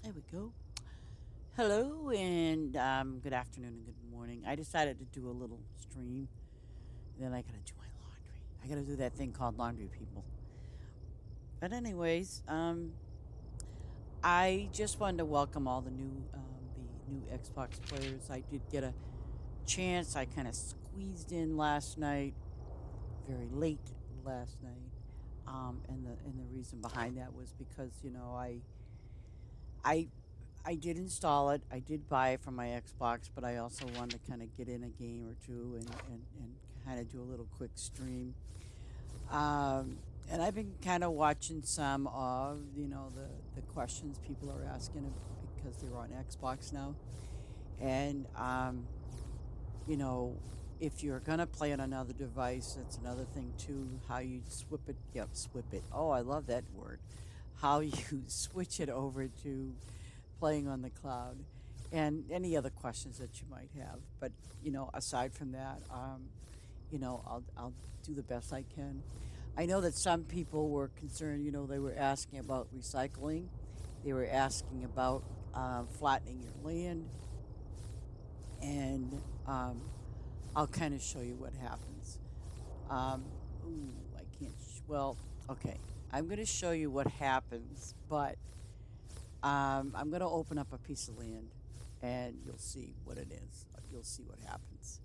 There we go. Hello and good afternoon and good morning. I decided to do a little stream. Then I gotta do my laundry. I gotta do that thing called laundry, people. But anyways, I just wanted to welcome all the new Xbox players. I did get a chance. I kind of squeezed in last night, very late last night. And the reason behind that was because I I did install it. I did buy it from my Xbox, but I also wanted to kind of get in a game or two and kind of do a little quick stream. And I've been kind of watching some of the questions people are asking because they're on Xbox now, and you know if you're gonna play on another device, that's another thing too. How you swip it? Yep, swip it. Oh, I love that word. How you switch it over to playing on the cloud, and any other questions that you might have. But aside from that, I'll do the best I can. I know that some people were concerned. They were asking about recycling. They were asking about flattening your land, and I'll kind of show you what happens. I can't. Well, okay. I'm going to show you what happens, but I'm going to open up a piece of land and you'll see what it is. You'll see what happens.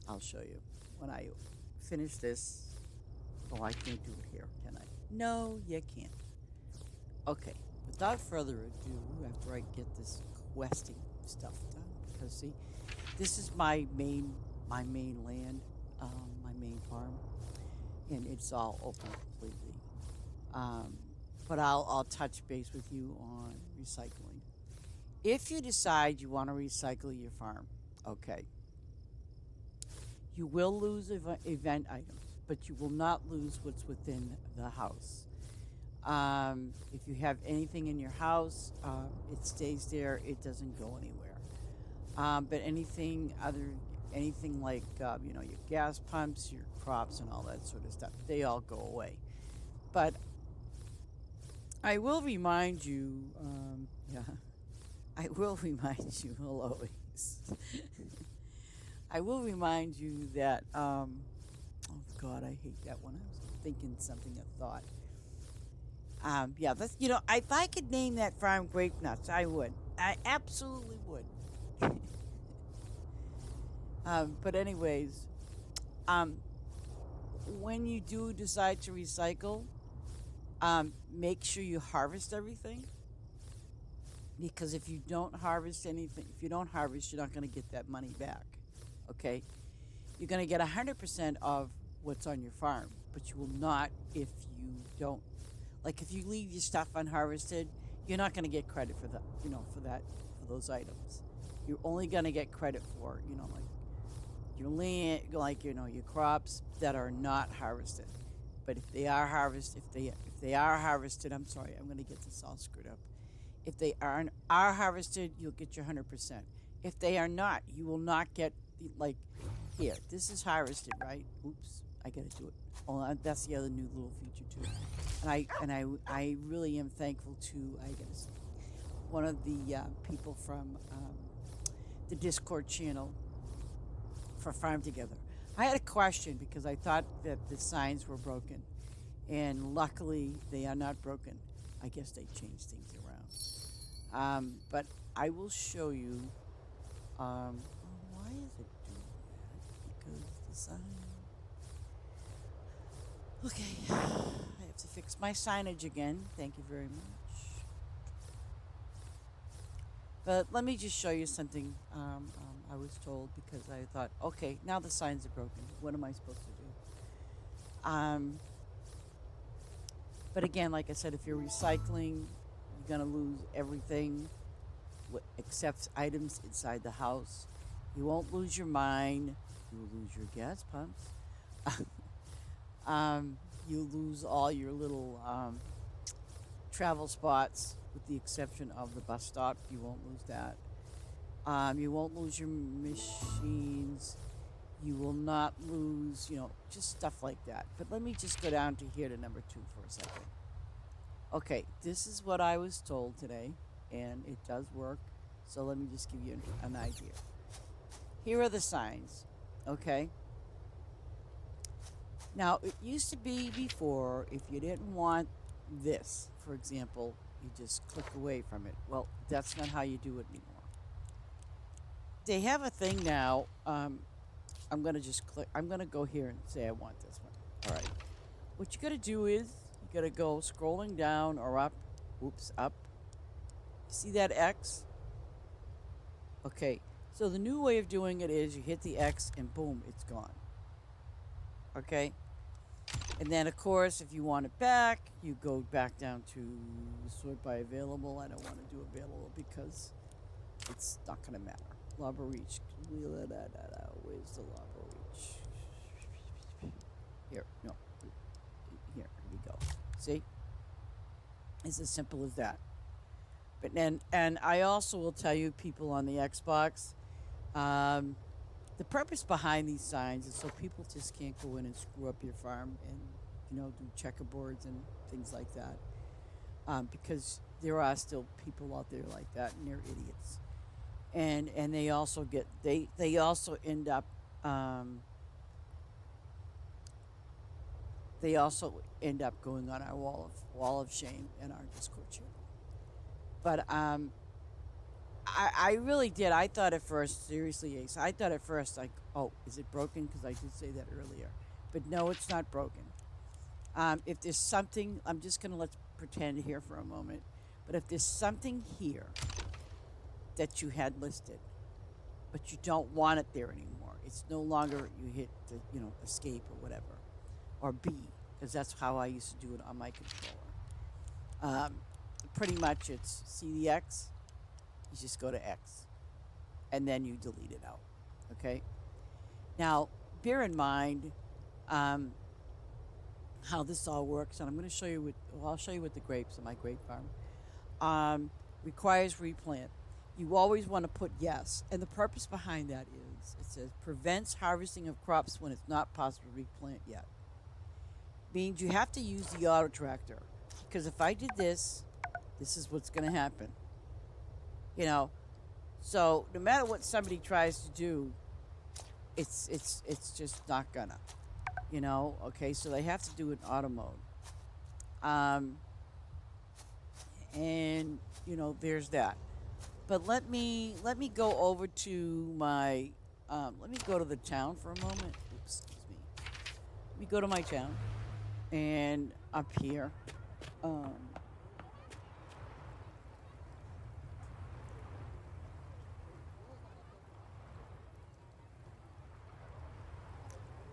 I'll show you when I finish this. Oh, I can't do it here, can I? No, you can't. Okay, without further ado, after I get this questing stuff done, because see, this is my main land, my main farm, and it's all open completely. Um, but I'll touch base with you on recycling. If you decide you want to recycle your farm, okay, you will lose event items, but you will not lose what's within the house. If you have anything in your house, it stays there. It doesn't go anywhere. But anything like your gas pumps, your crops, and all that sort of stuff, they all go away. But I will remind you, yeah, I will remind you, always. I will remind you that, oh God, I hate that one. I was thinking something, a thought. Yeah, if I could name that farm Grape Nuts, I would. I absolutely would. But anyways, um, when you do decide to recycle, make sure you harvest everything, because if you don't harvest anything, if you don't harvest, you're not going to get that money back. Okay, you're going to get 100% of what's on your farm, but you will not if you don't. Like if you leave your stuff unharvested, you're not going to get credit for that. For those items, you're only going to get credit for like your land, like your crops that are not harvested. But if they are harvested, if they are harvested, I'm sorry, I'm going to get this all screwed up. If they are harvested, you'll get your 100%. If they are not, you will not get like here. This is harvested, right? Oops, I got to do it. Oh, that's the other new little feature too. And I really am thankful to I guess one of the people from the Discord channel for Farm Together. I had a question because I thought that the signs were broken, and luckily they are not broken. I guess they changed things around. But I will show you. Why is it doing that? Because the sign. Okay, I have to fix my signage again. Thank you very much. But let me just show you something I was told because I thought, okay, now the signs are broken. What am I supposed to do? But again, like I said, if you're recycling, you're going to lose everything except items inside the house. You won't lose your mine. You will lose your gas pumps. You lose all your little travel spots, with the exception of the bus stop. You won't lose that. You won't lose your machines. You will not lose, just stuff like that. But let me just go down to here to number 2 for a second. Okay, this is what I was told today. and it does work. So let me just give you an idea. Here are the signs, okay? Now, it used to be before, if you didn't want this, for example, you just click away from it. Well, that's not how you do it anymore. They have a thing now. I'm going to just click. I'm going to go here and say I want this one. All right. What you got to do is you got to go scrolling down or up. Oops, up. See that X? Okay. So the new way of doing it is you hit the X and boom, it's gone. Okay? And then, of course, if you want it back, you go back down to sort by available. I don't want to do available because it's not going to matter. Lava reach. Where's the lava reach? Here. No. Here we go. See? It's as simple as that. But then, and I also will tell you, people on the Xbox, the purpose behind these signs is so people just can't go in and screw up your farm and, do checkerboards and things like that. Because there are still people out there like that, and they're idiots. And they also get they also end up going on our wall of shame in our Discord channel. But I really did. I thought at first, seriously, Ace, I thought at first, like, oh, is it broken? Because I did say that earlier. But no, it's not broken. If there's something, I'm just going to let's pretend here for a moment. But if there's something here that you had listed, but you don't want it there anymore, it's no longer, you hit the, escape or whatever, or B, because that's how I used to do it on my controller. Pretty much it's see the X, you just go to X, and then you delete it out, okay? Now, bear in mind how this all works, and I'm going to show you I'll show you with the grapes on my grape farm. Requires replant. You always want to put yes, and the purpose behind that is, it says, prevents harvesting of crops when it's not possible to replant yet. Means you have to use the auto tractor, because if I did this is what's going to happen. So no matter what somebody tries to do, it's just not gonna. Okay, so they have to do it in auto mode. And there's that. But let me go over to my let me go to the town for a moment. Oops, excuse me. Let me go to my town, and up here.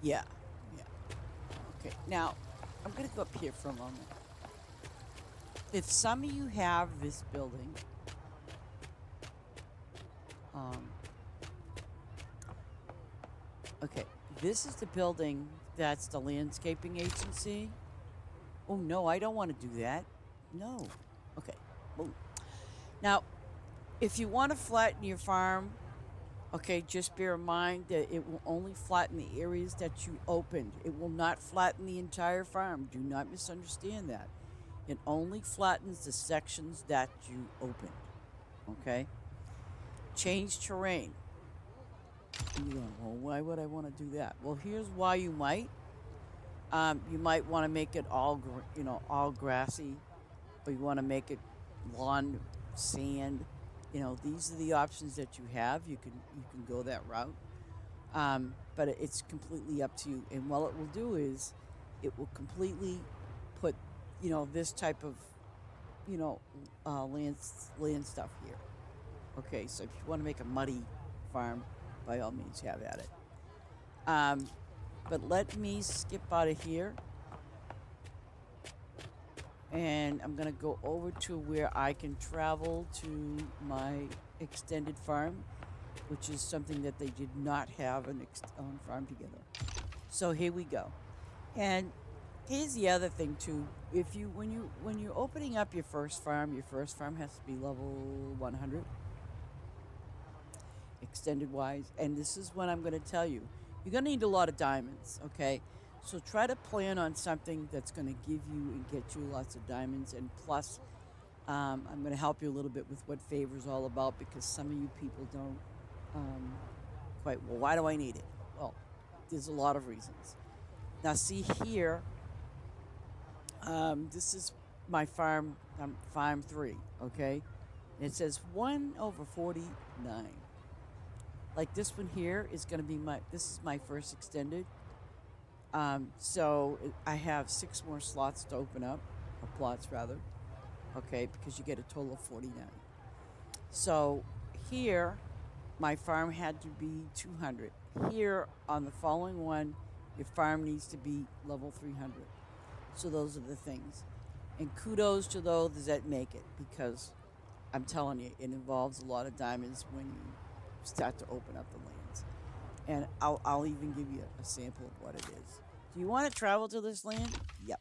Yeah. Okay, now I'm going to go up here for a moment. If some of you have this building, okay, this is the building that's the landscaping agency. Oh, no, I don't want to do that. No. Okay, boom. Now, if you want to flatten your farm, okay, just bear in mind that it will only flatten the areas that you opened. It will not flatten the entire farm. Do not misunderstand that. It only flattens the sections that you opened. Okay? Change terrain. And you're going, well, why would I want to do that? Well, here's why you might. You might want to make it all grassy, or you want to make it lawn, sand. These are the options that you have. You can go that route, but it's completely up to you. And what it will do is, it will completely put, this type of, land stuff here. Okay, so if you want to make a muddy farm, by all means, have at it. But let me skip out of here. And I'm going to go over to where I can travel to my extended farm, which is something that they did not have an farm together. So here we go. And here's the other thing too. When you're opening up your first farm has to be level 100, extended wise. And this is what I'm going to tell you. You're going to need a lot of diamonds, okay? So try to plan on something that's going to give you and get you lots of diamonds, and plus I'm going to help you a little bit with what favor is all about because some of you people don't um, quite, well, why do I need it? Well, there's a lot of reasons. Now, see here, this is my farm, farm 3, okay? And it says 1 over 49. Like this one here is going to be this is my first extended. I have 6 more slots to open up, or plots rather, okay, because you get a total of 49. So here, my farm had to be 200. Here, on the following one, your farm needs to be level 300. So those are the things. And kudos to those that make it, because I'm telling you, it involves a lot of diamonds when you start to open up the lands. And I'll even give you a sample of what it is. Do you want to travel to this land? Yep.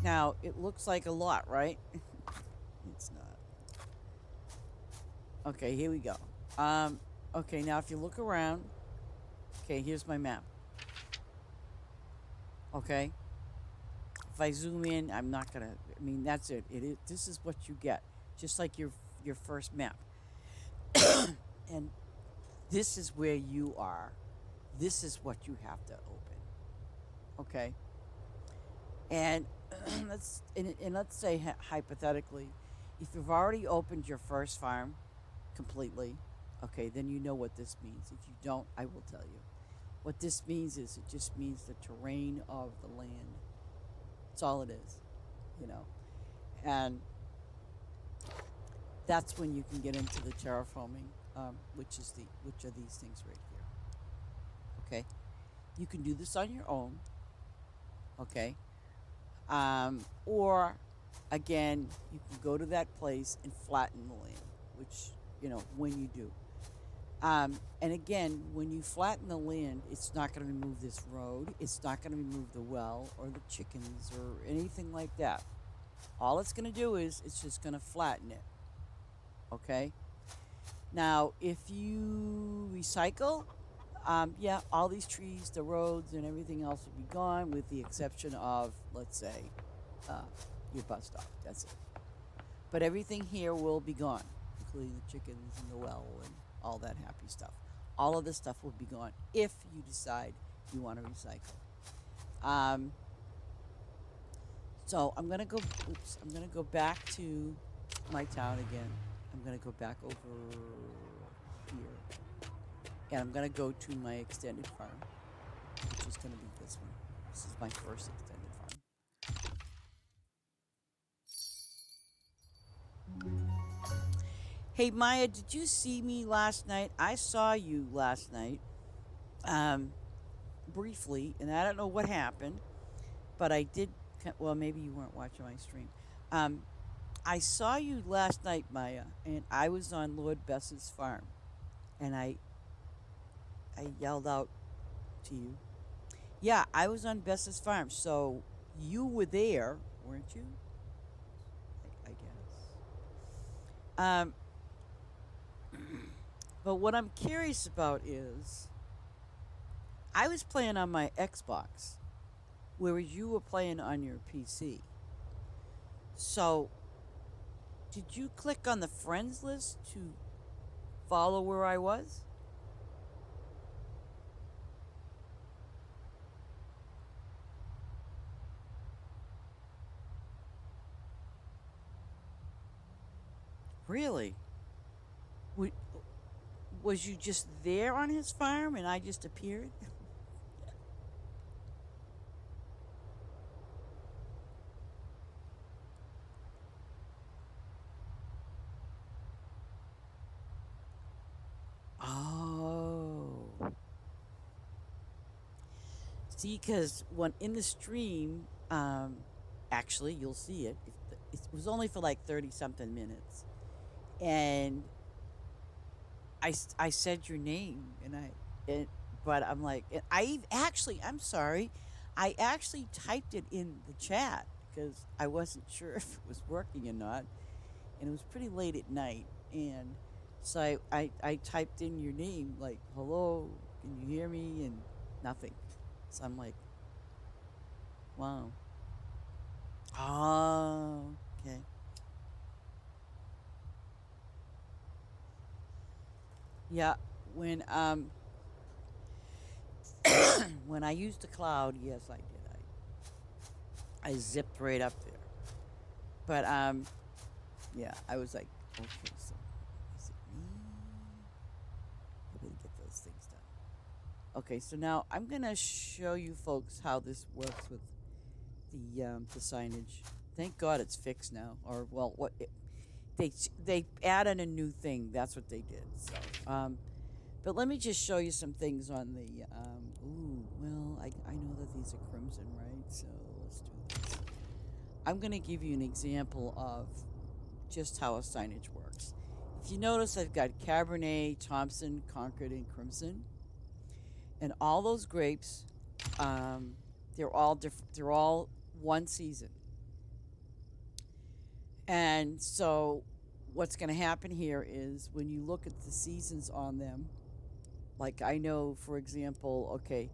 Now, it looks like a lot, right? It's not. Okay, here we go. Okay, now if you look around, okay, here's my map. Okay? If I zoom in, I'm not gonna, I mean, that's it. This is what you get. Just like your first map. And this is where you are. This is what you have to open. Okay? And let's say hypothetically, if you've already opened your first farm completely, okay, then you know what this means. If you don't, I will tell you. What this means is it just means the terrain of the land. That's all it is, you know. And that's when you can get into the terraforming, which are these things right here. Okay, you can do this on your own. Okay, or again, you can go to that place and flatten the land, which when you do. And again, when you flatten the land, it's not going to remove this road. It's not going to remove the well or the chickens or anything like that. All it's going to do is it's just going to flatten it. Okay? Now, if you recycle, yeah, all these trees, the roads, and everything else will be gone with the exception of, let's say, your bus stop. That's it. But everything here will be gone, including the chickens and the well and all that happy stuff. All of this stuff will be gone if you decide you want to recycle. So I'm gonna go. Oops, I'm gonna go back to my town again. I'm gonna go back over here, and I'm gonna go to my extended farm, which is gonna be this one. This is my first extended farm. Hey Maya, did you see me last night? I saw you last night, briefly, and I don't know what happened, but I did. Well, maybe you weren't watching my stream. I saw you last night, Maya, and I was on Lord Bess's farm, and I yelled out to you. Yeah, I was on Bess's farm, so you were there, weren't you? I guess. Um, but what I'm curious about is, I was playing on my Xbox, whereas you were playing on your PC. So, did you click on the friends list to follow where I was? Really? W- was you just there on his farm and I just appeared? Oh. See, because when in the stream, actually, you'll see it. It was only for like 30 something minutes. And I said your name, but I'm like, and actually, I'm sorry, I actually typed it in the chat because I wasn't sure if it was working or not, and it was pretty late at night, and so I typed in your name like, hello, can you hear me, and nothing. So I'm like, wow. Oh, okay. Yeah, when when I used the cloud, yes, I did. I zipped right up there. But yeah, I was like, okay, so is it me? Maybe to get those things done. Okay, so now I'm gonna show you folks how this works with the signage. Thank God it's fixed now, or well, they added a new thing. That's what they did. So but let me just show you some things on the ooh, well, I know that these are crimson, right? So let's do this. I'm gonna give you an example of just how a signage works. If you notice, I've got Cabernet, Thompson, Concord, and Crimson, and all those grapes, um, they're all different. They're all one season, and so what's going to happen here is when you look at the seasons on them, like I know, for example, okay,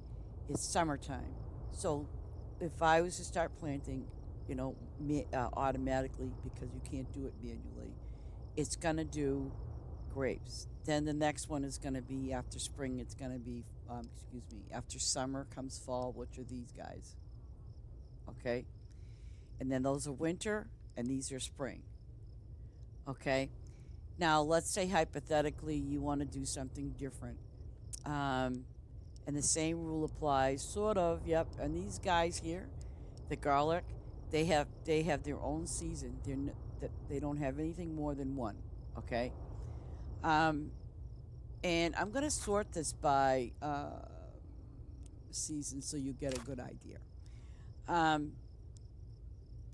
it's summertime, so if I was to start planting, automatically because you can't do it manually, it's going to do grapes. Then the next one is going to be after spring. It's going to be, excuse me, after summer comes fall, which are these guys. Okay. And then those are winter, and these are spring. Okay. Now, let's say hypothetically you want to do something different. Um, and the same rule applies, sort of, yep. And these guys here, the garlic, they have their own season. They don't have anything more than one. Okay. Um, And I'm going to sort this by season so you get a good idea. Um,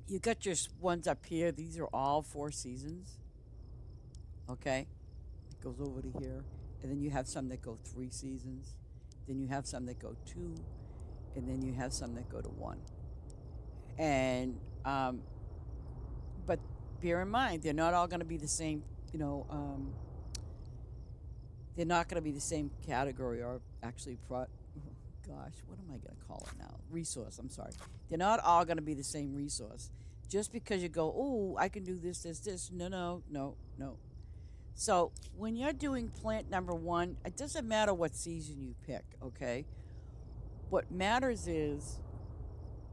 you got your ones up here. These are all 4 seasons. Okay. It goes over to here. And then you have some that go 3 seasons. Then you have some that go 2. And then you have some that go to 1. And, but bear in mind, they're not all going to be the same, they're not going to be the same category or actually gosh, what am I going to call it now? Resource, I'm sorry. They're not all going to be the same resource. Just because you go, oh, I can do this, this, this. No, no, no, no. So when you're doing plant number one, it doesn't matter what season you pick, okay? What matters is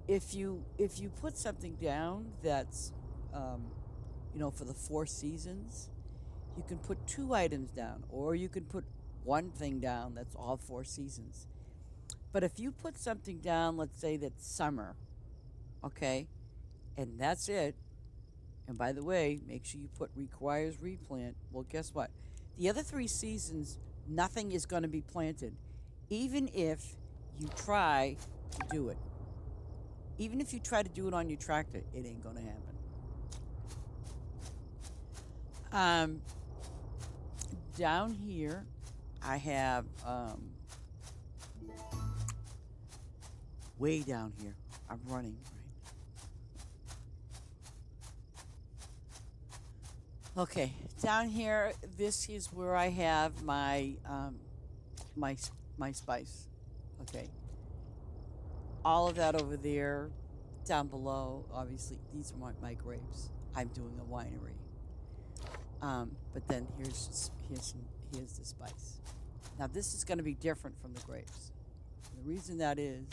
if you put something down that's um, for the 4 seasons, you can put 2 items down, or you can put one thing down that's all 4 seasons. But if you put something down, let's say that's summer, okay, and that's it, and by the way, make sure you put requires replant. Well, guess what? The other 3 seasons, nothing is going to be planted, even if you try to do it. Even if you try to do it on your tractor, it ain't going to happen. Down here, I have way down here. I'm running, right? Okay, down here, this is where I have my my spice. Okay, all of that over there, down below. Obviously, these are my grapes. I'm doing a winery. But then here's the spice. Now this is going to be different from the grapes. The reason that is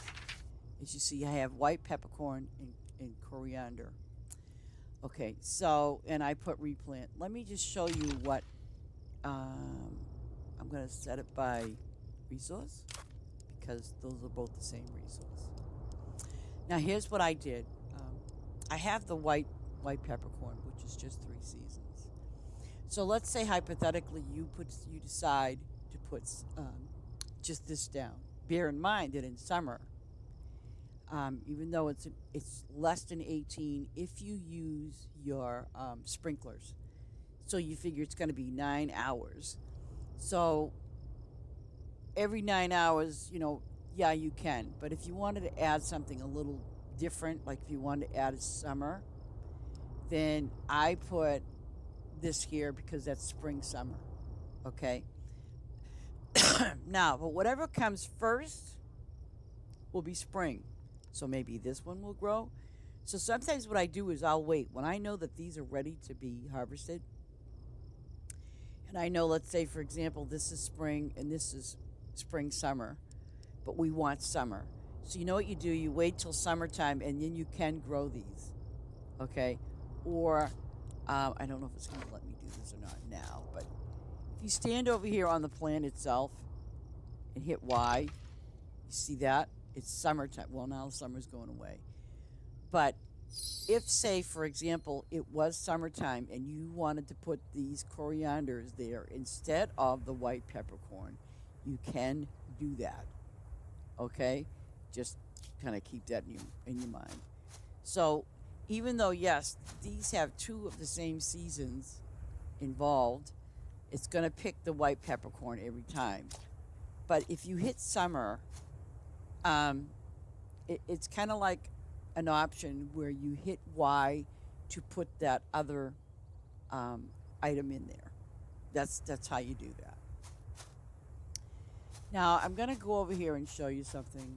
you see I have white peppercorn and coriander. Okay, so and I put replant. Let me just show you what I'm going to set it by resource because those are both the same resource. Now here's what I did. I have the white peppercorn, which is just 3 seasons. So let's say hypothetically you decide to put just this down. Bear in mind that in summer, even though it's less than 18, if you use your sprinklers, so you figure it's going to be 9 hours. So every 9 hours, yeah, you can. But if you wanted to add something a little different, like if you wanted to add a summer, then I put this here because that's spring summer. Okay. Now, but whatever comes first will be spring. So maybe this one will grow. So sometimes what I do is I'll wait. When I know that these are ready to be harvested, and I know, let's say, for example, this is spring and this is spring, summer, but we want summer. So you know what you do? You wait till summertime and then you can grow these, okay? Or I don't know if it's going to let me do this or not now, but if you stand over here on the plant itself and hit Y, you see that? It's summertime. Well, now the summer's going away. But if, say, for example, it was summertime and you wanted to put these corianders there instead of the white peppercorn, you can do that. Okay? Just kind of keep that in your mind. So, even though, yes, these have two of the same seasons involved, it's going to pick the white peppercorn every time. But if you hit summer, it's kind of like an option where you hit Y to put that other item in there. That's how you do that. Now I'm going to go over here and show you something.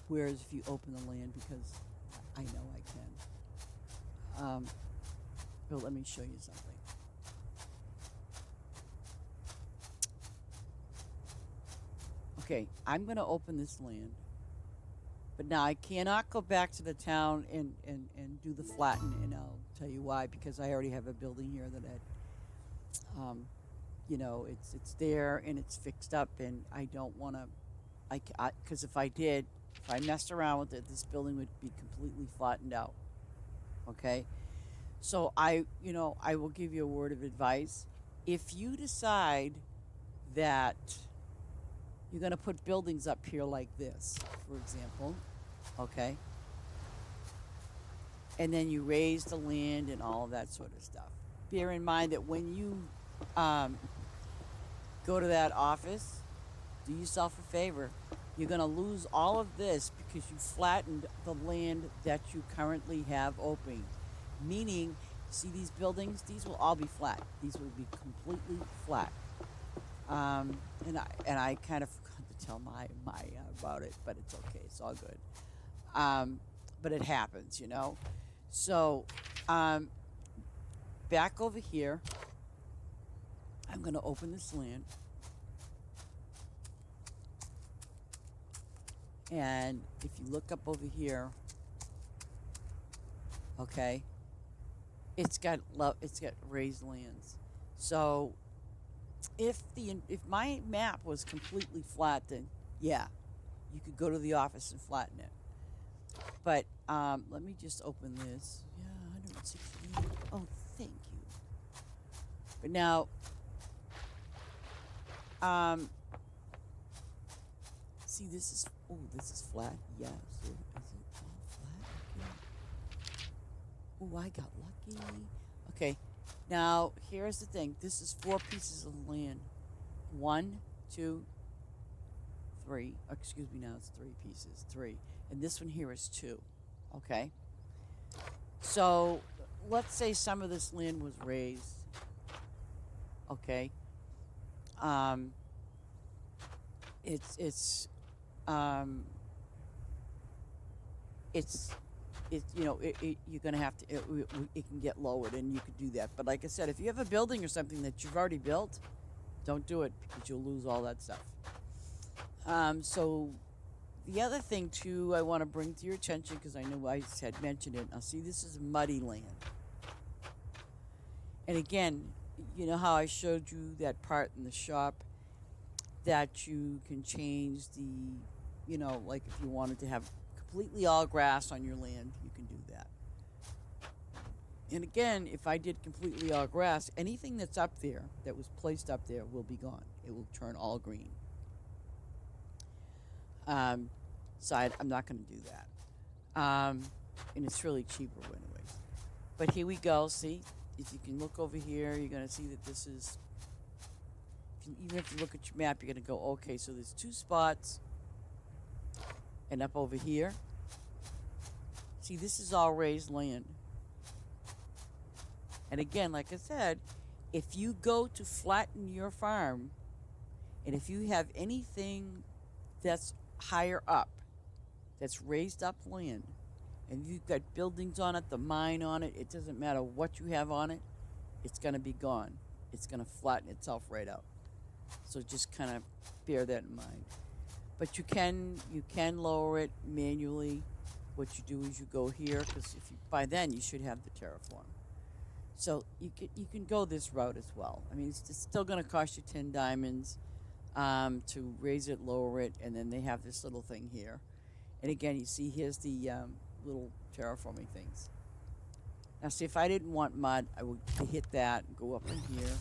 Whereas if you open the land, because I know I can. But let me show you something. Okay, I'm going to open this land. But now I cannot go back to the town and do the flatten, and I'll tell you why. Because I already have a building here that it's there and it's fixed up, and I don't want to. Because if I messed around with it, this building would be completely flattened out. Okay, so I will give you a word of advice. If you decide that you're going to put buildings up here like this, for example, okay? And then you raise the land and all of that sort of stuff. Bear in mind that when you go to that office, do yourself a favor. You're going to lose all of this because you flattened the land that you currently have open. Meaning, see these buildings? These will all be flat. These will be completely flat. And I kind of forgot to tell my about it, but it's okay. It's all good. But it happens, So, back over here, I'm going to open this land. And if you look up over here, okay, it's got raised lands. So, if my map was completely flat, then yeah, you could go to the office and flatten it. But let me just open this. Yeah, 168. Oh, thank you. But now, see, this is flat. Yeah. So is it all flat? Okay. Oh, I got lucky. Okay. Now, here's the thing. This is 4 pieces of land. 1, 2, 3. Excuse me, now it's 3 pieces. 3. And this one here is 2. Okay? So, let's say some of this land was raised. Okay? You're going to have to, it can get lowered, and you could do that. But like I said, if you have a building or something that you've already built, don't do it because you'll lose all that stuff. So the other thing, too, I want to bring to your attention, because I know I had mentioned it. Now, see, this is muddy land. And again, you know how I showed you that part in the shop that you can change the, like if you wanted to have completely all grass on your land, you can do that. And again, if I did completely all grass, anything that's up there, that was placed up there, will be gone. It will turn all green. So I'm not going to do that. And it's really cheaper anyways. But here we go. See, if you can look over here, you're going to see that this is, even if you look at your map, you're going to go, okay, so there's 2 spots. And up over here, see, this is all raised land. And again, like I said, if you go to flatten your farm, and if you have anything that's higher up that's raised up land, and you've got buildings on it, the mine on it, it doesn't matter what you have on it, it's going to be gone. It's going to flatten itself right out. So just kind of bear that in mind. But you can lower it manually. What you do is you go here, because if you, by then you should have the terraform. So you can go this route as well. I mean, it's still going to cost you 10 diamonds to raise it, lower it, and then they have this little thing here. And again, you see here's the little terraforming things. Now, see, if I didn't want mud, I would hit that and go up in here.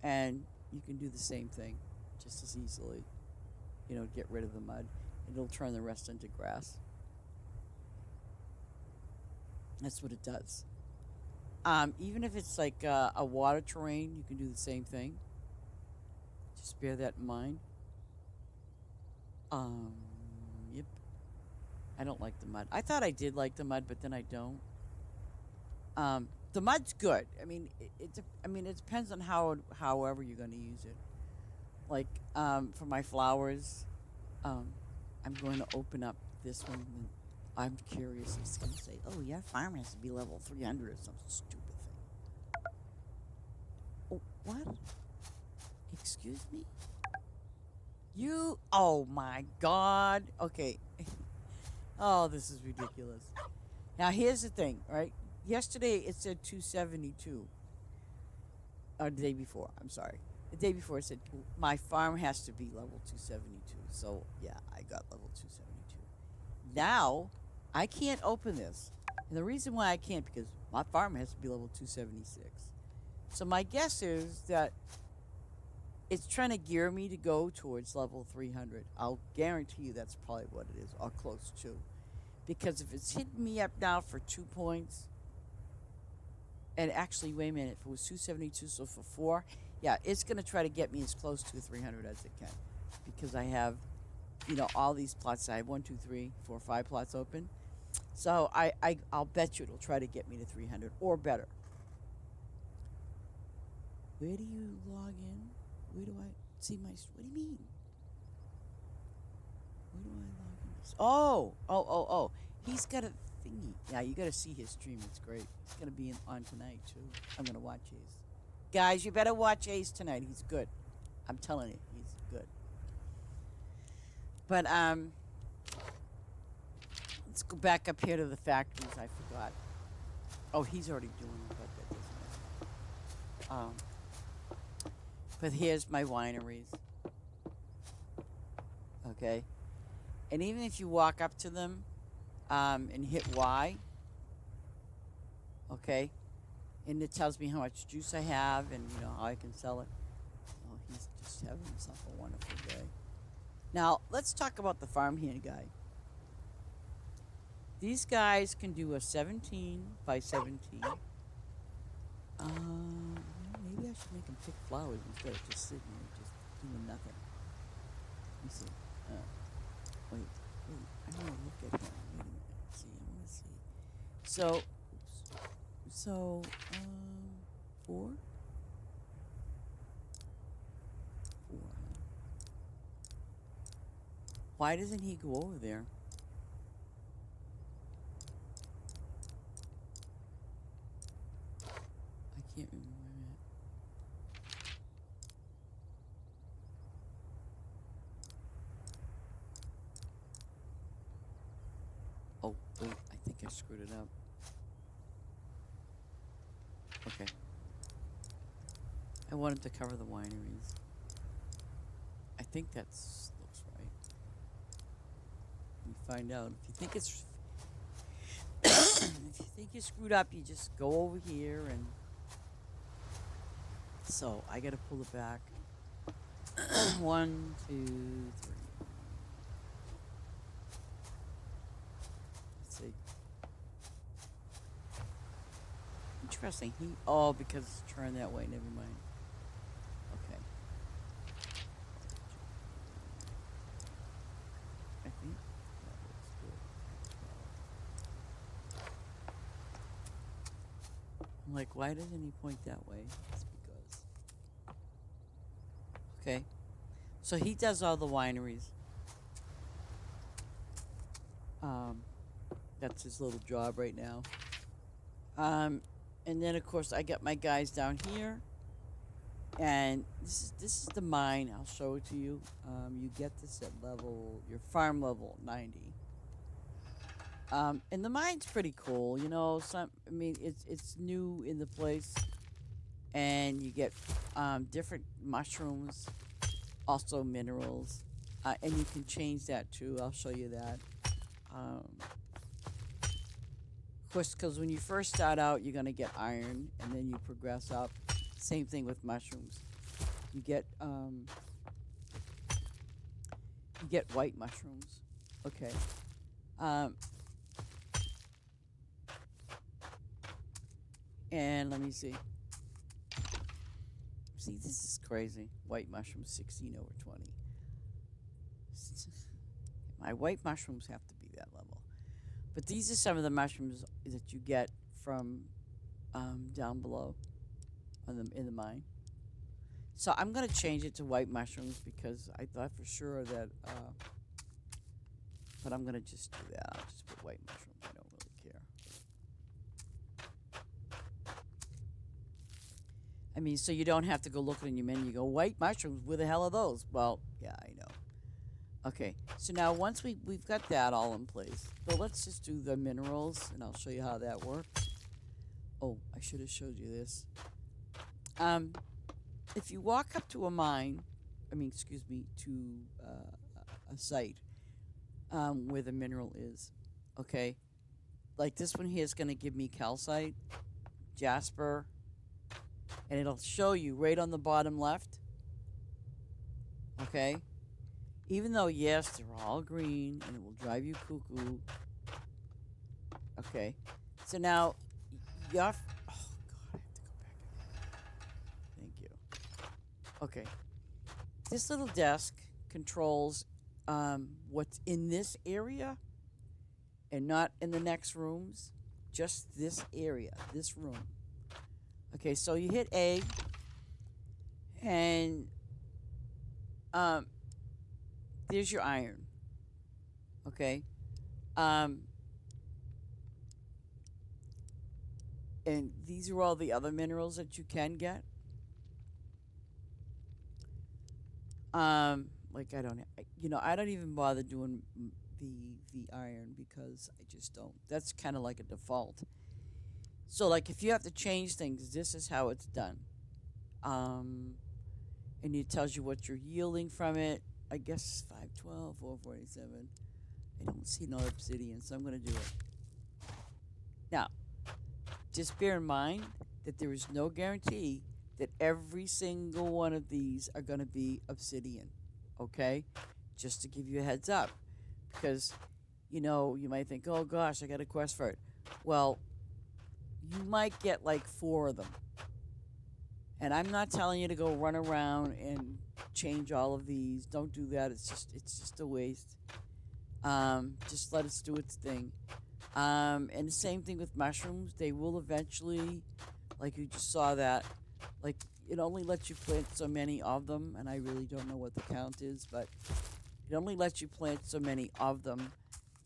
And you can do the same thing just as easily. Get rid of the mud. It'll turn the rest into grass. That's what it does. Even if it's like a water terrain, you can do the same thing. Just bear that in mind. Yep. I don't like the mud. I thought I did like the mud, but then I don't. The mud's good. I mean, it depends on however you're going to use it. Like for my flowers, I'm going to open up this one. And I'm curious. It's going to say, "Oh, your farm has to be level 300 or some stupid thing." Oh, what? Excuse me? Oh my God. Okay. Oh, this is ridiculous. Now, here's the thing, right? Yesterday it said 272. Or the day before, I'm sorry. The day before it said my farm has to be level 272. So, yeah, I got level 272. Now, I can't open this. And the reason why I can't, because my farm has to be level 276. So my guess is that it's trying to gear me to go towards level 300. I'll guarantee you that's probably what it is, or close to. Because if it's hitting me up now for 2 points, and actually, wait a minute, if it was 272, so for 4, yeah, it's going to try to get me as close to 300 as it can. Because I have, all these plots. I have 1, 2, 3, 4, 5 plots open. So I'll bet you it'll try to get me to 300 or better. Where do you log in? Where do I see my... What do you mean? Where do I log in? Oh. He's got a thingy. Yeah, you got to see his stream. It's great. It's going to be on tonight, too. I'm going to watch Ace. Guys, you better watch Ace tonight. He's good. I'm telling you, he's good. But, let's go back up here to the factories. I forgot. Oh, he's already doing it, but that doesn't matter. But here's my wineries. Okay? And even if you walk up to them and hit Y, okay? And it tells me how much juice I have and, how I can sell it. Oh, he's just having himself a wonderful day. Now, let's talk about the farmhand guy. These guys can do a 17 by 17. Maybe I should make them pick flowers instead of just sitting there, just doing nothing. Let me see. Wait. I want to look at him. Wait a minute. See, I want to see. So, 4? 4, huh? Why doesn't he go over there? I can't remember. Oh, wait, I think I screwed it up. Okay. I wanted to cover the wineries. I think that's looks right. Let me find out. If you think it's if you think you're screwed up, you just go over here and so I gotta pull it back. 1, 2, 3. See. Interesting. Because it's turned that way. Never mind. Okay. I think that looks good. I'm like, why doesn't he point that way? It's because. Okay. So he does all the wineries. Um, that's his little job right now. Um, and then of course I got my guys down here, and this is the mine. I'll show it to you. You get this at level your farm level 90. And the mine's pretty cool. You know, I mean, it's new in the place, and you get different mushrooms, also minerals, and you can change that too. I'll show you that. Of course, because when you first start out, you're gonna get iron, and then you progress up. Same thing with mushrooms. You get white mushrooms. Okay. Um, and let me see. See, this is crazy. White mushrooms, 16 over 20. My white mushrooms have to be that level. But these are some of the mushrooms that you get from down below in the mine. So I'm going to change it to white mushrooms because I thought for sure that, but I'm going to just do that. I'll just put white mushrooms. I don't really care. I mean, so you don't have to go looking in your menu. You go, white mushrooms, where the hell are those? Well, yeah, I know. Okay, so now once we've got that all in place, so let's just do the minerals, and I'll show you how that works. Oh, I should have showed you this. If you walk up to a mine, to a site where the mineral is, okay, like this one here is going to give me calcite, jasper, and it'll show you right on the bottom left, okay? Even though, yes, they're all green and it will drive you cuckoo. Okay. So now, oh, God, I have to go back. Thank you. Okay. This little desk controls what's in this area and not in the next rooms. Just this area, this room. Okay, so you hit A, and there's your iron. Okay. And these are all the other minerals that you can get. Like I don't even bother doing the iron because I just don't. That's kind of like a default. So like if you have to change things, this is how it's done. And it tells you what you're yielding from it. I guess 512, 447. I don't see no obsidian, so I'm going to do it. Now, just bear in mind that there is no guarantee that every single one of these are going to be obsidian, okay? Just to give you a heads up. Because, you might think, oh gosh, I got a quest for it. Well, you might get like 4 of them. And I'm not telling you to go run around and change all of these. Don't do that. It's just a waste. Just let it do its thing. And the same thing with mushrooms. They will eventually, like you just saw that, like it only lets you plant so many of them, and I really don't know what the count is, but it only lets you plant so many of them.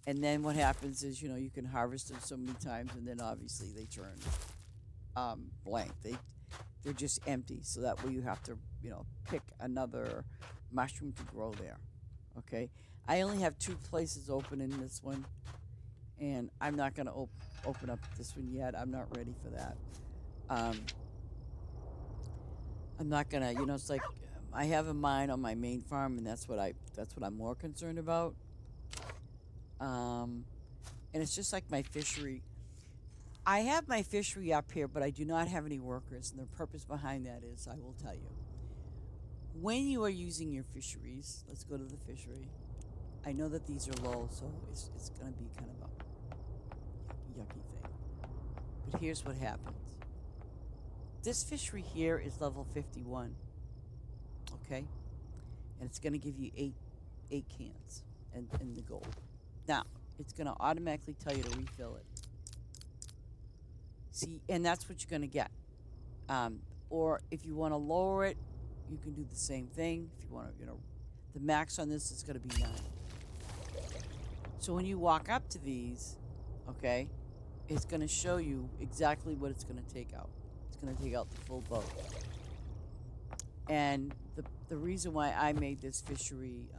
And then what happens is, you can harvest them so many times, and then obviously they turn blank. They're just empty, so that way you have to, pick another mushroom to grow there. Okay, I only have 2 places open in this one, and I'm not going to open up this one yet. I'm not ready for that. I'm not gonna, it's like I have a mine on my main farm, and that's what I'm more concerned about. And it's just like my fishery. I have my fishery up here, but I do not have any workers, and the purpose behind that is, I will tell you. When you are using your fisheries, let's go to the fishery. I know that these are low, so it's going to be kind of a yucky thing. But here's what happens. This fishery here is level 51, okay? And it's going to give you eight cans and the gold. Now, it's going to automatically tell you to refill it. See, and that's what you're going to get. Or if you want to lower it, you can do the same thing. If you want to, the max on this is going to be 9. So when you walk up to these, okay, it's going to show you exactly what it's going to take out. It's going to take out the full boat. And the reason why I made this fishery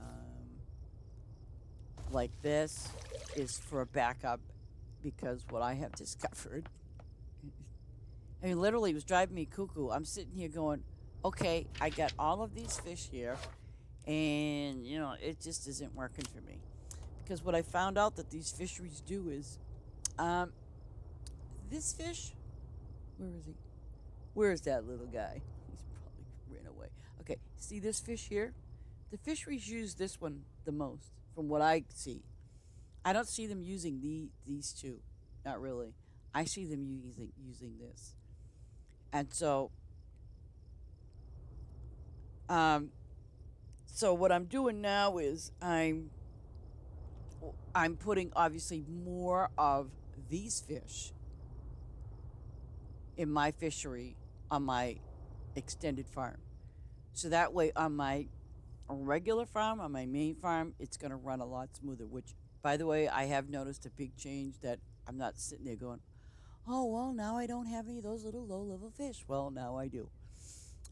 like this is for a backup, because what I have discovered, I mean, literally, it was driving me cuckoo. I'm sitting here going, okay, I got all of these fish here, and, you know, it just isn't working for me. Because what I found out that these fisheries do is, this fish, where is he? Where is that little guy? He's probably ran away. Okay, see this fish here? The fisheries use this one the most, from what I see. I don't see them using these two, not really. I see them using this, and um, so what I'm doing now is I'm putting obviously more of these fish in my fishery on my extended farm. So that way on my regular farm, on my main farm, it's going to run a lot smoother, which, by the way, I have noticed a big change that I'm not sitting there going, oh, well, now I don't have any of those little low-level fish. Well, now I do.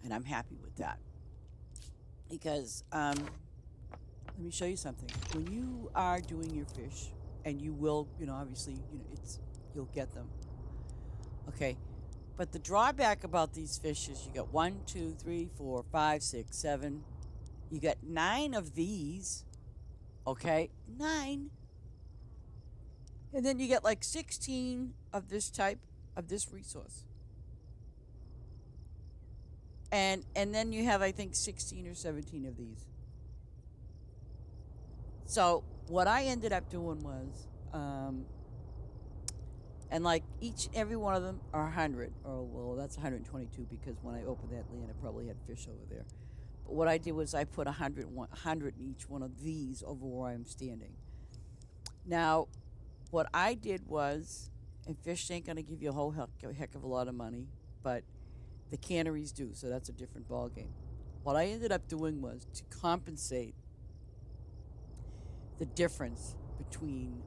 And I'm happy with that. Because, let me show you something. When you are doing your fish, and you will, you know, obviously, you know, you'll get them. Okay. But the drawback about these fish is you got 1, 2, 3, 4, 5, 6, 7. You got 9 of these. Okay? 9. And then you get like 16 of this type, of this resource. And then you have, I think, 16 or 17 of these. So what I ended up doing was, and like every one of them are 100. Or, well, that's 122 because when I opened that land, I probably had fish over there. But what I did was I put 100 in each one of these over where I'm standing. Now, what I did was, and fish ain't going to give you a whole heck of a lot of money, but the canneries do, so that's a different ballgame. What I ended up doing was to compensate the difference between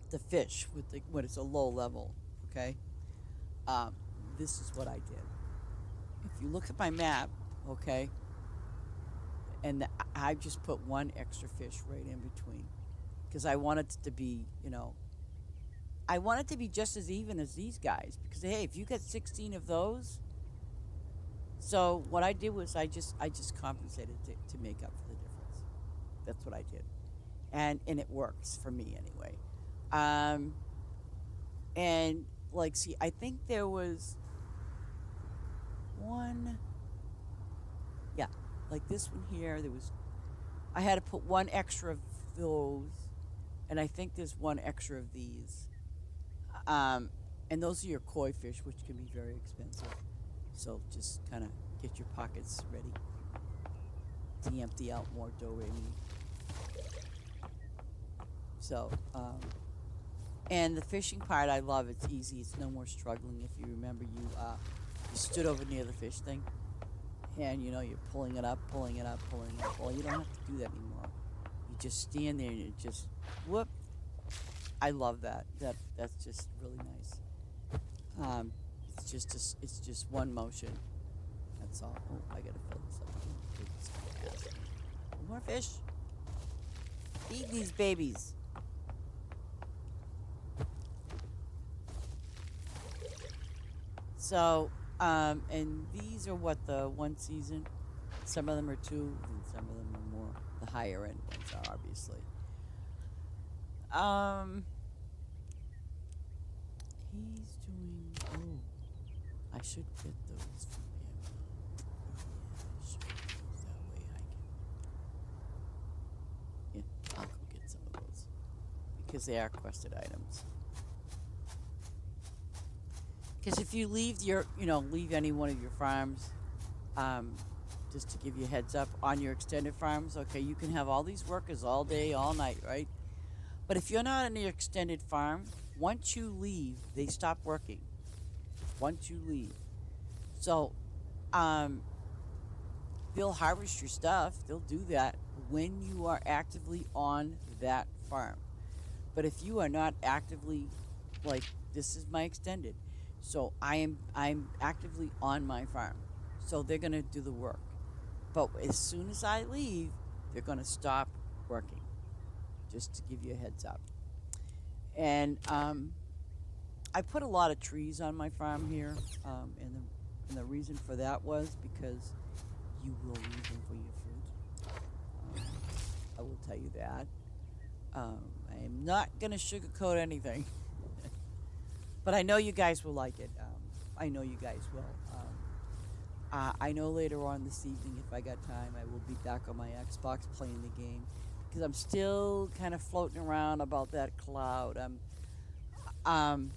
the fish when it's a low level, okay? This is what I did. If you look at my map, okay, and I just put one extra fish right in between, because I want it to be, you know, I want it to be just as even as these guys, because hey, if you get 16 of those, so what I did was I just compensated to make up for the difference. That's what I did, and it works for me anyway. And like, see, I think there was one, yeah, like this one here. I had to put one extra of those, and I think there's one extra of these. And those are your koi fish, which can be very expensive. So just kind of get your pockets ready to empty out more do-re-mi. So, and the fishing part, I love. It's easy. It's no more struggling. If you remember, you stood over near the fish thing, and you know you're pulling it up, pulling it up, pulling it up. Well, you don't have to do that anymore. You just stand there and you just whoop. I love that. That's just really nice. It's just one motion. That's all. Oh, I gotta fill this up. More fish. Feed these babies. So, and these are what, the one season. Some of them are 2, and some of them are more the higher end ones are obviously. He's doing. Oh, I should get those from him. Yeah, I should. That way I can. Yeah, I'll go get some of those because they are quested items. Because if you leave leave any one of your farms, just to give you a heads up on your extended farms, okay, you can have all these workers all day, all night, right? But if you're not on your extended farm, once you leave, they stop working. Once you leave. So, they'll harvest your stuff. They'll do that. when you are actively on that farm. But if you are not actively, like, this is my extended, so I'm actively on my farm, so they're gonna do the work. But as soon as I leave, they're gonna stop working. Just to give you a heads up. And I put a lot of trees on my farm here, and the reason for that was because you will use them for your fruit. Um, I will tell you that. I am not going to sugarcoat anything, but I know you guys will like it. I know you guys will. I know later on this evening, if I got time, I will be back on my Xbox playing the game because I'm still kind of floating around about that cloud. Um,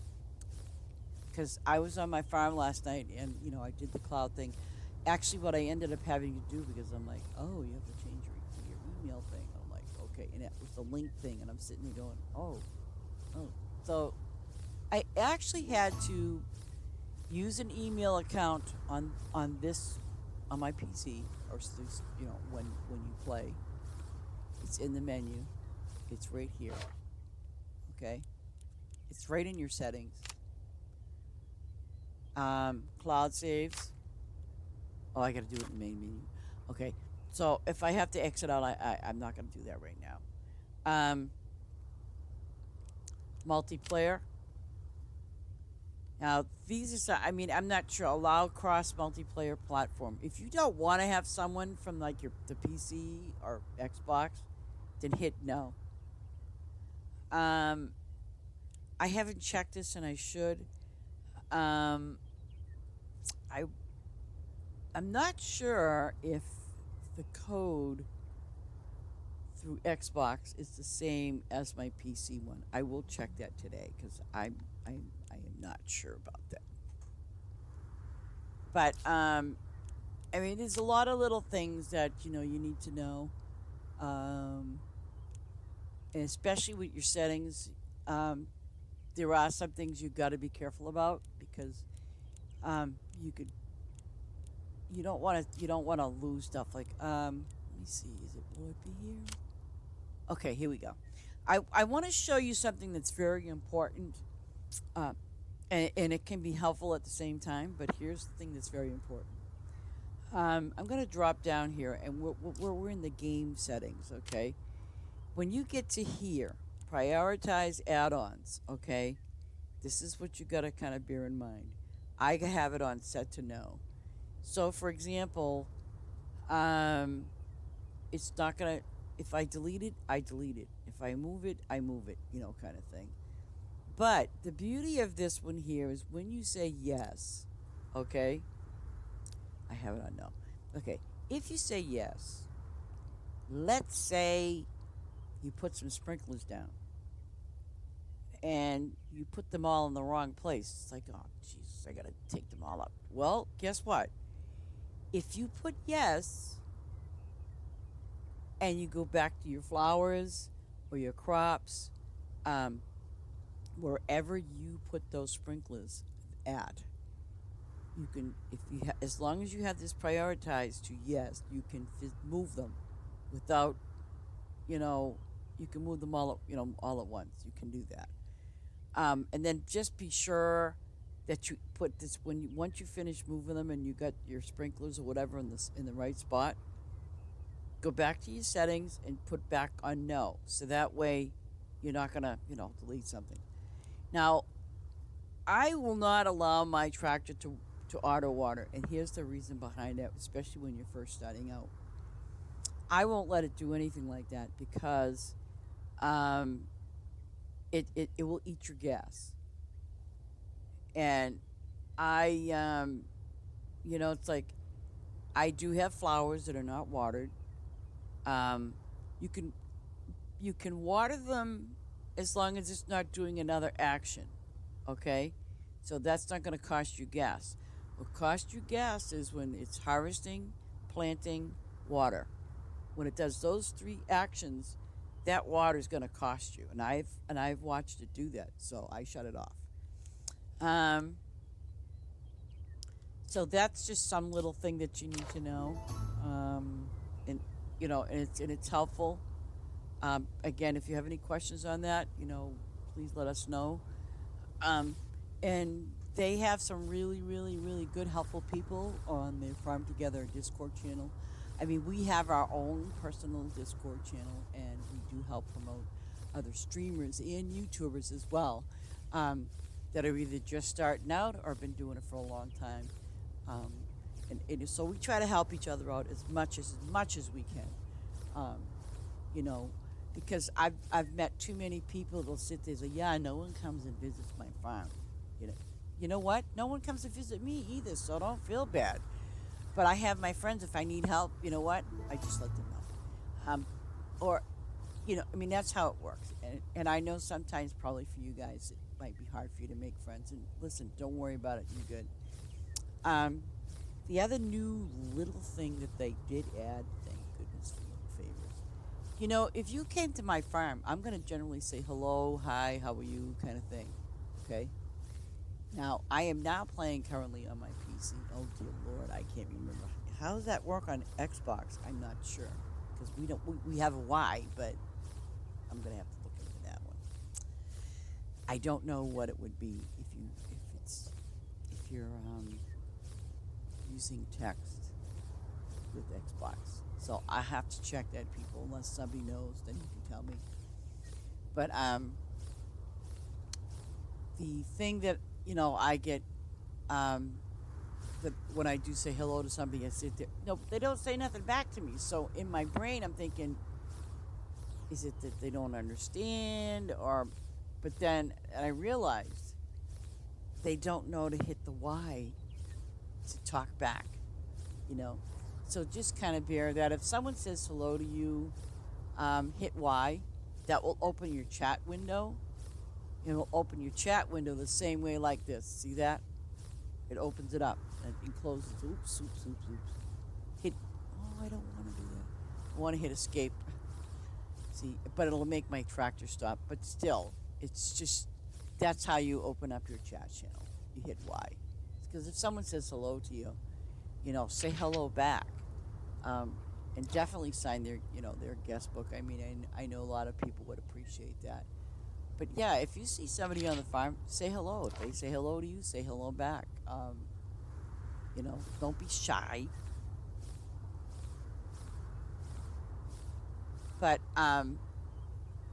because I was on my farm last night and I did the cloud thing. Actually, what I ended up having to do because I'm like, oh, you have to change your email thing. I'm like, okay, and it was the link thing, and I'm sitting there going, oh. So I actually had to use an email account on this on my PC or when you play. It's in the menu. It's right here. Okay, it's right in your settings. Cloud saves. Oh, I got to do it in the main menu. Okay, so if I have to exit out, I'm not going to do that right now. Multiplayer. Now, these are I mean, I'm not sure. Allow cross multiplayer platform. If you don't want to have someone from like the PC or Xbox, then hit no. Um, I haven't checked this, and I should. Um, I I'm not sure if the code through Xbox is the same as my PC one. I will check that today because I am not sure about that. But I mean, there's a lot of little things that you need to know, um, and especially with your settings. Um, there are some things you've got to be careful about because you could you don't want to lose stuff like let me see, is it will it be here? Okay, here we go. I want to show you something that's very important, uh, and it can be helpful at the same time. But here's the thing that's very important. I'm going to drop down here, and we're in the game settings. Okay, when you get to here, prioritize add-ons. Okay, this is what you got to kind of bear in mind. I have it on set to no. So, for example, um, it's not gonna. If I delete it, I delete it. If I move it, I move it. Kind of thing. But the beauty of this one here is when you say yes, okay. I have it on no. Okay, if you say yes, let's say you put some sprinklers down, and you put them all in the wrong place. It's like, oh, Jesus, I gotta take them all up. Well, guess what? If you put yes and you go back to your flowers or your crops, um, wherever you put those sprinklers at, you can, if you as long as you have this prioritized to yes, you can move them without, you know, you can move them all, all at once. You can do that, and then just be sure that you put this when you once you finish moving them and you got your sprinklers or whatever in the right spot. Go back to your settings and put back on no, so that way you're not gonna delete something. Now, I will not allow my tractor to auto water, and here's the reason behind it, especially when you're first starting out. I won't let it do anything like that because um, it will eat your gas. And it's like I do have flowers that are not watered. Um, you can you can water them as long as it's not doing another action. Okay, so that's not going to cost you gas. What costs you gas is when it's harvesting, planting, water. When it does those three actions, that water is going to cost you, and I've watched it do that, so I shut it off. Um, so that's just some little thing that you need to know. And and it's helpful. Again, if you have any questions on that, please let us know. Um, and they have some really, really, really good, helpful people on their Farm Together Discord channel. I mean, we have our own personal Discord channel, and we do help promote other streamers and YouTubers as well, um, that are either just starting out or been doing it for a long time. Um, and so we try to help each other out as much as we can. Um, you know, because I've met too many people that'll sit there and say, yeah, no one comes and visits my farm. You know, you know what? No one comes to visit me either, so don't feel bad. But I have my friends. If I need help, you know what? I just let them know. Or, I mean, that's how it works. And I know sometimes, probably for you guys, it might be hard for you to make friends. And listen, don't worry about it. You're good. Um, the other new little thing that they did add, thank goodness for little favors. If you came to my farm, I'm going to generally say hello, hi, how are you, kind of thing. Okay? Now, I am now playing currently on my PC. Oh, dear Lord, I can't remember. How does that work on Xbox? I'm not sure. Because we have a Y, but I'm going to have to look into that one. I don't know what it would be if you're using text with Xbox. So I have to check that, people. Unless somebody knows, then you can tell me. But the thing that I get, um, that when I do say hello to somebody, I sit there. No, they don't say nothing back to me. So in my brain, I'm thinking, is it that they don't understand, or? But then I realized they don't know to hit the Y to talk back. You know, so just kind of bear that. If someone says hello to you, hit Y. That will open your chat window. It will open your chat window the same way like this. See that? It opens it up and closes. Oops, oops, oops, oops. Hit. Oh, I don't want to do that. I want to hit escape. See, but it'll make my tractor stop. But still, it's just that's how you open up your chat channel. You hit Y. Because if someone says hello to you, say hello back. Um, and definitely sign their guest book. I mean, I know a lot of people would appreciate that. But yeah, if you see somebody on the farm, say hello. If they say hello to you, say hello back. Don't be shy. But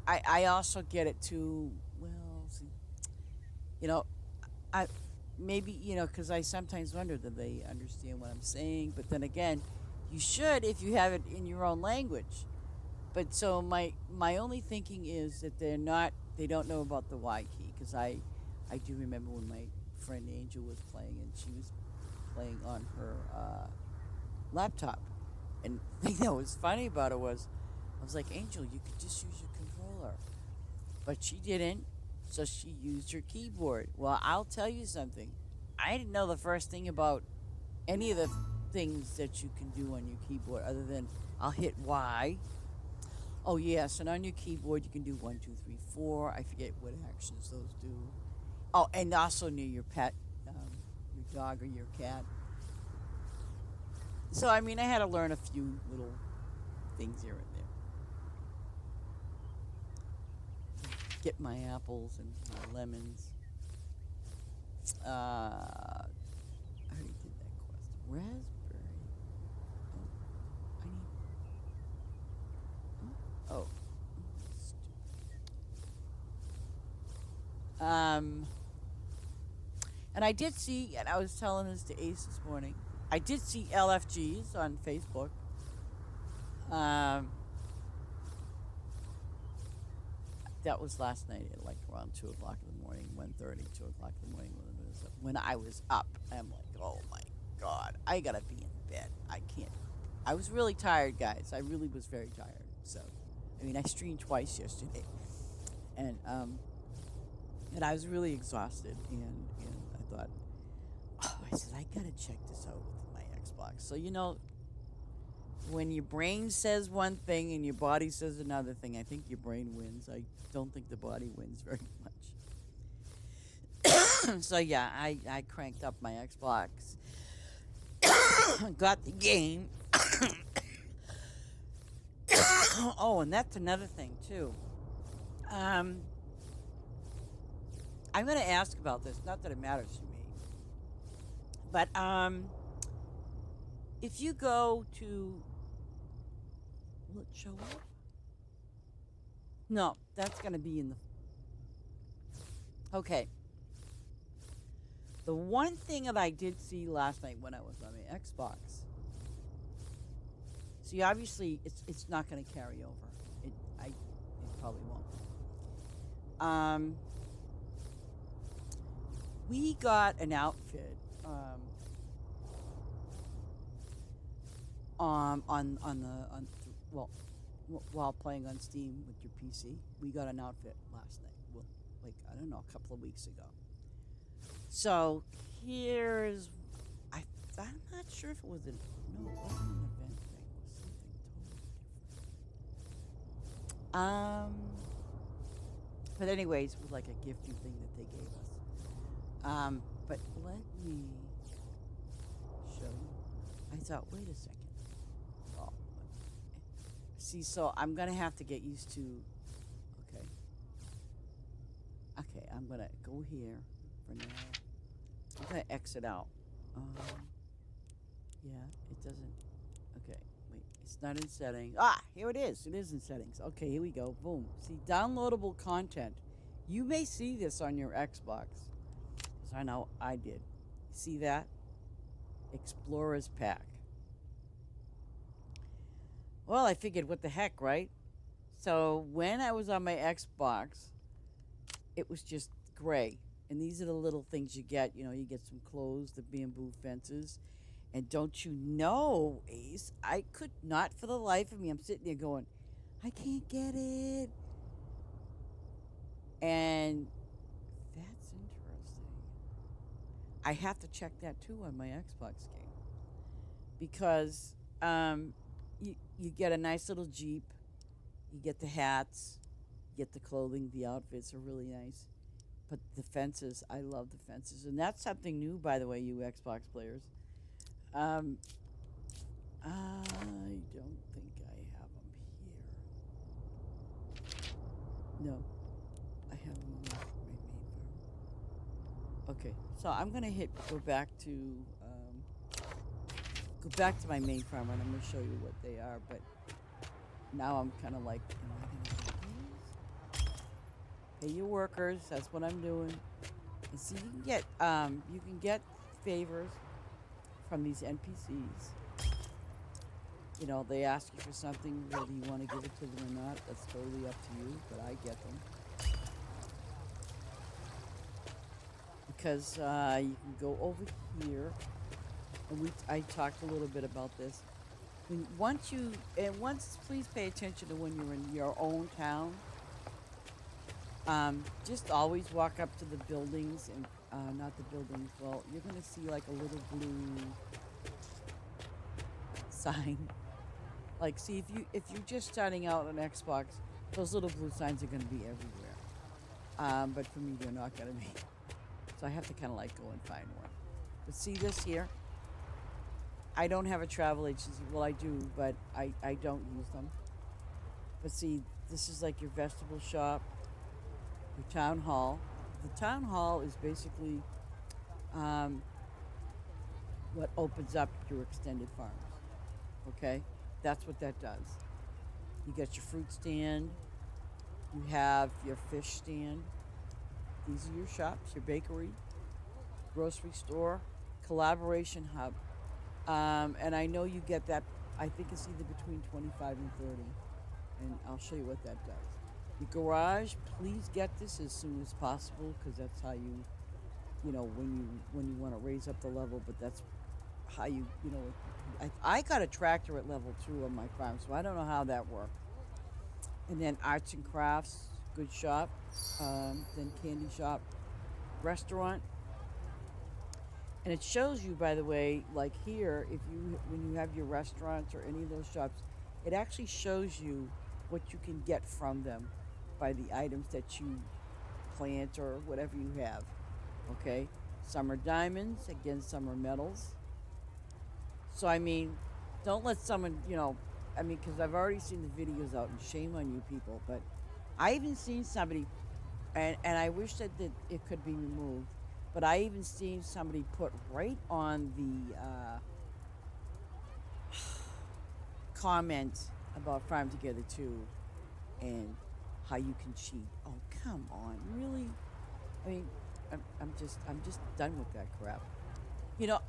I also get it too. Well, see, you know, I maybe because I sometimes wonder, do they understand what I'm saying? But then again, you should if you have it in your own language. But so my only thinking is that they don't know about the Y key, because I do remember when my friend Angel was playing, and she was playing on her laptop, and the thing that was funny about it was I was like, Angel, you could just use your controller, but she didn't, so she used her keyboard. Well, I'll tell you something, I didn't know the first thing about any of the things that you can do on your keyboard other than I'll hit Y. Oh yes, and on your keyboard you can do 1, 2, 3, 4. I forget what actions those do. Oh, and also near your pet, your dog or your cat. So I mean, I had to learn a few little things here and there. Get my apples and my lemons. I already did that quest. Raspberry. Oh, I need. Oh. Um, and I did see, and I was telling this to Ace this morning, I did see LFGs on Facebook. Um, that was last night at like around 2 o'clock in the morning, 1:30, 2 o'clock in the morning when I was up. I'm like, oh my God, I gotta be in bed. I can't. I was really tired, guys. I really was very tired. So, I mean, I streamed twice yesterday. And I was really exhausted, and I thought, oh, I said, I gotta check this out with my Xbox. So when your brain says one thing and your body says another thing, I think your brain wins. I don't think the body wins very much. So yeah, I cranked up my Xbox, got the game, Oh, and that's another thing too. Um, I'm going to ask about this. Not that it matters to me, but if you go to, will it show up? No, that's going to be in the. Okay. The one thing that I did see last night when I was on my Xbox. See, obviously, it's not going to carry over. It probably won't. We got an outfit well, while playing on Steam with your PC. We got an outfit last night. Well, like I don't know, a couple of weeks ago. So here's I'm not sure if it was no, it wasn't an event thing. It was something totally different. But anyways, it was like a gifting thing that they gave us. But let me show you. I thought, wait a second. Oh, see, so I'm gonna have to get used to. Okay. Okay, I'm gonna go here for now. I'm gonna exit out. Yeah, it doesn't. Okay, wait, it's not in settings. Ah, here it is. It is in settings. Okay, here we go. Boom. See, downloadable content. You may see this on your Xbox. Because I know I did. See that? Explorer's Pack. Well, I figured, what the heck, right? So when I was on my Xbox, it was just gray. And these are the little things you get. You know, you get some clothes, the bamboo fences. And don't you know, Ace, I could not for the life of me. I'm sitting there going, I can't get it. And that's interesting. I have to check that too on my Xbox game. Because you get a nice little Jeep. You get the hats. You get the clothing. The outfits are really nice. But the fences, I love the fences. And that's something new, by the way, you Xbox players. I don't think I have them here. No, I have them on my main farm. Okay, so I'm gonna go back to my main farm, and I'm gonna show you what they are. But now I'm kind of like, am I gonna do these? Pay your workers. That's what I'm doing. And see, you can get favors from these NPCs. You know, they ask you for something, whether you want to give it to them or not, that's totally up to you, but I get them. Because you can go over here, and I talked a little bit about this. Once please pay attention to when you're in your own town. Just always walk up to the buildings and not the buildings. Well, you're gonna see like a little blue sign. Like, see, if you're just starting out on Xbox, those little blue signs are gonna be everywhere. But for me, they're not gonna be. So I have to kind of like go and find one. But see this here? I don't have a travel agency. Well, I do, but I don't use them. But see, this is like your vegetable shop, your town hall. The town hall is basically what opens up your extended farms. Okay? That's what that does. You get your fruit stand. You have your fish stand. These are your shops, your bakery, grocery store, collaboration hub. And I know you get that, I think it's either between 25 and 30. And I'll show you what that does. Your garage, please get this as soon as possible, because that's how you know, when you want to raise up the level, but that's how you know, I got a tractor at level 2 on my farm, so I don't know how that worked. And then arts and crafts, good shop, then candy shop, restaurant. And it shows you, by the way, like here, when you have your restaurants or any of those shops, it actually shows you what you can get from them by the items that you plant or whatever you have. Okay? Some are diamonds, again, some are metals. So, I mean, don't let someone, you know, I mean, because I've already seen the videos out, and shame on you people, but I even seen somebody, and I wish that it could be removed, but I even seen somebody put right on the comment about Farm Together too, and how you can cheat. Oh, come on, really? I mean, I'm just done with that crap.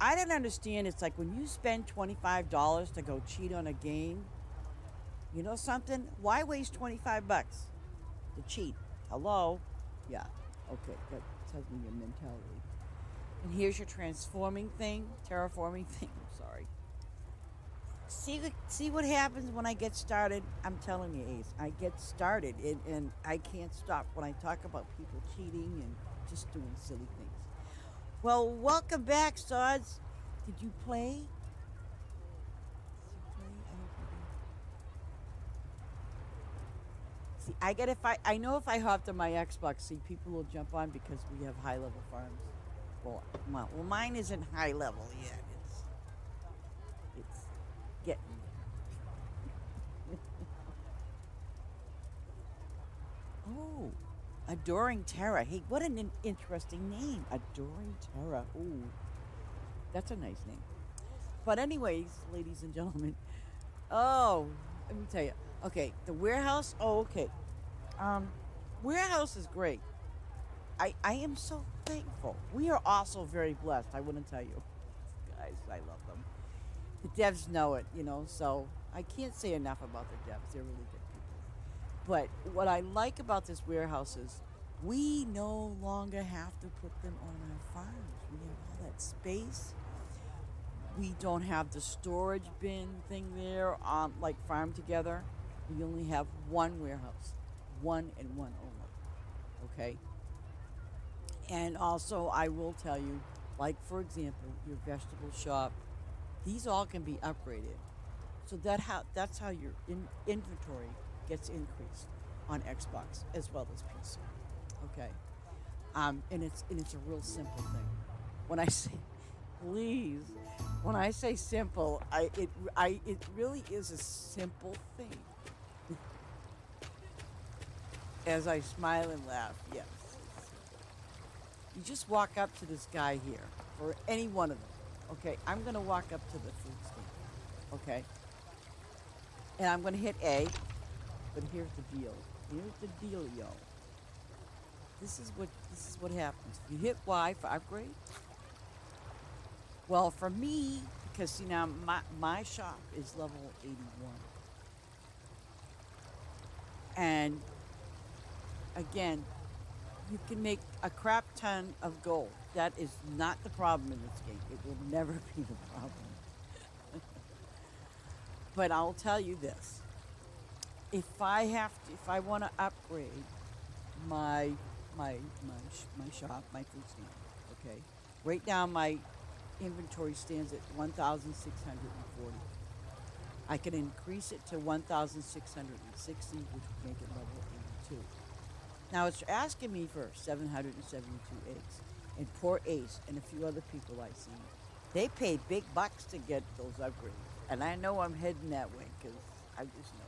I don't understand. It's like when you spend $25 to go cheat on a game. You know something? Why waste 25 bucks to cheat? Hello? Yeah. Okay, that tells me your mentality. And here's your transforming thing, terraforming thing. I'm sorry. See what happens when I get started? I'm telling you, Ace, I get started, and I can't stop when I talk about people cheating and just doing silly things. Well, welcome back, Sods. Did you play? Did you play? I hope you did. See, I know if I hopped on my Xbox, see, people will jump on because we have high level farms. Well, mine isn't high level yet. It's getting there. Oh, Adoring Terra. Hey, what an interesting name. Adoring Terra. Ooh, that's a nice name. But anyways, ladies and gentlemen, oh, let me tell you. Okay, the warehouse. Oh, okay. Um, Warehouse is great. I am so thankful. We are also very blessed. I wouldn't tell you, guys. I love them. The devs know it, So I can't say enough about the devs. They're really good people. But what I like about this warehouse is we no longer have to put them on our farms. We have all that space. We don't have the storage bin thing there, like Farm Together. We only have one warehouse, one and one only. Okay. And also, I will tell you, like for example, your vegetable shop, these all can be upgraded. So that's how your inventory gets increased on Xbox as well as PC. Okay. And it's a real simple thing. When I say please, when I say simple, it really is a simple thing. As I smile and laugh, yes. You just walk up to this guy here, or any one of them. Okay, I'm gonna walk up to the food stand. Okay, and I'm gonna hit A. But here's the deal. Here's the deal, yo. This is what happens. You hit Y for upgrade. Well, for me, because see now my shop is level 81, and again, you can make a crap ton of gold. That is not the problem in this game. It will never be the problem. But I'll tell you this: if I want to upgrade my my shop, my food stand, okay, right now my inventory stands at 1,640. I can increase it to 1,660, which would make it level 82. Now it's asking me for 772 eggs. And poor Ace and a few other people I see, they paid big bucks to get those upgrades. And I know I'm heading that way because I just know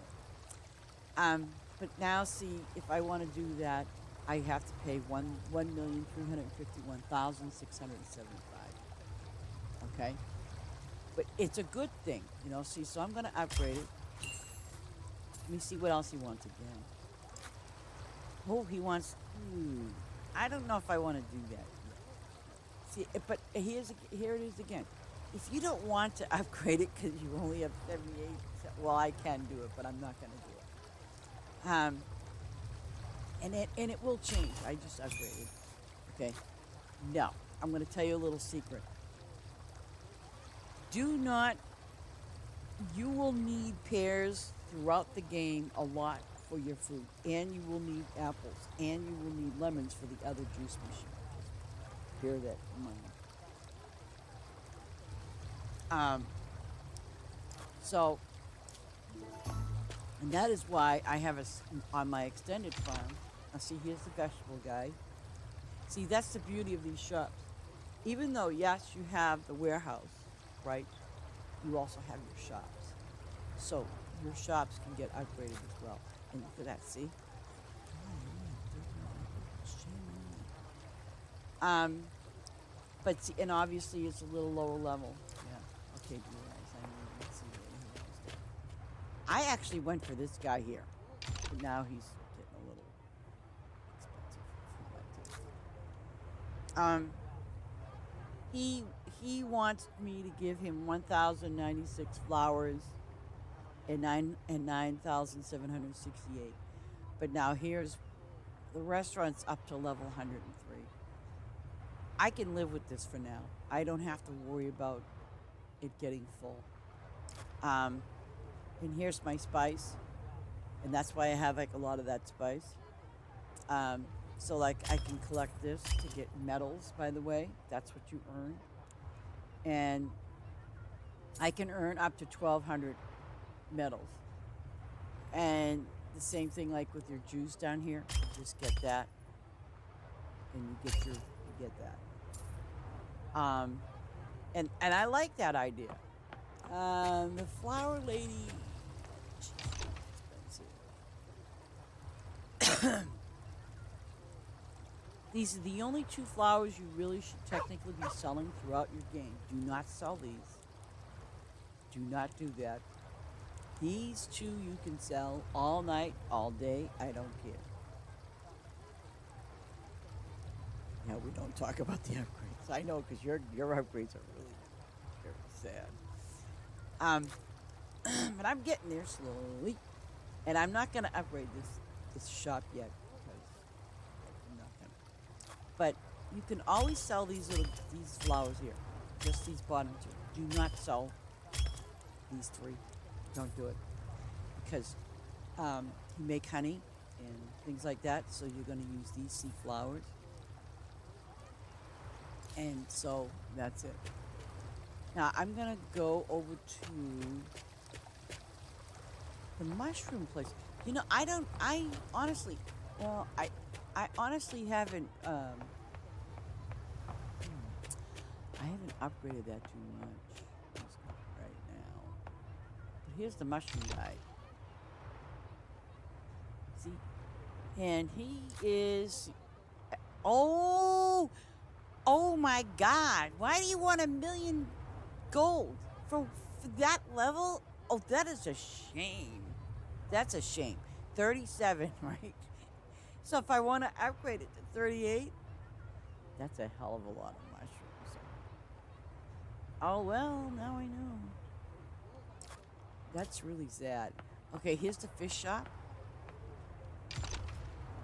it. But now see, if I want to do that, I have to pay 1,351,675. Okay? But it's a good thing, See, so I'm going to upgrade it. Let me see what else he wants again. Oh, he wants. I don't know if I want to do that yet. See, but here it is again. If you don't want to upgrade it because you only have 78, well, I can do it, but I'm not going to do it. And it will change. I just upgraded. Okay. No, I'm going to tell you a little secret. Do not. You will need pears throughout the game a lot for your food, and you will need apples, and you will need lemons for the other juice machine. Bear that in mind. So, and that is why I have on my extended farm. Now, see, here's the vegetable guy. See, that's the beauty of these shops. Even though, yes, you have the warehouse, right? You also have your shops. So your shops can get upgraded as well. And look at that, see? Um, but see, and obviously it's a little lower level. Yeah. Okay, do you guys? I know you can see what he was. I actually went for this guy here, but now he's getting a little expensive for my taste. Um, he he wants me to give him 1,096 flowers and 9,768. But now here's the restaurant's up to level 103. I can live with this for now. I don't have to worry about it getting full. Um, and here's my spice, and that's why I have like a lot of that spice. So like I can collect this to get medals. By the way, that's what you earn, and I can earn up to 1,200 medals. And the same thing like with your juice down here. You just get that, and you get that. And I like that idea. The flower lady, she's expensive. These are the only two flowers you really should technically be selling throughout your game. Do not sell these. Do not do that. These two you can sell all night, all day. I don't care. Yeah, we don't talk about the upgrades. I know because your upgrades are really very sad. Um, but I'm getting there slowly, and I'm not gonna upgrade this shop yet because I'm not gonna. But you can always sell these flowers here, just these bottom two. Do not sell these three. Don't do it because you make honey and things like that. So you're gonna use these sea flowers, and so that's it. Now I'm gonna go over to the mushroom place. You know, I don't. I honestly, well, I honestly haven't. I haven't upgraded that too much right now. But here's the mushroom guy. See, and he is. Oh, oh my God! Why do you want 1,000,000 gold for that level? Oh, that is a shame. That's a shame. 37, right? So if I want to upgrade it to 38, that's a hell of a lot of mushrooms. Oh, well, now I know. That's really sad. Okay, here's the fish shop.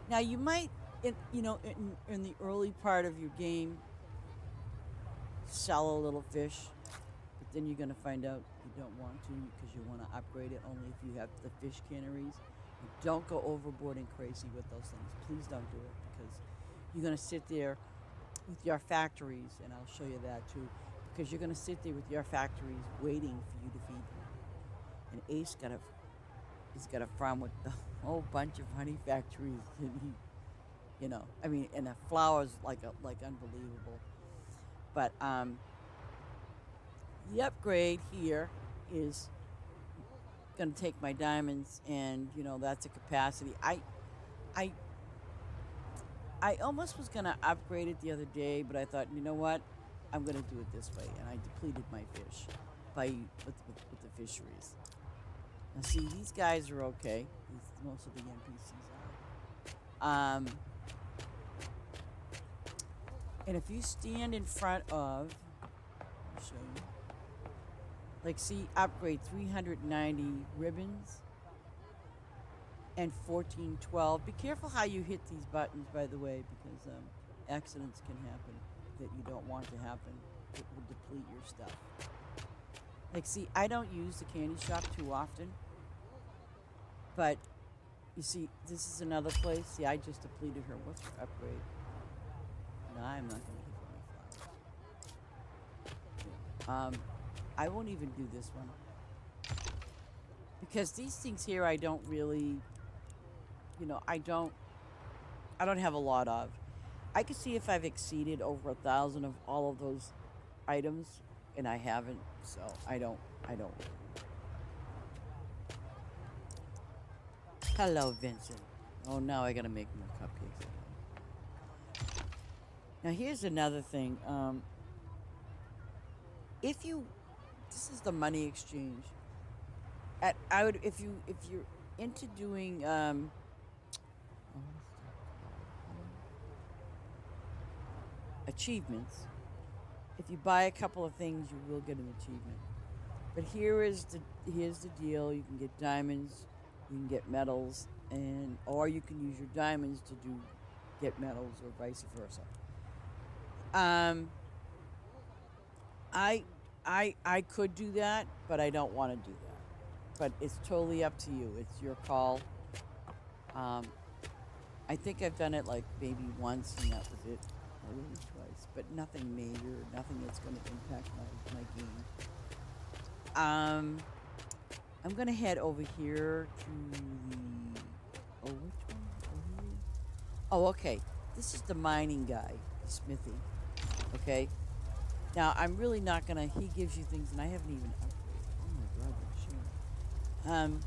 Now you might, in the early part of your game, sell a little fish, but then you're gonna find out you don't want to because you want to upgrade it only if you have the fish canneries. And don't go overboard and crazy with those things. Please don't do it because you're gonna sit there with your factories, and I'll show you that too. Because you're gonna sit there with your factories waiting for you to feed them. And he's got a farm with a whole bunch of honey factories, and and the flowers like unbelievable. But the upgrade here is gonna take my diamonds, and that's a capacity. I I almost was gonna upgrade it the other day, but I thought, you know what, I'm gonna do it this way, and I depleted my fish with the fisheries. Now, see, these guys are okay. Most of the NPCs are. And if you stand in front of, I'll show you. Like, see, upgrade 390 ribbons and 1412. Be careful how you hit these buttons, by the way, because accidents can happen that you don't want to happen. It will deplete your stuff. Like, see, I don't use the candy shop too often, but you see, this is another place. See, I just depleted her. What's her upgrade? No, I'm not going to give her my flowers. Yeah. I won't even do this one because these things here I don't really, I don't have a lot of. I can see if I've exceeded over 1,000 of all of those items, and I haven't, so I don't. Hello, Vincent. Oh, now I gotta make more cupcakes. Now here's another thing. If you, this is the money exchange. I would if you're into doing oh, achievements. If you buy a couple of things, you will get an achievement. But here's the deal. You can get diamonds, you can get medals, and or you can use your diamonds to do get medals or vice versa. Um, I I could do that, but I don't want to do that. But it's totally up to you. It's your call. Um, I think I've done it like maybe once, and that was it, or maybe twice. But nothing major, nothing that's going to impact my game. Um, I'm gonna head over here to the. Oh, which one? Over here? Oh, okay. This is the mining guy, the smithy. Okay. Now I'm really not gonna. He gives you things, and I haven't even upgraded. Oh my god, what a shame.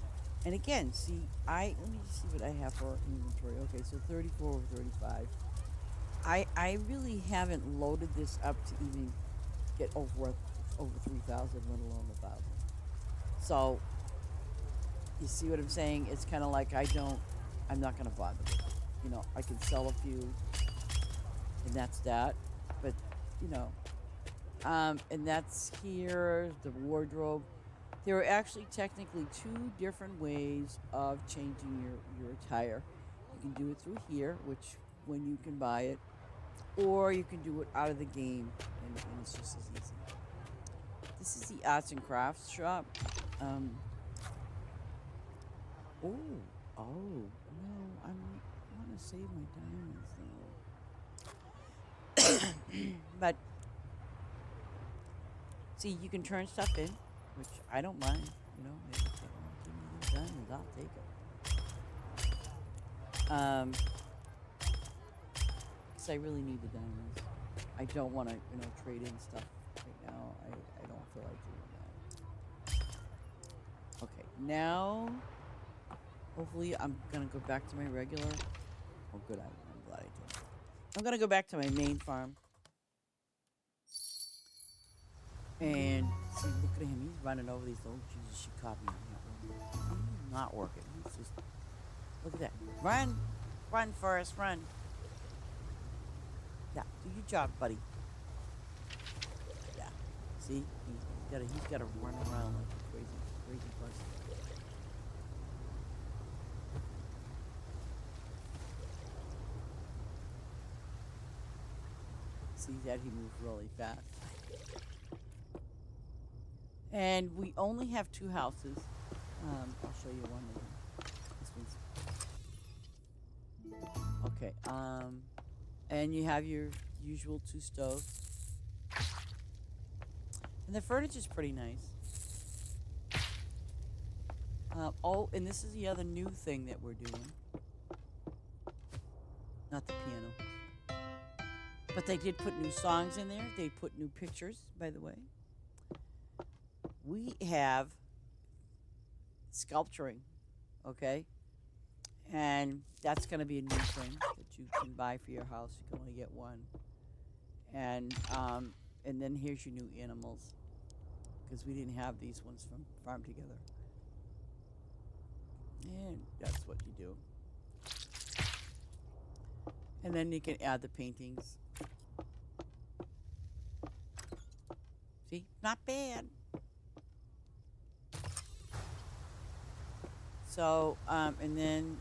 And again, see, let me just see what I have for inventory. Okay, so 34 over 35. I really haven't loaded this up to even get over 3,000, let alone 1,000. So you see what I'm saying? It's kind of like I'm not gonna bother with it. I can sell a few, and that's that. But you know, and that's here the wardrobe. There are actually technically two different ways of changing your attire. You can do it through here, which when you can buy it, or you can do it out of the game, and it's just as easy. This is the arts and crafts shop. Um, oh, oh, no, I want to save my diamonds though. But see, you can turn stuff in, which I don't mind. If they want to give me those diamonds, I'll take it. Because I really need the diamonds. I don't want to, trade in stuff right now. I don't feel like doing that. Okay, now, hopefully, I'm gonna go back to my regular. Oh, good. I'm glad I did. I'm gonna go back to my main farm. And see, look at him. He's running over these. Oh, Jesus, she caught me on that one. He's not working. He's just. Look at that. Run! Run, Forrest, run. Yeah, do your job, buddy. Yeah. See? He's gotta run around like a crazy person. See that he moves really fast. And we only have two houses. I'll show you one of them. This one's okay. And you have your usual two stoves. And the furniture's pretty nice. Oh, and this is the other new thing that we're doing. Not the piano. But they did put new songs in there. They put new pictures, by the way. We have sculpturing, okay? And that's going to be a new thing that you can buy for your house. You can only get one. And then here's your new animals, because we didn't have these ones from Farm Together. And that's what you do. And then you can add the paintings. See? Not bad. So, and then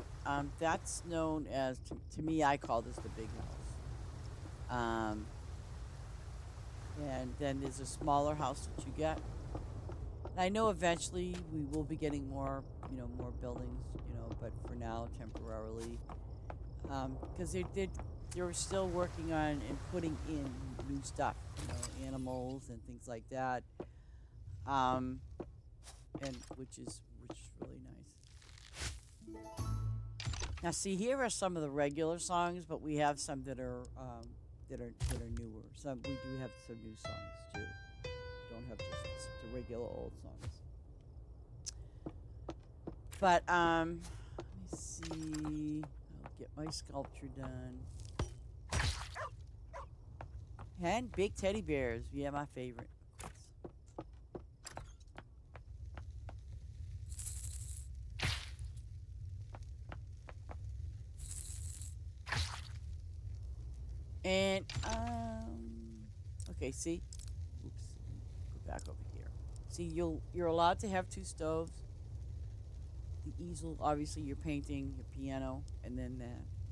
that's known as, to me, I call this the big house. And then there's a smaller house that you get. And I know eventually we will be getting more, more buildings, but for now, temporarily. Because they're still working on and putting in new stuff, animals and things like that. And which is really nice. Now, see, here are some of the regular songs, but we have some that are newer. We do have some new songs too. Don't have just the regular old songs. But let me see. I'll get my sculpture done. And big teddy bears. Yeah, my favorite. Of course. And okay, see? Oops. Go back over here. See, you're allowed to have two stoves. The easel, obviously, you're painting, your piano, and then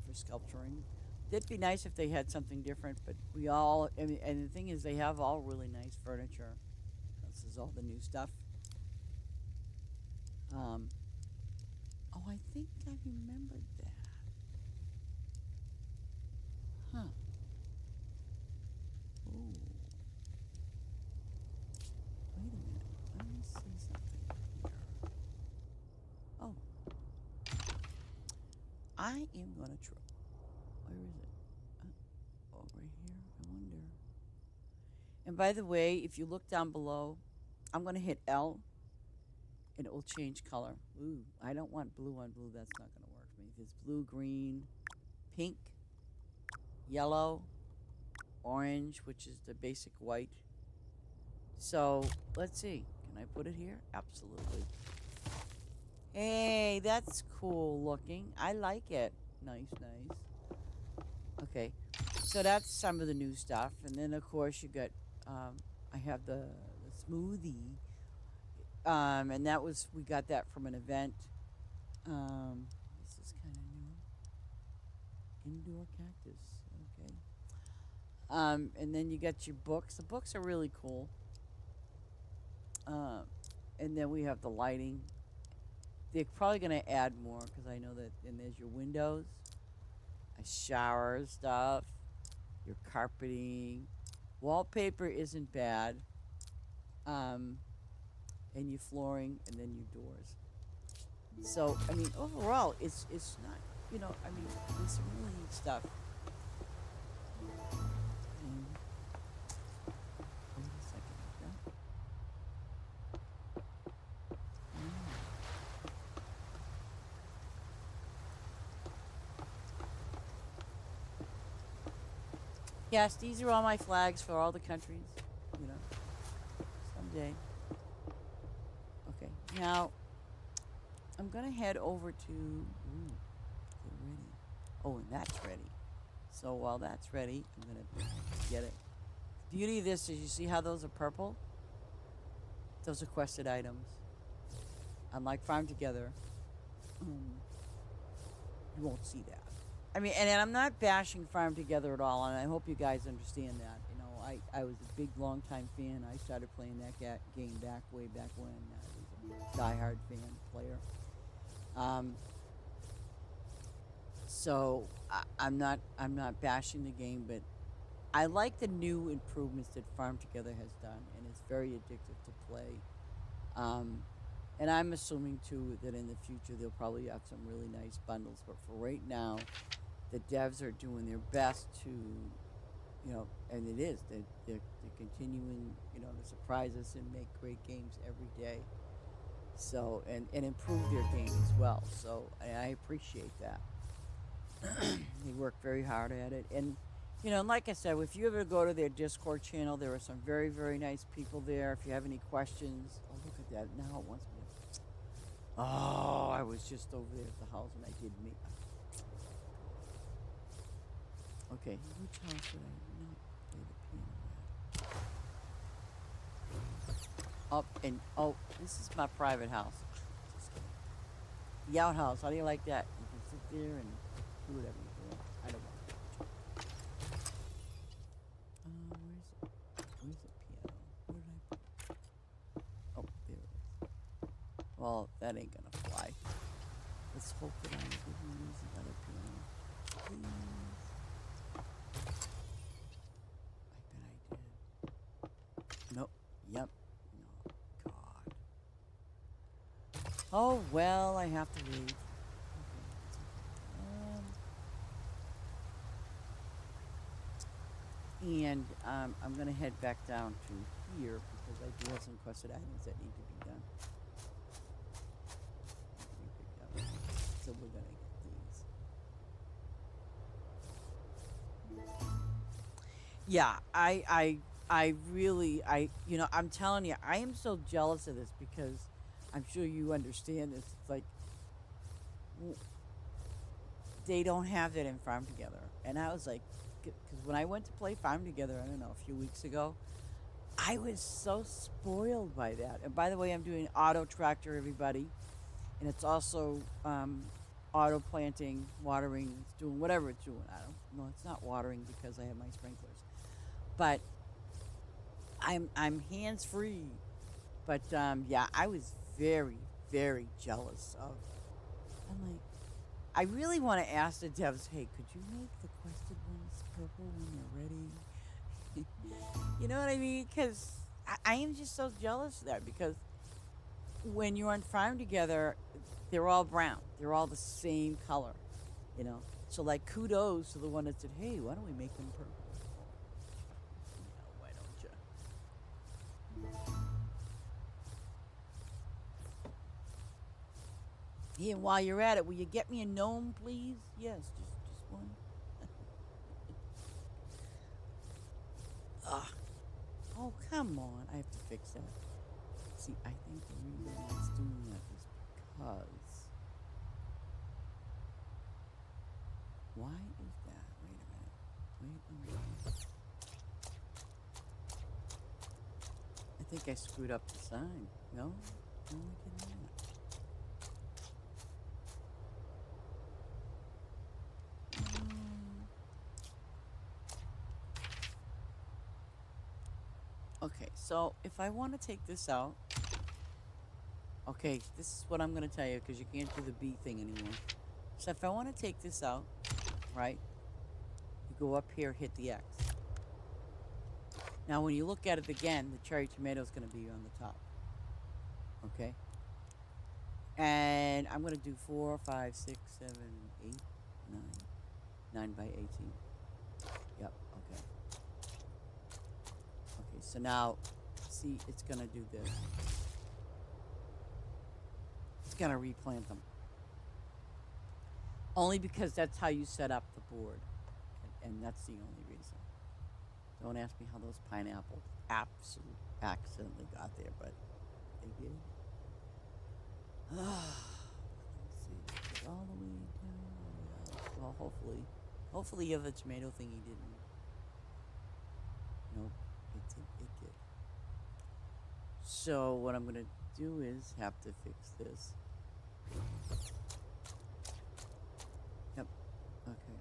for sculpturing. It'd be nice if they had something different, but we all, and the thing is, they have all really nice furniture. This is all the new stuff. Um, oh, I think I remembered that. Huh. Oh, wait a minute. Let me see something here. Oh, I am going to try. Where is it? Over here, I wonder. And by the way, if you look down below, I'm going to hit L and it will change color. Ooh, I don't want blue on blue. That's not going to work for me. It's blue, green, pink, yellow, orange, which is the basic white. So let's see. Can I put it here? Absolutely. Hey, that's cool looking. I like it. Nice, nice. Okay, so that's some of the new stuff. And then, of course, you got, I have the smoothie. And that was, we got that from an event. This is kind of new. Indoor cactus. Okay. And then you got your books. The books are really cool. And then we have the lighting. They're probably going to add more because I know that. And there's your windows, a shower stuff, your carpeting. Wallpaper isn't bad. And your flooring, and then your doors. So, I mean, overall, it's not, I mean, it's some really neat stuff. And, wait a second. Yeah. Yes, these are all my flags for all the countries, you know, someday. Okay, now I'm gonna head over to. Ooh, get ready. Oh, and that's ready. So while that's ready, I'm gonna get it. The beauty of this is you see how those are purple? Those are quested items. Unlike Farm Together, you won't see that. I mean, and I'm not bashing Farm Together at all, and I hope you guys understand that. You know, I was a big, long-time fan. I started playing that game way back when. I was a diehard fan player. Um, so I'm not bashing the game, but I like the new improvements that Farm Together has done, and it's very addictive to play. Um, and I'm assuming too that in the future they'll probably have some really nice bundles. But for right now, the devs are doing their best to, and it is they're continuing, to surprise us and make great games every day. So and improve their game as well. So I appreciate that. They work very hard at it, and like I said, if you ever go to their Discord channel, there are some very, very nice people there. If you have any questions, oh look at that! Now it wants me. Oh, I was just over there at the house and I did meet. Okay, which house should I not play the piano at? Up and this is my private house. Just kidding. The outhouse. How do you like that? You can sit there and do whatever you want. I don't want to. Where's the piano? Where did I put it? Oh, there it is. Well, that ain't gonna fly. Let's hope that I didn't use the other piano. Please. I bet I did. Nope. Yep. No. God. Oh, well, I have to leave. Okay, it's okay. And I'm going to head back down to here because I do have some quested items that need to be done. So we're going to Yeah, I really, I'm telling you, I am so jealous of this because I'm sure you understand this. It's like w- they don't have that in Farm Together, and I was like, because when I went to play Farm Together, I don't know, a few weeks ago, I was so spoiled by that. And by the way, I'm doing auto tractor, everybody, and it's also auto planting, watering. It's doing whatever it's doing. I don't. No, it's not watering because I have my sprinklers, but I'm hands free. But yeah, I was very very jealous of. I'm like, I really want to ask the devs, hey, could you make the quested ones purple when they're ready? You know what I mean? Because I am just so jealous of that because when you're on farm together, they're all brown. They're all the same color, you know. So like, kudos to the one that said, "Hey, why don't we make them purple?" Oh, yeah, why don't you? Hey, and while you're at it, will you get me a gnome, please? Yes, just one. Ugh. Oh, come on. I have to fix that. See, I think the reason it's doing that is because. Why is that? Wait a minute. Wait a minute. I think I screwed up the sign. No? No, I did not. Um, okay, so if I want to take this out, okay, this is what I'm going to tell you because you can't do the B thing anymore. So if I want to take this out, right, you go up here, hit the X. Now, when you look at it again, the cherry tomato is going to be on the top. Okay? And I'm going to do 4, 5, 6, 7, 8, 9. 9 by 18. Yep, okay. Okay, so now, see, it's going to do this. It's going to replant them. Only because that's how you set up the board. And that's the only reason. Don't ask me how those pineapples absolutely accidentally got there, but they did. Let me see. Is it all the way down? Yeah. Well, hopefully the other tomato thingy didn't. Nope, it did. It did. So what I'm gonna do is have to fix this. Yep. Okay.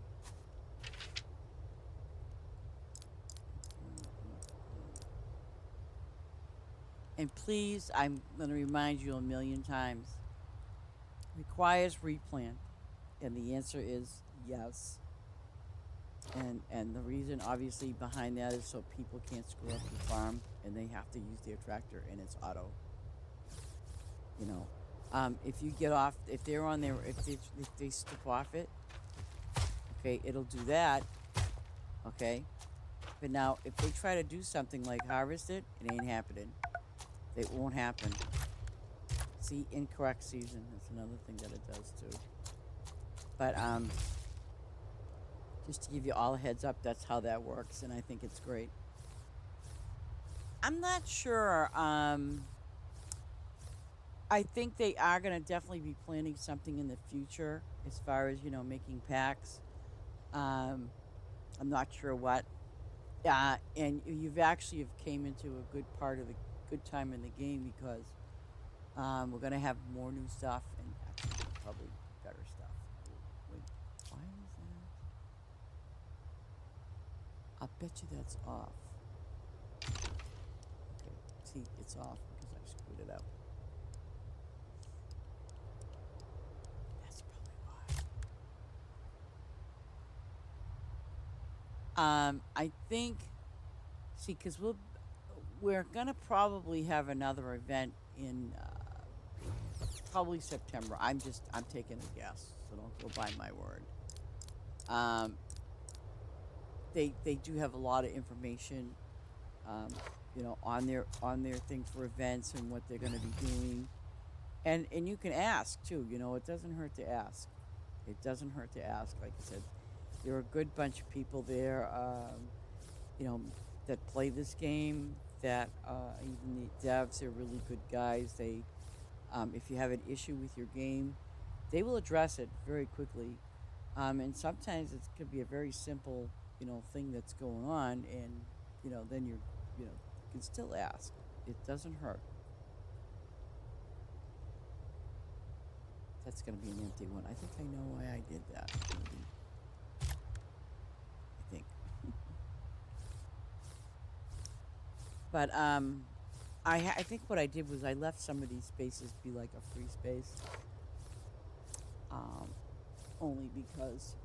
And please, I'm gonna remind you a million times. Requires replant, and the answer is yes. And the reason obviously behind that is so people can't screw up your farm and they have to use their tractor and it's auto. You know, if you get off, if they're on there, if they step off it, okay, it'll do that. Okay, but now if they try to do something like harvest it, it ain't happening. It won't happen. See, incorrect season. That's another thing that it does too. But just to give you all a heads up, that's how that works, and I think it's great. I'm not sure. I think they are going to definitely be planning something in the future as far as making packs. Um, I'm not sure what. And you've actually have came into a good part of the good time in the game because we're going to have more new stuff and actually probably better stuff. Wait, why is that? I'll bet you that's off. Okay, see, it's off because I screwed it up. That's probably why. I think, see, because we're gonna probably have another event in probably September. I'm taking a guess, so don't go by my word. Um, they do have a lot of information, um, on their thing for events and what they're gonna be doing, and you can ask too. It doesn't hurt to ask. It doesn't hurt to ask. Like I said, there are a good bunch of people there. you know, that play this game, that even the devs, they're really good guys. They, if you have an issue with your game, they will address it very quickly. And sometimes it could be a very simple, thing that's going on, and then you can still ask. It doesn't hurt. That's going to be an empty one. I think I know why I did that. Maybe. I think. But I think what I did was I left some of these spaces be like a free space. Um, Only because.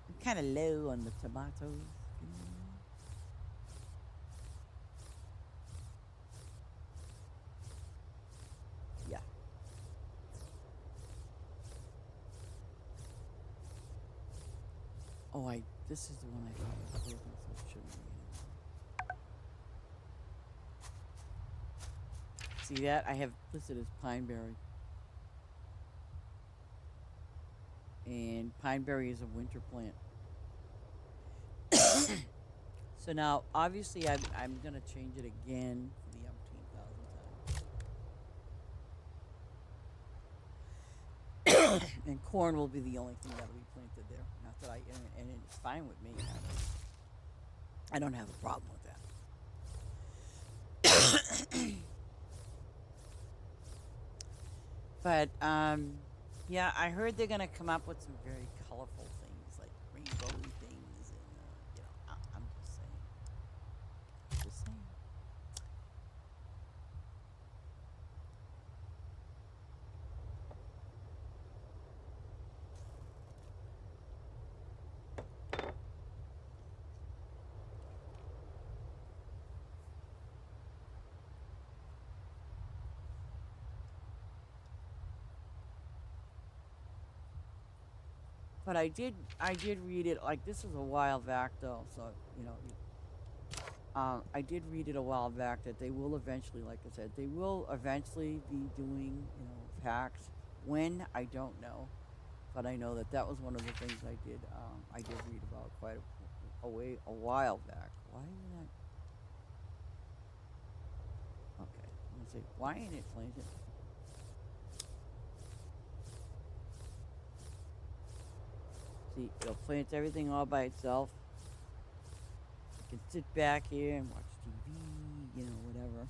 I'm kind of low on the tomatoes. you know. Yeah. Oh, I. This is the one I thought was closing, so it shouldn't be. See that? I have listed as pineberry, and pineberry is a winter plant. So now, obviously, I'm gonna change it again for the umpteenth thousand time. And corn will be the only thing that'll be planted there. Not that and it's fine with me. I don't have a problem with that. But yeah, I heard they're gonna come up with some very colorful things, like rainbow things, and I'm just saying, just saying. But I did read it, like, this is a while back though, so you know, I did read it a while back that they will eventually, like I said, they will eventually be doing, packs. When, I don't know, but I know that that was one of the things I did read about quite a while back. Why isn't that? Okay, I'm gonna say, why ain't it playing it? See, it'll plant everything all by itself. You can sit back here and watch TV, whatever.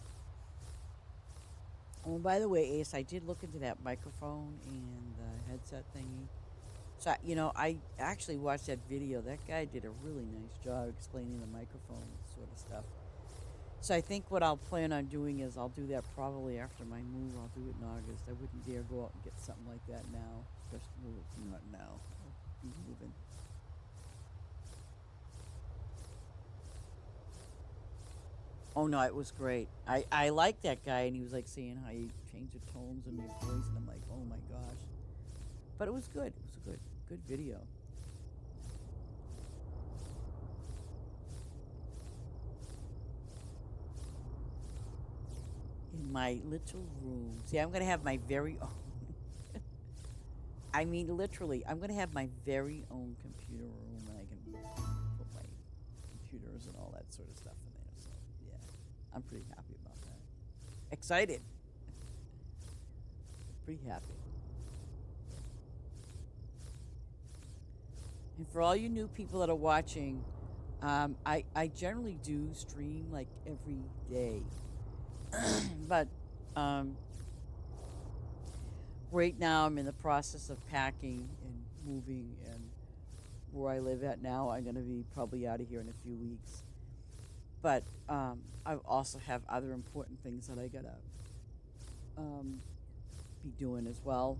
Oh, by the way, Ace, I did look into that microphone and the headset thingy. So, I actually watched that video. That guy did a really nice job explaining the microphone sort of stuff. So I think what I'll plan on doing is I'll do that probably after my move. I'll do it in August. I wouldn't dare go out and get something like that now, especially not now. I'll be moving. Oh no, it was great. I liked that guy, and he was like saying how you change the tones in your voice, and I'm like, oh my gosh. But it was good. It was a good video. In my little room. See, I'm gonna have my very own. I mean, literally, I'm gonna have my very own computer room, and I can put my computers and all that sort of stuff in there. So yeah, I'm pretty happy about that. Excited. Pretty happy. And for all you new people that are watching, I generally do stream like every day. But um, right now I'm in the process of packing and moving, and where I live at now, I'm going to be probably out of here in a few weeks. But I also have other important things that I got to um, be doing as well.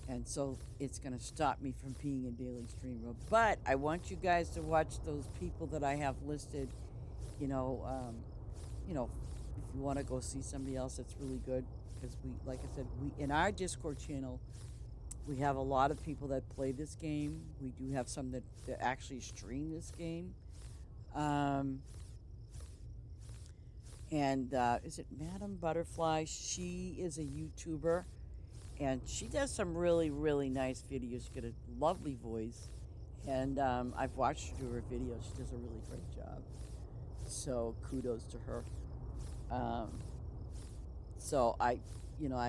And so it's going to stop me from being a daily streamer. But I want you guys to watch those people that I have listed. You know, you know, if you want to go see somebody else that's really good, because like I said, we in our Discord channel, we have a lot of people that play this game. We do have some that actually stream this game. Um, and is it Madam Butterfly? She is a YouTuber, and she does some really, really nice videos. She's got a lovely voice, and I've watched her do her videos. She does a really great job. So kudos to her. Um, so I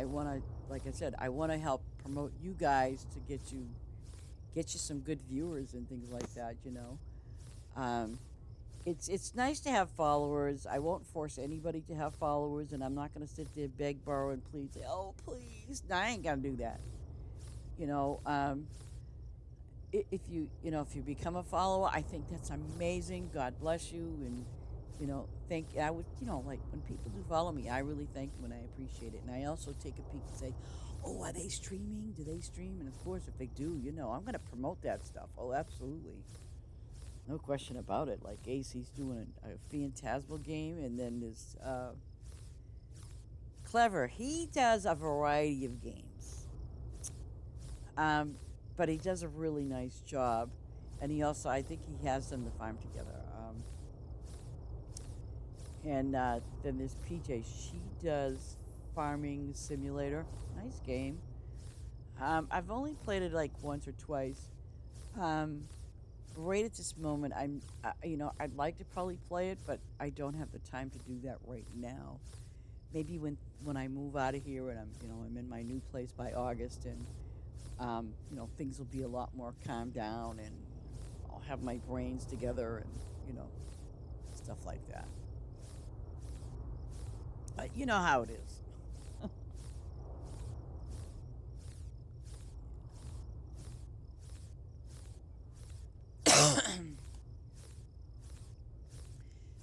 want to, like I said, I want to help promote you guys to get you some good viewers and things like that. Um, it's nice to have followers. I won't force anybody to have followers, and I'm not going to sit there beg, borrow, and plead. Say, oh please, no, I ain't gonna do that. You know, if you become a follower, I think that's amazing. God bless you, and thank. I would, like when people do follow me, I really thank them and I appreciate it. And I also take a peek and say, oh, are they streaming? Do they stream? And of course, if they do, I'm going to promote that stuff. Oh, absolutely. No question about it. Like Ace, he's doing a Phantasmal game, and then there's Clever. He does a variety of games, but he does a really nice job. And he also, I think he has done the farm together. And then there's PJ. She does Farming Simulator. Nice game. I've only played it like once or twice. Right at this moment, I'd like to probably play it, but I don't have the time to do that right now. Maybe when I move out of here and I'm in my new place by August, and things will be a lot more calmed down, and I'll have my brains together, and stuff like that. You know how it is.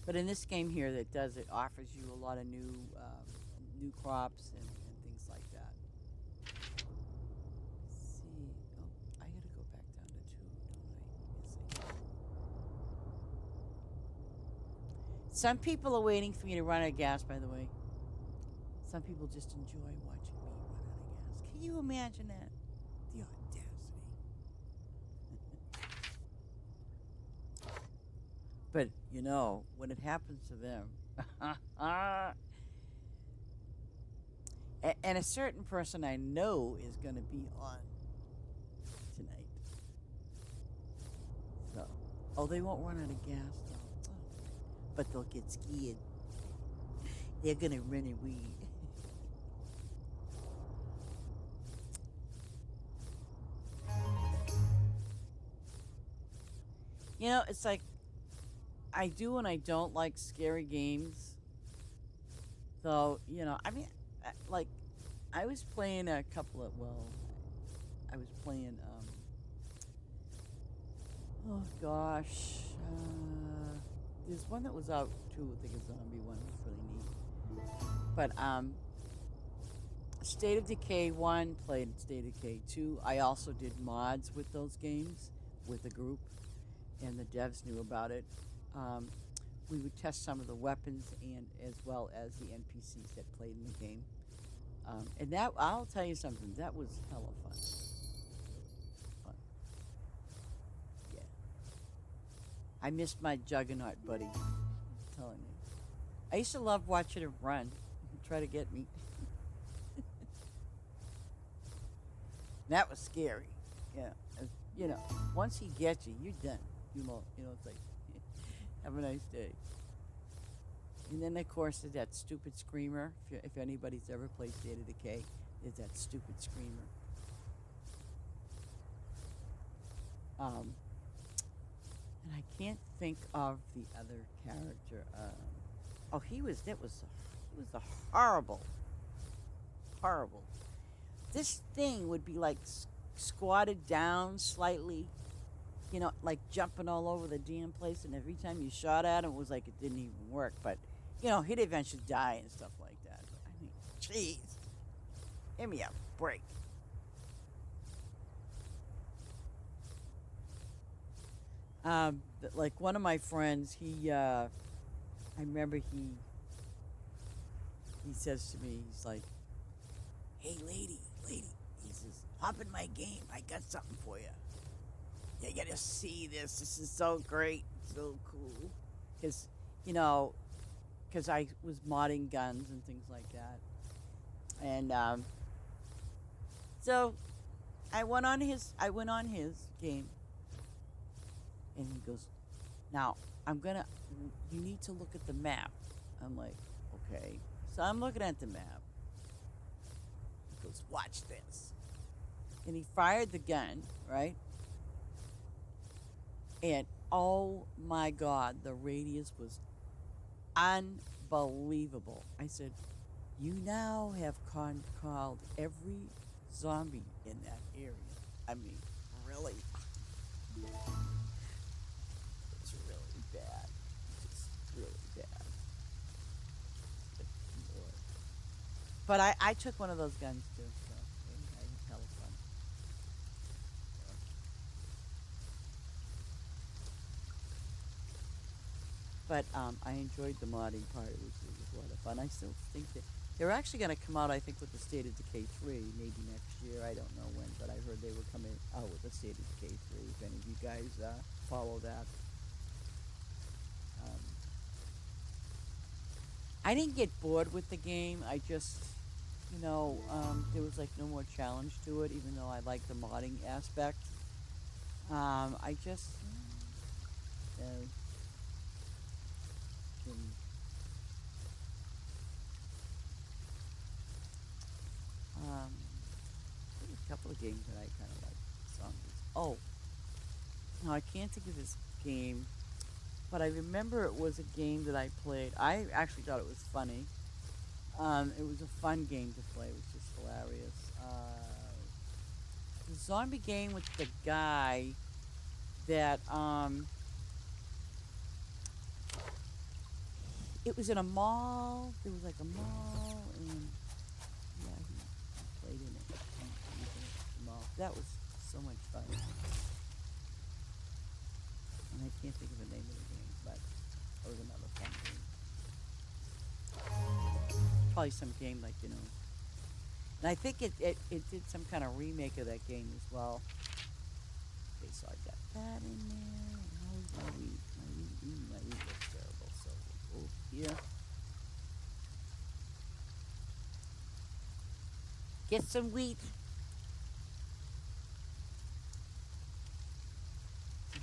But in this game here, it offers you a lot of new crops and things like that. Let's see. Oh, I gotta go back down to 2, don't I? Yes, I do. Some people are waiting for me to run out of gas, by the way. Some people just enjoy watching me run out of gas. Can you imagine that? The audacity. But, when it happens to them, and a certain person I know is going to be on tonight. So, oh, they won't run out of gas, though. Oh, but they'll get scared. They're going to run away. It's like I do and I don't like scary games. So, like I was playing a couple of, I was playing, oh gosh, there's one that was out too, I think a zombie one, was really neat. But, State of Decay 1, played State of Decay 2. I also did mods with those games with a group, and the devs knew about it. We would test some of the weapons and as well as the NPCs that played in the game. And that, I'll tell you something, that was hella fun. Fun. Yeah. I missed my Juggernaut buddy. I'm telling you. I used to love watching him run, try to get me. That was scary. Yeah. Once he gets you, you're done. It's like, have a nice day. And then, of course, there's that stupid screamer. If anybody's ever played State of Decay, there's that stupid screamer. And I can't think of the other character. He was a horrible, horrible. This thing would be like squatted down slightly, like jumping all over the damn place, and every time you shot at him, it was like it didn't even work. But, he'd eventually die and stuff like that. But, I mean, jeez. Give me a break. Like one of my friends, I remember he says to me, he's like, hey, lady, he says, hop in my game. I got something for you. You gotta see this. This is so great, so cool. Because I was modding guns and things like that. And So I went on his game, and he goes, now you need to look at the map. I'm like, okay. So I'm looking at the map. He goes, watch this. And he fired the gun, right? And oh my God, the radius was unbelievable. I said, you now have called every zombie in that area. I mean, really? It's really bad. Just really bad. Good Lord. But I took one of those guns too, so I had hella fun. So, but I enjoyed the modding part. It was a lot of fun. I still think that they're actually going to come out, I think, with the State of Decay 3 maybe next year. I don't know when, but I heard they were coming out with the State of Decay 3. If any of you guys follow that. Um, I didn't get bored with the game. I just, there was like no more challenge to it, even though I like the modding aspect. I just, can, there's a couple of games that I kind of like. Zombies. Oh, no, I can't think of this game, but I remember it was a game that I played. I actually thought it was funny. It was a fun game to play. It was just hilarious. The zombie game with the guy that it was in a mall. There was like a mall, and yeah, he played in it. He was in the mall. That was so much fun. And I can't think of the name of the game, but it was another fun game. Probably some game like, and I think it did some kind of remake of that game as well. Okay, so I got that in there. And how's my wheat? My wheat looks terrible. So we'll go here. Get some wheat.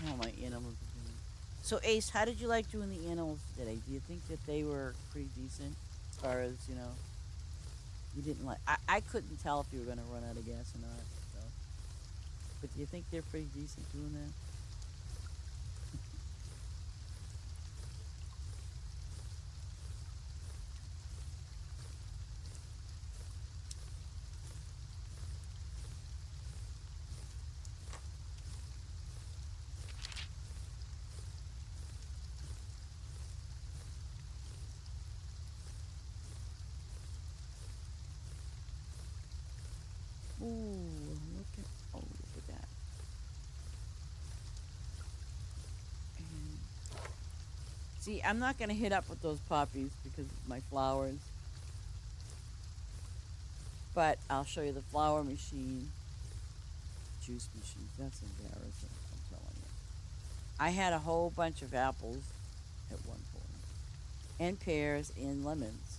How my animals are doing. So Ace, how did you like doing the animals today? Do you think that they were pretty decent as far as, you didn't like I couldn't tell if you were gonna run out of gas or not, so but do you think they're pretty decent doing that? Ooh, look at that. And see, I'm not gonna hit up with those poppies because of my flowers. But I'll show you the flower machine. Juice machines, that's embarrassing, I'm telling you. I had a whole bunch of apples at one point, and pears and lemons.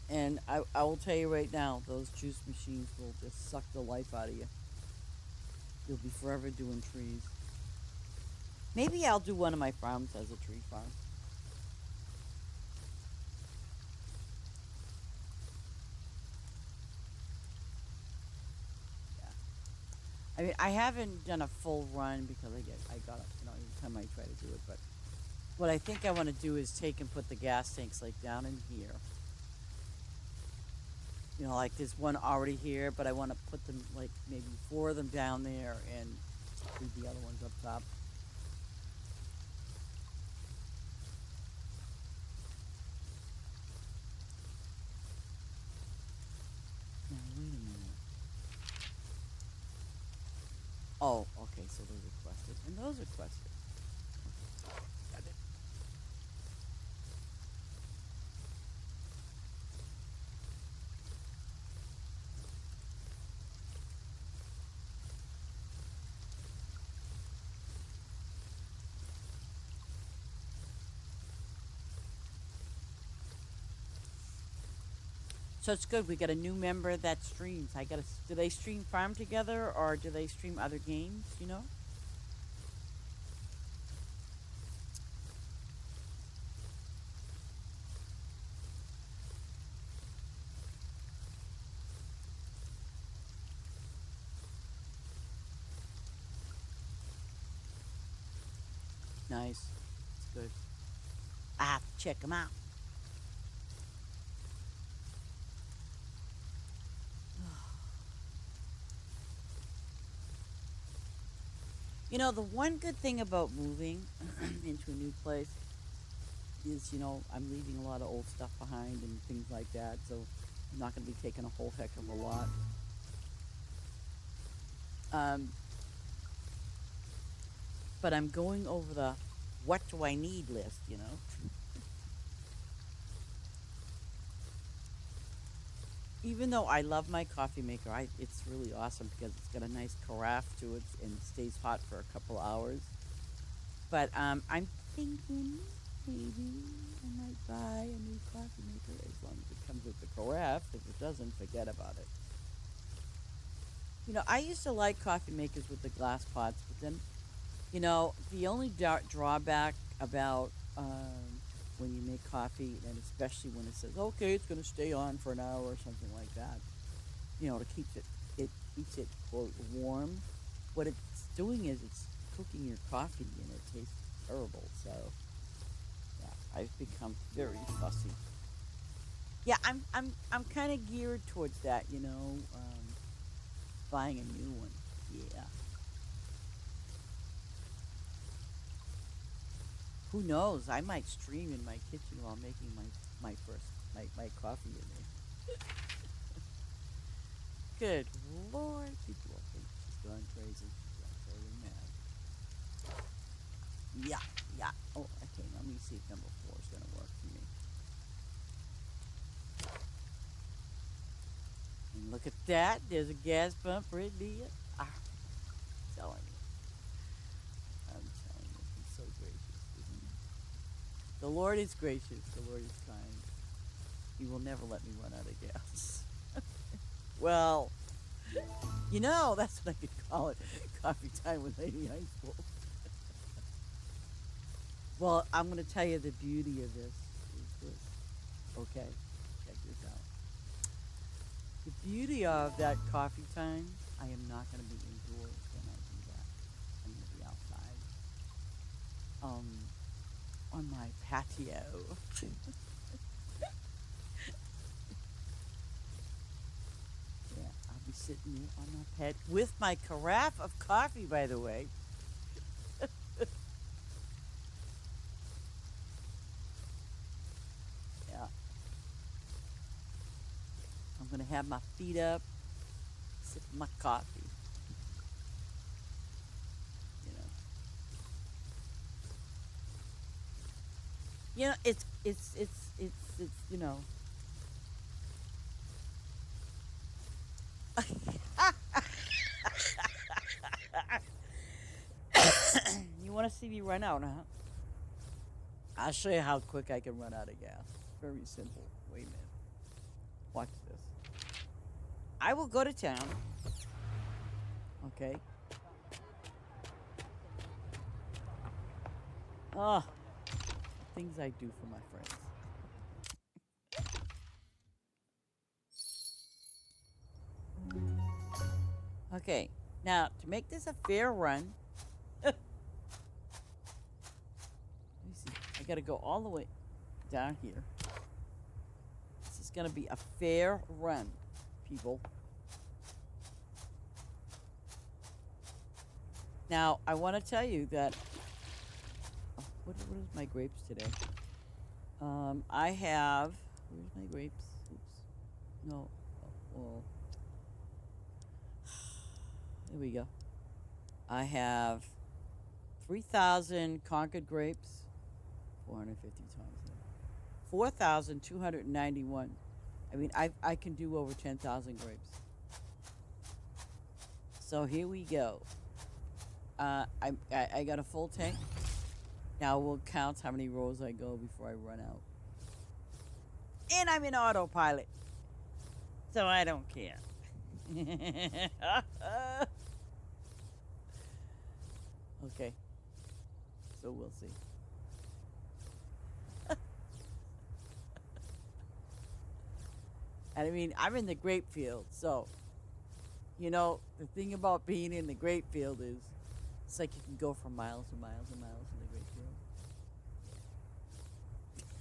And I will tell you right now, those juice machines will just suck the life out of you. You'll be forever doing trees. Maybe I'll do one of my farms as a tree farm. Yeah. I mean, I haven't done a full run because I got every time I try to do it. But what I think I want to do is take and put the gas tanks like down in here. Like there's one already here, but I want to put them like maybe four of them down there and leave the other ones up top. Now, wait a minute. Oh, okay, so those are quested. And those are quested. Okay, got it. So it's good. We got a new member that streams. I got to. Do they stream Farm together or do they stream other games? You know. Nice. It's good. I have to check them out. You know, the one good thing about moving into a new place is, I'm leaving a lot of old stuff behind and things like that. So I'm not going to be taking a whole heck of a lot. Um, but I'm going over the what do I need list. Even though I love my coffee maker, it's really awesome because it's got a nice carafe to it and it stays hot for a couple hours. But I'm thinking maybe I might buy a new coffee maker as long as it comes with the carafe. If it doesn't, forget about it. I used to like coffee makers with the glass pots, but then, the only drawback about when you make coffee, and especially when it says, okay, it's going to stay on for an hour or something like that, it keeps it, quote, warm. What it's doing is it's cooking your coffee and it tastes terrible. So, yeah, I've become very fussy. Yeah, I'm kind of geared towards that, buying a new one. Yeah. Who knows? I might stream in my kitchen while making my coffee in there. Good Lord, people will think she's gone crazy. She's gone totally mad. Yeah, yeah. Oh, okay. Let me see if number 4 is gonna work for me. And look at that. There's a gas pump right there. I'm telling you. I'm telling you. He's so gracious, isn't he? The Lord is gracious. The Lord is kind. He will never let me run out of gas. Well, that's what I could call it. Coffee time with Lady Ice Wolf. Well, I'm going to tell you the beauty of this is this. Okay, check this out. The beauty of that coffee time, I am not going to be indoors when I do that. I'm going to be outside, on my patio. Yeah, I'll be sitting there on my pad with my carafe of coffee, by the way. Yeah, I'm going to have my feet up, sip my coffee. You know, it's. You want to see me run out, huh? I'll show you how quick I can run out of gas. Very simple. Wait a minute. Watch this. I will go to town. Okay. Oh, things I do for my friends. Okay. Now, to make this a fair run, let me see. I got to go all the way down here. This is going to be a fair run, people. Now, I want to tell you that. Oh, what is my grapes today? I have. Where's my grapes? Oops. No. Oh, there we go. I have 3,000 Concord grapes. 450 times. 4,291. I mean, I can do over 10,000 grapes. So here we go. I got a full tank. Now we'll count how many rows I go before I run out. And I'm in autopilot. So I don't care. Okay, so we'll see. And I mean, I'm in the grape field, so the thing about being in the grape field is it's like you can go for miles and miles and miles in the grape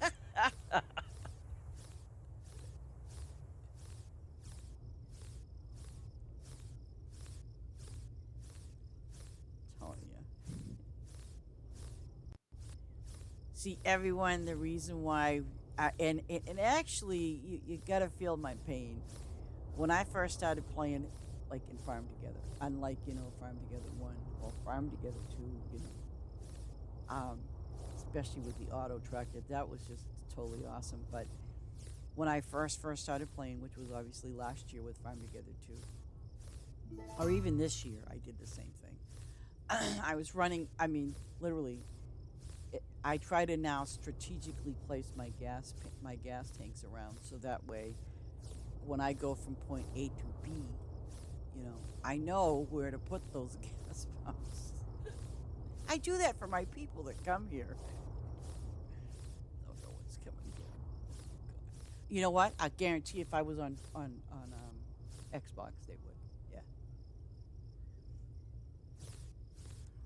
field. Telling you. See, everyone, the reason why, and actually, you gotta feel my pain. When I first started playing, like in Farm Together, unlike Farm Together One or Farm Together Two, um, especially with the auto track, that was just totally awesome. But when I first started playing, which was obviously last year with Farm Together Two, or even this year, I did the same thing. I was running. I mean, literally, I try to now strategically place my gas tanks around so that way when I go from point A to B, I know where to put those gas pumps. I do that for my people that come here. Oh, no one's coming here. You know what? I guarantee if I was on Xbox, they would. Yeah.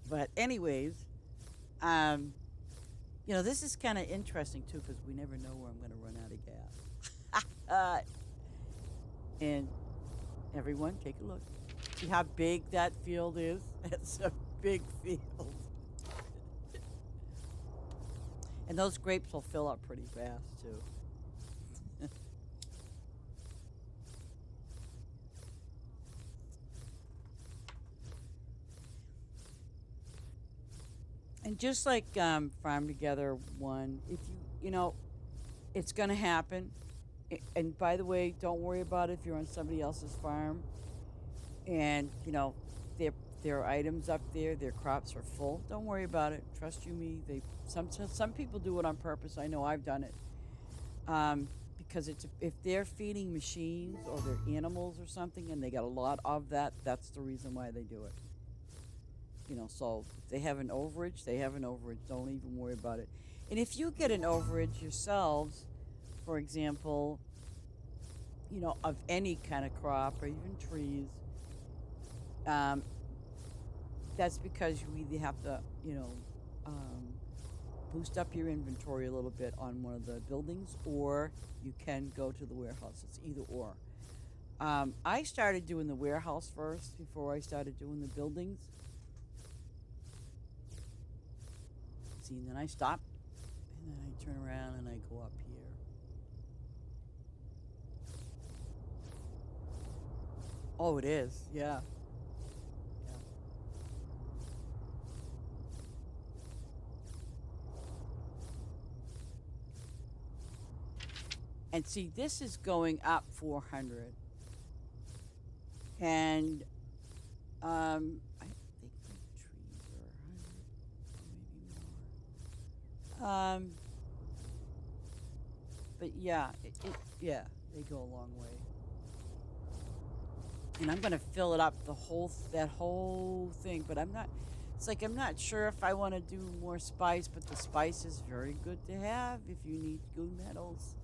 But anyways, um, this is kind of interesting too because we never know where I'm going to run out of gas. And everyone, take a look. See how big that field is? It's a big field. And those grapes will fill up pretty fast too. And just like Farm Together One, if it's going to happen. And by the way, don't worry about it if you're on somebody else's farm and their their items up there, their crops are full. Don't worry about it. Trust you me. Some people do it on purpose. I know I've done it. Because if they're feeding machines or they're animals or something and they got a lot of that, that's the reason why they do it. So if they have an overage, they have an overage. Don't even worry about it. And if you get an overage yourselves, for example, of any kind of crop or even trees, um, that's because you either have to, um, boost up your inventory a little bit on one of the buildings, or you can go to the warehouse. It's either or. I started doing the warehouse first before I started doing the buildings. See, and then I stop, and then I turn around and I go up here. Oh, it is. Yeah. Yeah. And see, this is going up 400. And I think the trees are 100 or maybe more. But yeah, yeah, they go a long way. And I'm gonna fill it up that whole thing, but I'm not. It's like I'm not sure if I want to do more spice, but the spice is very good to have if you need good metals.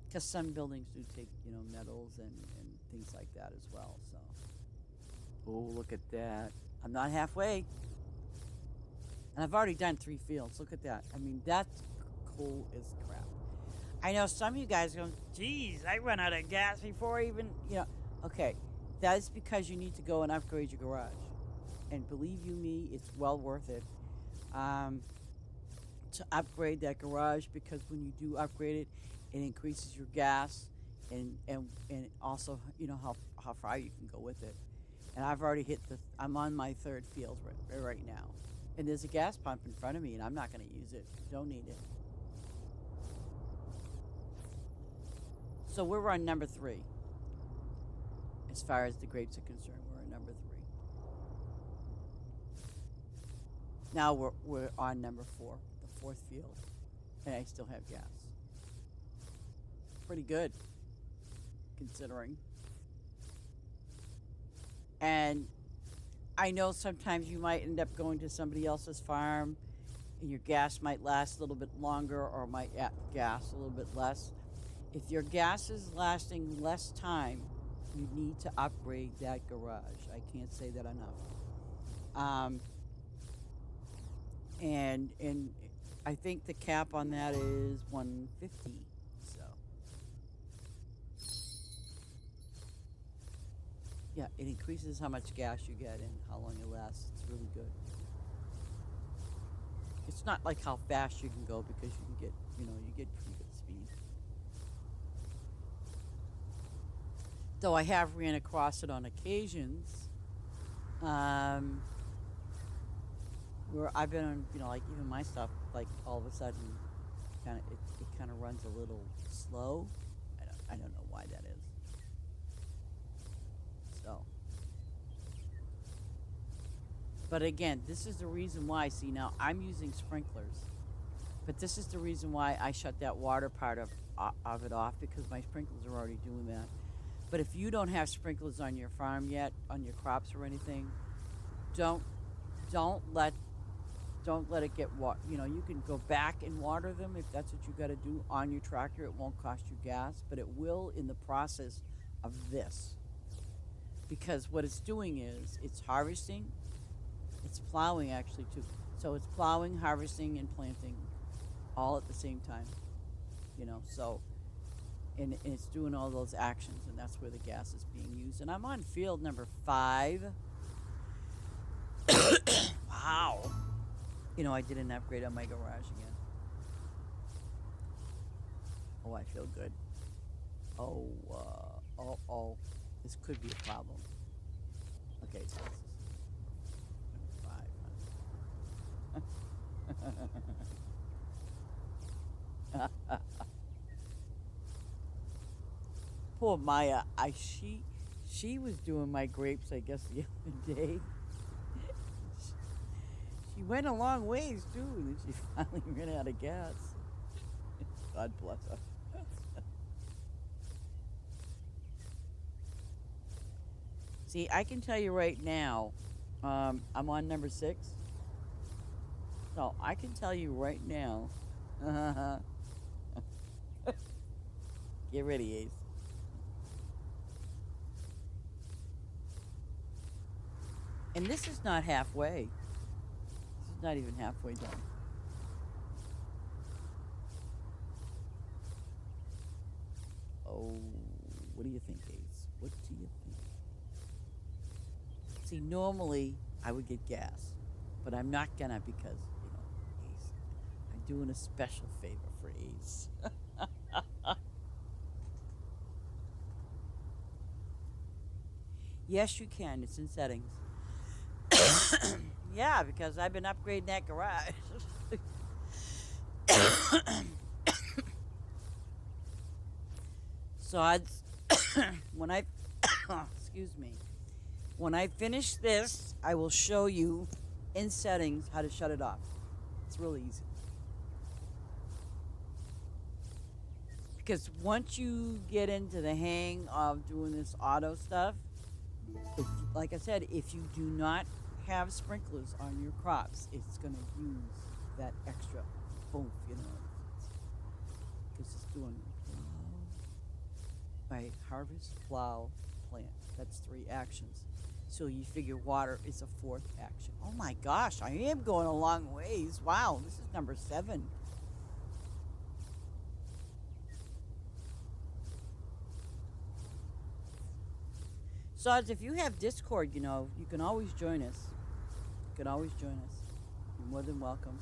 Because some buildings do take metals and things like that as well. So, oh, look at that! I'm not halfway, and I've already done 3 fields. Look at that! I mean, that's cool as crap. I know some of you guys going, geez, I run out of gas before I even. Okay, that is because you need to go and upgrade your garage. And believe you me, it's well worth it um, to upgrade that garage because when you do upgrade it, it increases your gas and also, how far you can go with it. And I've already I'm on my 3rd field right now. And there's a gas pump in front of me and I'm not going to use it. Don't need it. So we're on number 3. As far as the grapes are concerned, we're on number 3. Now we're on number 4, the 4th field. and I still have gas. Pretty good, considering. And I know sometimes you might end up going to somebody else's farm and your gas might last a little bit longer or might gas a little bit less. If your gas is lasting less time, you need to upgrade that garage. I can't say that enough. Um, and I think the cap on that is 150. So yeah, it increases how much gas you get and how long it lasts. It's really good. It's not like how fast you can go because you can get, you get pretty good speed. Though I have ran across it on occasions, um, where I've been on, like even my stuff, like all of a sudden, it kind of runs a little slow. I don't know why that is. So, but again, this is the reason why. See, now I'm using sprinklers, but this is the reason why I shut that water part of it off, because my sprinklers are already doing that. But if you don't have sprinklers on your farm yet, on your crops or anything, don't don't let don't let it get you can go back and water them if that's what you got to do on your tractor. It won't cost you gas, but it will in the process of this, because what it's doing is it's harvesting, it's plowing actually too. So it's plowing, harvesting, and planting all at the same time. So and it's doing all those actions, and that's where the gas is being used. And I'm on field number 5. Wow. I did an upgrade on my garage again. Oh, I feel good. Oh, this could be a problem. Okay, so this is number 5. Poor Maya. She was doing my grapes, I guess, the other day. She went a long ways too, and then she finally ran out of gas. God bless her. See, I can tell you right now, I'm on number 6. So I can tell you right now. Get ready, Ace. And this is not halfway. This is not even halfway done. Oh, what do you think, Ace? What do you think? See, normally I would get gas, but I'm not gonna because, Ace, I'm doing a special favor for Ace. Yes, you can. It's in settings. Yeah, because I've been upgrading that garage. So when I, excuse me, when I finish this, I will show you in settings how to shut it off. It's really easy. Because once you get into the hang of doing this auto stuff, like I said, if you do not have sprinklers on your crops, it's going to use that extra oomph, because it's doing plow, right? Harvest, plow, plant. That's 3 actions. So you figure water is a 4th action. Oh my gosh, I am going a long ways. Wow, this is number 7. So if you have Discord, you can always join us. You can always join us. You're more than welcome.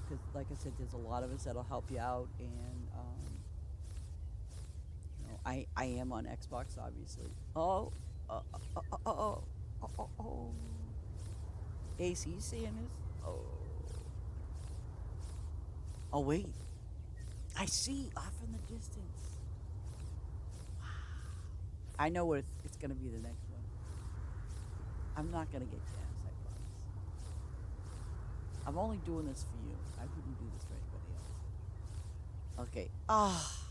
Because like I said, there's a lot of us that'll help you out, and I am on Xbox, obviously. Oh. AC, you seeing this? Oh, wait. I see off in the distance. I know what it's going to be the next one. I'm not going to get gas, I I'm only doing this for you. I wouldn't do this for anybody else. Okay. Ah,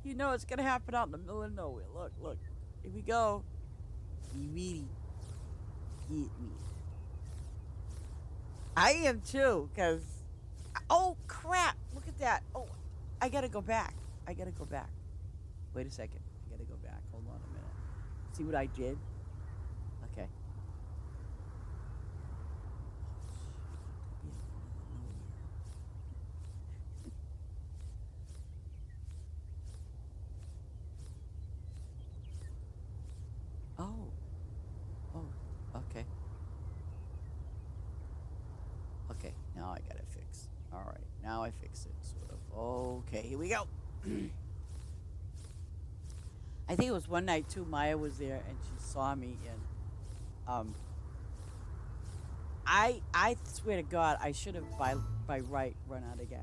you know it's gonna happen out in the middle of nowhere. Look, look. Here we go. You really get me. I am too, cause oh crap! Look at that. Oh, I gotta go back. I gotta go back. Wait a second. I gotta go back. Hold on a minute. See what I did? Okay. Oh. Oh. Okay. Okay. Now I got it fixed. All right. Now I fix it. Sort of. Okay. Here we go. I think it was one night too. Maya was there and she saw me, and I swear to God I should have by right run out of gas.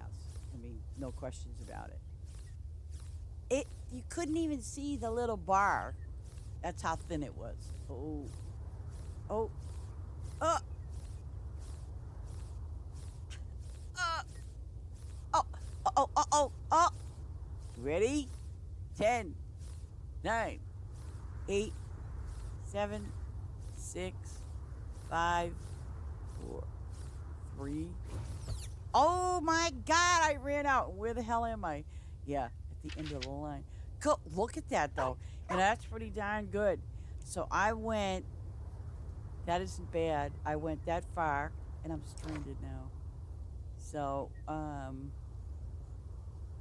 I mean, no questions about it. You couldn't even see the little bar. That's how thin it was. Oh, oh, uh, uh, oh, oh, oh, oh, oh. Ready? 10, 9, 8, 7, 6, 5, 4, 3. Oh my God! I ran out. Where the hell am I? Yeah, at the end of the line. Go, look at that though. And that's pretty darn good. So I went. That isn't bad. I went that far, and I'm stranded now. So,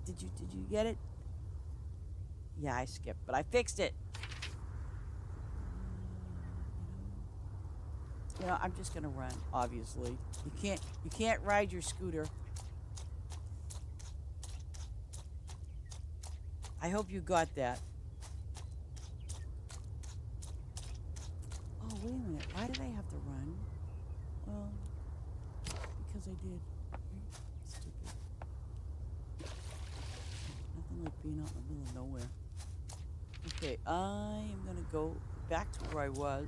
did you get it? Yeah, I skipped, but I fixed it. I'm just gonna run. Obviously, you can't ride your scooter. I hope you got that. Oh, wait a minute. Why did I have to run? Well, because I did. Stupid. Nothing like being out in the middle of nowhere. Okay, I am going to go back to where I was.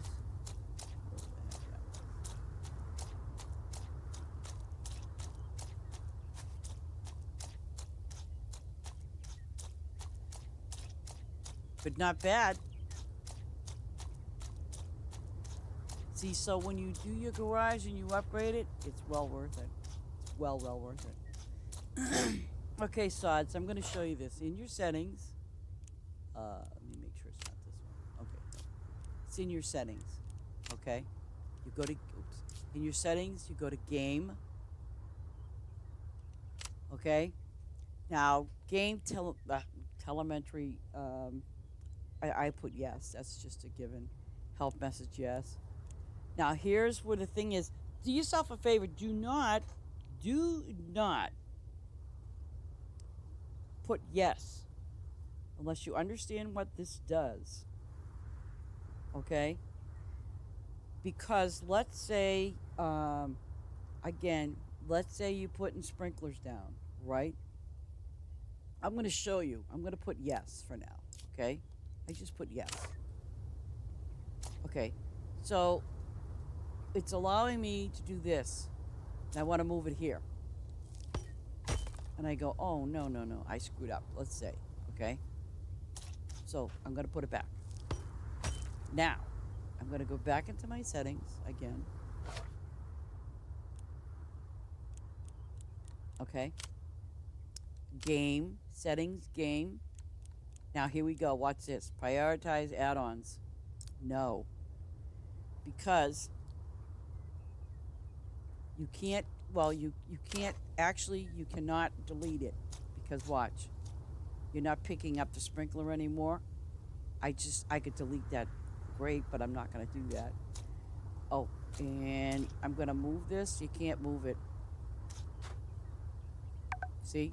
But not bad. See, so when you do your garage and you upgrade it, it's well worth it. It's well worth it. Okay, Sods, I'm going to show you this. In your settings, let me make sure it's not this one. Okay. It's in your settings, okay? You go to, oops. In your settings, you go to game, okay? Now, game telemetry, I put yes. That's just a given. Help message, yes. Now, here's where the thing is. Do yourself a favor. Do not put yes unless you understand what this does. Okay? Because let's say, again, let's say you putting sprinklers down, right? I'm going to show you. I'm going to put yes for now. Okay? I just put yes. Okay. So it's allowing me to do this. And I want to move it here. And I go, oh, no. I screwed up. Let's say. Okay? So I'm going to put it back. Now, I'm going to go back into my settings again. Okay? Game. Settings. Game. Now, here we go. Watch this. Prioritize add-ons. No. Because you can't, well, you can't, actually, you cannot delete it. Because watch. You're not picking up the sprinkler anymore. I could delete that. Great, but I'm not going to do that. Oh, and I'm going to move this. You can't move it. See?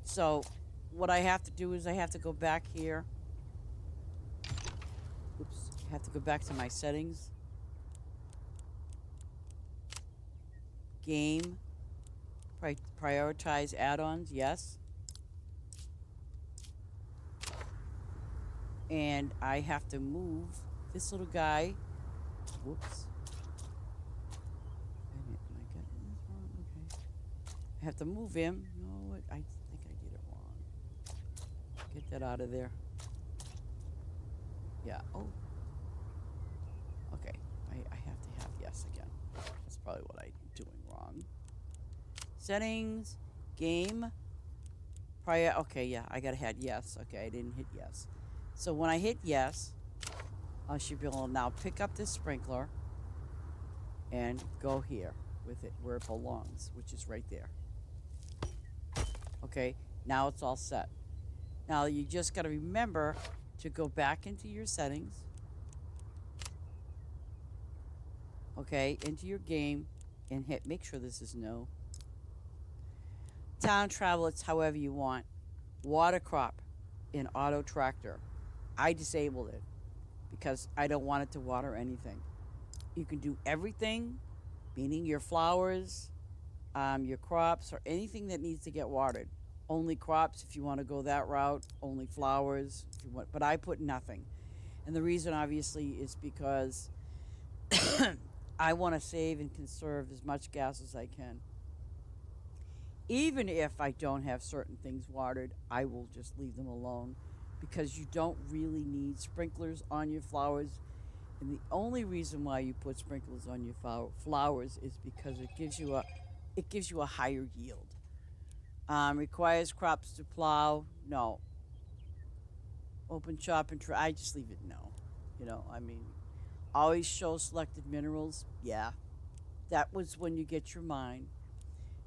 So what I have to do is I have to go back here. Oops. I have to go back to my settings. Game. Prioritize add-ons. Yes. And I have to move this little guy Whoops. Am I getting this wrong? Okay. I have to move him. No, I think I did it wrong. Get that out of there. Yeah. Oh. Okay. I have to have yes again. That's probably what I'm doing wrong. Settings. Game. Prior. Okay, yeah. I got to hit yes. Okay, I didn't hit yes. So when I hit yes, I should be able to now pick up this sprinkler and go here with it where it belongs, which is right there. Okay, now it's all set. Now you just got to remember to go back into your settings. Okay, into your game and hit, make sure this is no. Town travel, it's however you want. Water crop in auto tractor. I disabled it because I don't want it to water anything. You can do everything, meaning your flowers, your crops, or anything that needs to get watered. Only crops if you want to go that route, only flowers if you want, but I put nothing. And the reason obviously is because I want to save and conserve as much gas as I can. Even if I don't have certain things watered, I will just leave them alone because you don't really need sprinklers on your flowers. And the only reason why you put sprinklers on your flowers is because it gives you a higher yield. Requires crops to plow? No. Open chop and try? I just leave it no. I mean, always show selected minerals? Yeah. That was when you get your mine.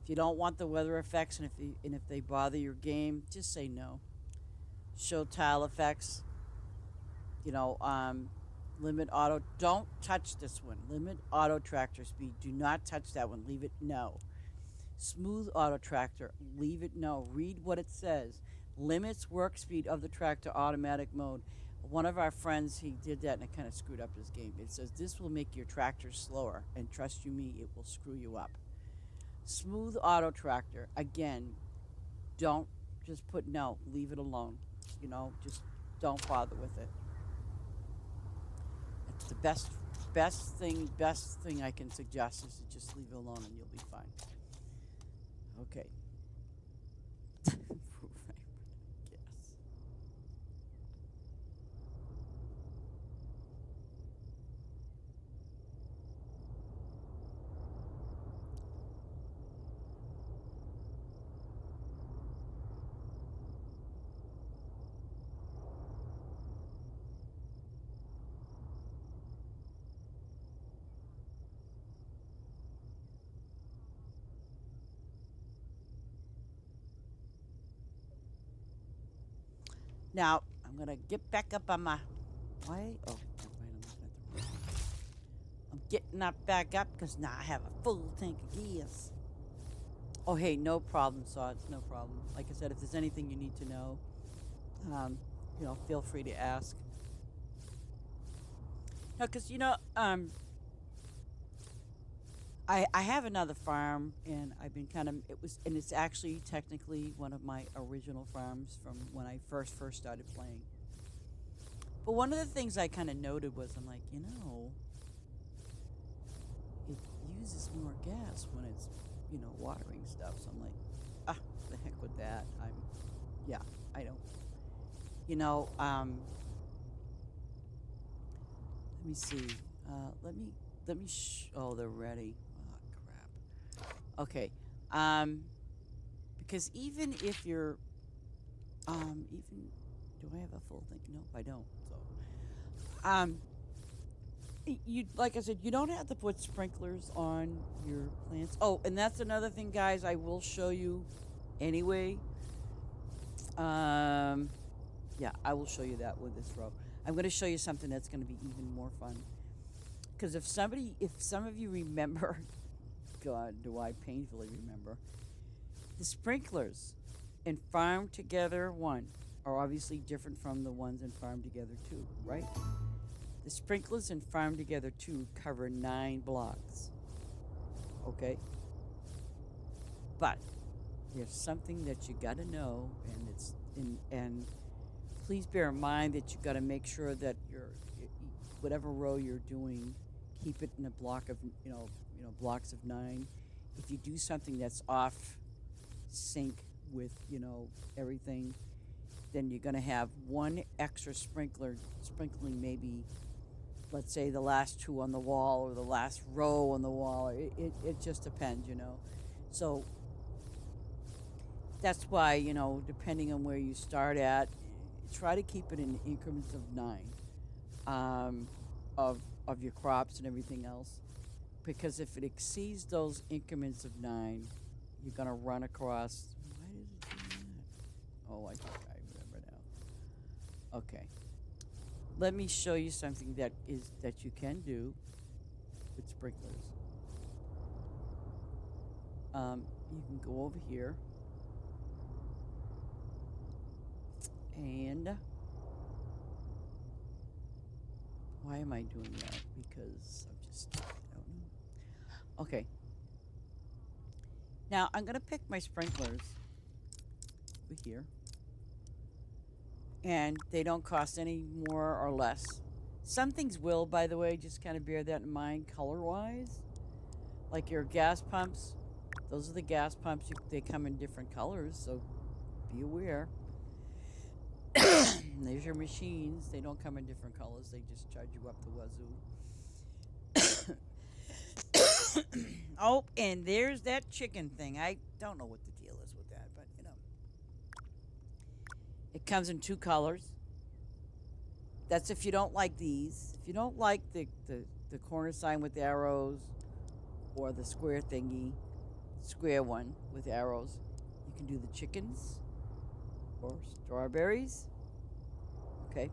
If you don't want the weather effects and if they bother your game, just say no. Show tile effects. Limit auto. Don't touch this one. Limit auto tractor speed. Do not touch that one. Leave it no. Smooth auto tractor. Leave it no. Read what it says. Limits work speed of the tractor automatic mode. One of our friends, he did that and it kind of screwed up his game. It says this will make your tractor slower, and trust you me, it will screw you up. Smooth auto tractor. Again, don't just put no. Leave it alone. Just don't bother with it. It's the best thing I can suggest is to just leave it alone and you'll be fine. Okay. Yes. Now I'm gonna get back up on my way. Oh, never mind, I'm looking at the wrong. I'm getting up back up because now I have a full tank of gas. Oh, hey, no problem, Sods, no problem. Like I said, if there's anything you need to know, feel free to ask. No, because I have another farm, and I've been and it's actually technically one of my original farms from when I first started playing. But one of the things I kind of noted was I'm like, it uses more gas when it's, watering stuff. So I'm like, the heck with that. I don't, let me see. Oh, they're ready. Oh, crap. Okay. Because even if you're, do I have a full thing? Nope, I don't. So, like I said, you don't have to put sprinklers on your plants. Oh, and that's another thing, guys. I will show you anyway. Yeah, I will show you that with this row. I'm going to show you something that's going to be even more fun. Because if some of you remember, God, do I painfully remember, the sprinklers in Farm Together 1 are obviously different from the ones in Farm Together 2, right? The sprinklers in Farm Together 2 cover 9 blocks. Okay? But there's something that you got to know, and please bear in mind that you got to make sure that whatever row you're doing keep it in a block of blocks of 9. If you do something that's off sync with everything, then you're going to have one extra sprinkler sprinkling maybe, let's say, the last 2 on the wall or the last row on the wall. It just depends. So that's why, depending on where you start at, try to keep it in increments of 9, of your crops and everything else. Because if it exceeds those increments of 9, you're going to run across. Why does it do that? Oh, I think I remember now. Okay. Let me show you something that you can do with sprinklers. You can go over here and why am I doing that? Because I'm just, I don't know. Okay. Now I'm gonna pick my sprinklers over here, and they don't cost any more or less. Some things will, by the way, just kind of bear that in mind color-wise. Like your gas pumps, those are the gas pumps. They come in different colors, so be aware. There's your machines. They don't come in different colors. They just charge you up the wazoo. Oh, and there's that chicken thing. I don't know what the deal is with that, but it comes in 2 colors. That's if you don't like these. If you don't like the corner sign with arrows or the square thingy, square one with arrows, you can do the chickens or strawberries. Okay.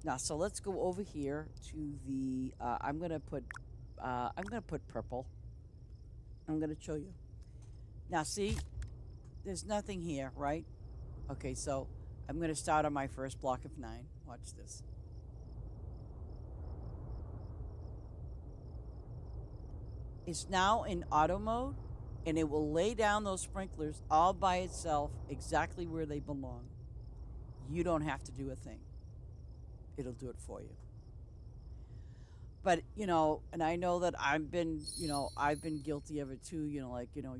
Now, so let's go over here to the. I'm gonna put purple. I'm gonna show you. Now, see, there's nothing here, right? Okay, so I'm gonna start on my first block of 9. Watch this. It's now in auto mode, and it will lay down those sprinklers all by itself exactly where they belong. You don't have to do a thing. It'll do it for you. But, and I know that I've been guilty of it too, you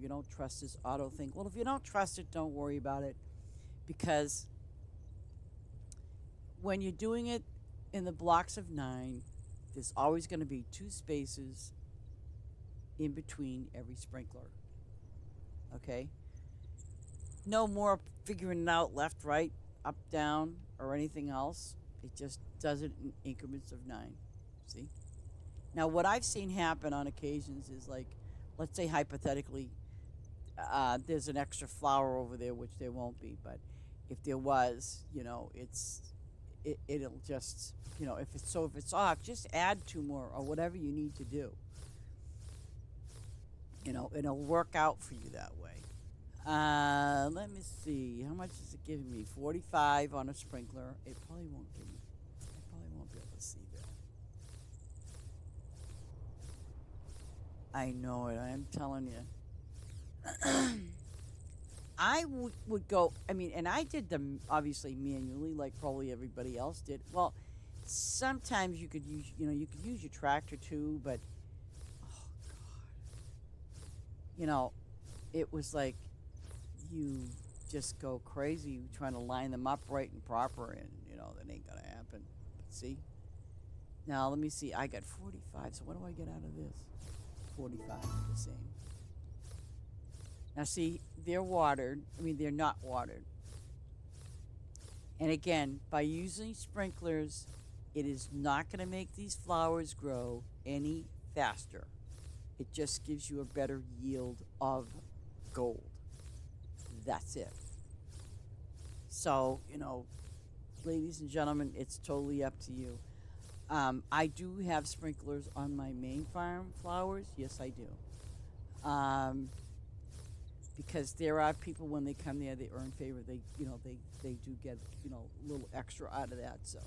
don't trust this auto thing. Well, if you don't trust it, don't worry about it, because when you're doing it in the blocks of 9, there's always going to be 2 spaces in between every sprinkler. Okay? No more figuring it out left, right, up, down, or anything else. It just does it in increments of 9. See? Now, what I've seen happen on occasions is, like, let's say hypothetically, there's an extra flower over there, which there won't be, but if there was, it'll just, if it's off, just add 2 more or whatever you need to do. It'll work out for you that way. Let me see. How much is it giving me? 45 on a sprinkler. It probably won't give me. I probably won't be able to see that. I know it. I'm telling you. I would go. I mean, and I did them obviously manually, like probably everybody else did. Well, sometimes you could use. You could use your tractor too, but it was like you just go crazy trying to line them up right and proper, and that ain't gonna happen. But see, now let me see. I got 45. So what do I get out of this? 45, the same. Now see, they're watered. I mean, they're not watered. And again, by using sprinklers, it is not going to make these flowers grow any faster. It just gives you a better yield of gold. That's it. So, ladies and gentlemen, it's totally up to you. I do have sprinklers on my main farm flowers. Yes, I do. Because there are people, when they come there, they earn favor. They do get a little extra out of that. So,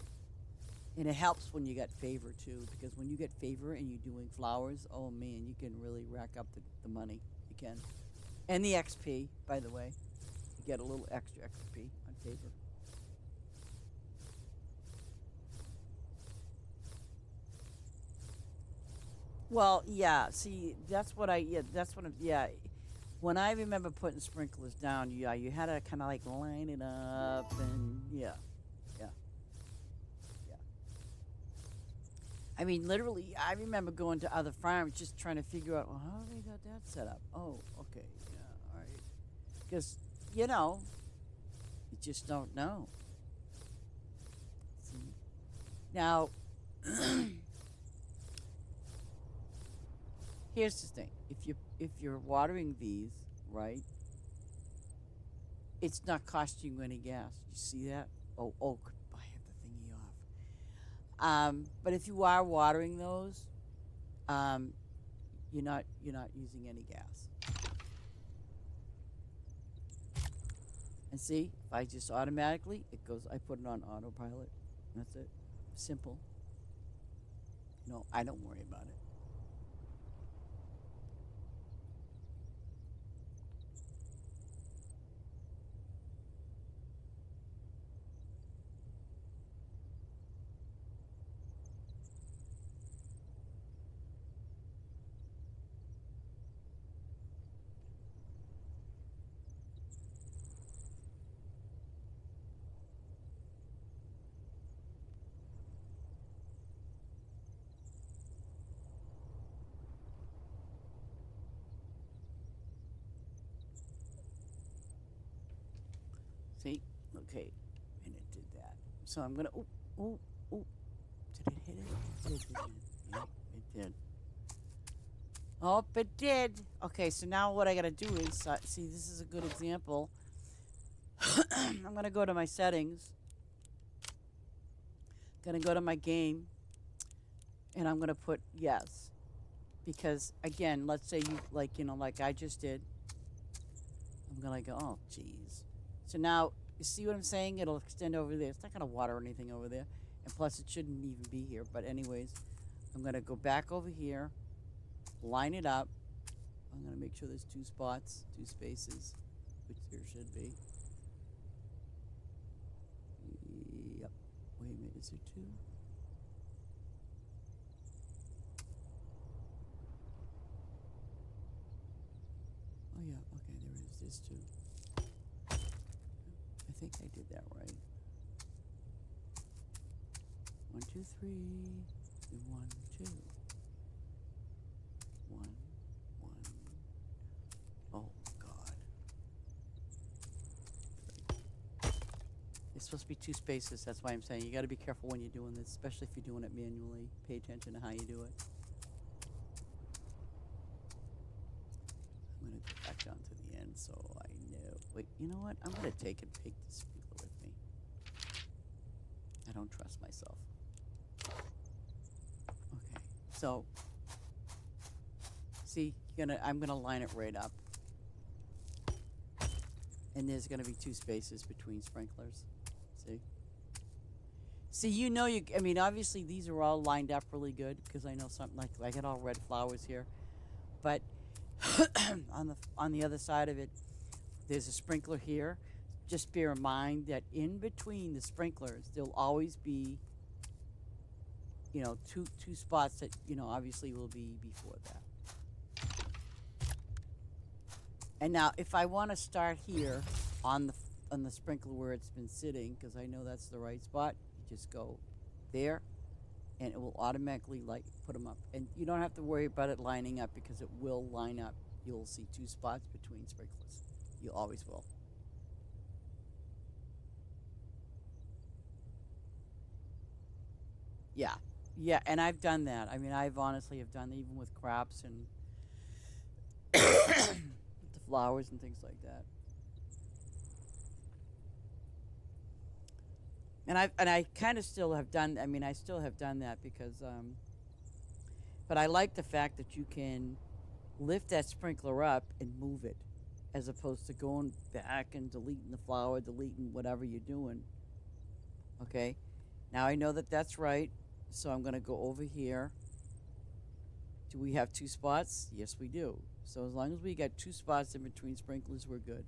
and it helps when you get favor too, because when you get favor and you're doing flowers, oh man, you can really rack up the money. You can, and the XP, by the way, you get a little extra XP on favor. Well, yeah. See, that's what I. Yeah, that's what. Yeah. When I remember putting sprinklers down, yeah, you had to kind of like line it up, and yeah, yeah, yeah. I mean, literally, I remember going to other farms just trying to figure out, well, how they got that set up. Oh, okay, yeah, all right. Because you know, you just don't know. See? Now, here's the thing: if you're watering these, right, it's not costing you any gas. You see that? Oh, oh, I have the thingy off. But if you are watering those, um, you're not using any gas. And see, if I just automatically, it goes. I put it on autopilot. That's it. Simple. No, I don't worry about it. See, okay, and it did that. So I'm gonna. Oh, oh, oh. Did it hit it? It did, didn't it? Yeah, it did. Oh, it did. Okay, so now what I gotta do is see. This is a good example. I'm gonna go to my settings. Gonna go to my game, and I'm gonna put yes because again, let's say you like I just did. I'm gonna go. Oh, jeez. So now you see what I'm saying? It'll extend over there. It's not gonna water anything over there, and plus it shouldn't even be here. But anyways, I'm gonna go back over here, line it up. I'm gonna make sure there's two spots, two spaces, which there should be. Yep. Wait a minute. Is there two? Oh yeah. Okay. There is. There's two. I think I did that right. One, two, three, and one, two. One, one. Oh God. It's supposed to be two spaces. That's why I'm saying you got to be careful when you're doing this, especially if you're doing it manually. Pay attention to how you do it. I'm gonna go back down to the end so I know. Wait, you know what? I'm gonna take and take this speaker with me. I don't trust myself. Okay, so see, I'm gonna line it right up, and there's gonna be two spaces between sprinklers. See, see, I mean, obviously these are all lined up really good because I know something like I got all red flowers here, but on the other side of it, there's a sprinkler here. Just bear in mind that in between the sprinklers, there'll always be two spots that obviously will be before that. And now, if I want to start here on the sprinkler where it's been sitting, because I know that's the right spot, you just go there, and it will automatically put them up. And you don't have to worry about it lining up because it will line up. You'll see two spots between sprinklers. You always will. Yeah, yeah, and I've done that. I mean, I've honestly have done that even with crops and with the flowers and things like that. And I kind of still have done. I mean, I still have done that because, but I like the fact that you can lift that sprinkler up and move it, as opposed to going back and deleting the flower, deleting whatever you're doing. Okay, now I know that that's right, so I'm gonna go over here. Do we have two spots? Yes, we do. So as long as we got two spots in between sprinklers, we're good.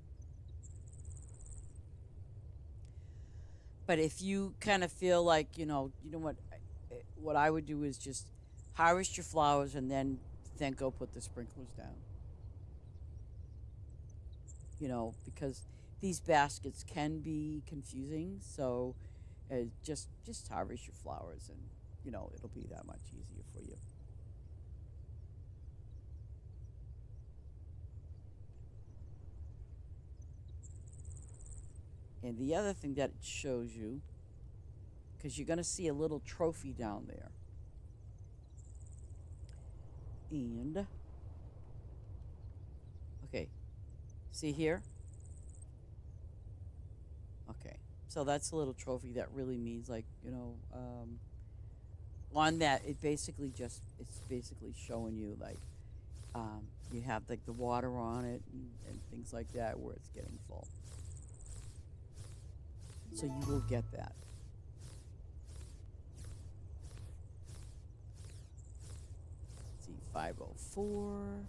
But if you kind of feel like, you know what I would do is just harvest your flowers, and then go put the sprinklers down. Because these baskets can be confusing. So just harvest your flowers, and it'll be that much easier for you. And the other thing that it shows you, because you're going to see a little trophy down there. And, okay, see here? Okay, so that's a little trophy that really means, like, on that, it's basically showing you, like, you have, like, the water on it and things like that where it's getting full. So you will get that. Let's see, 504.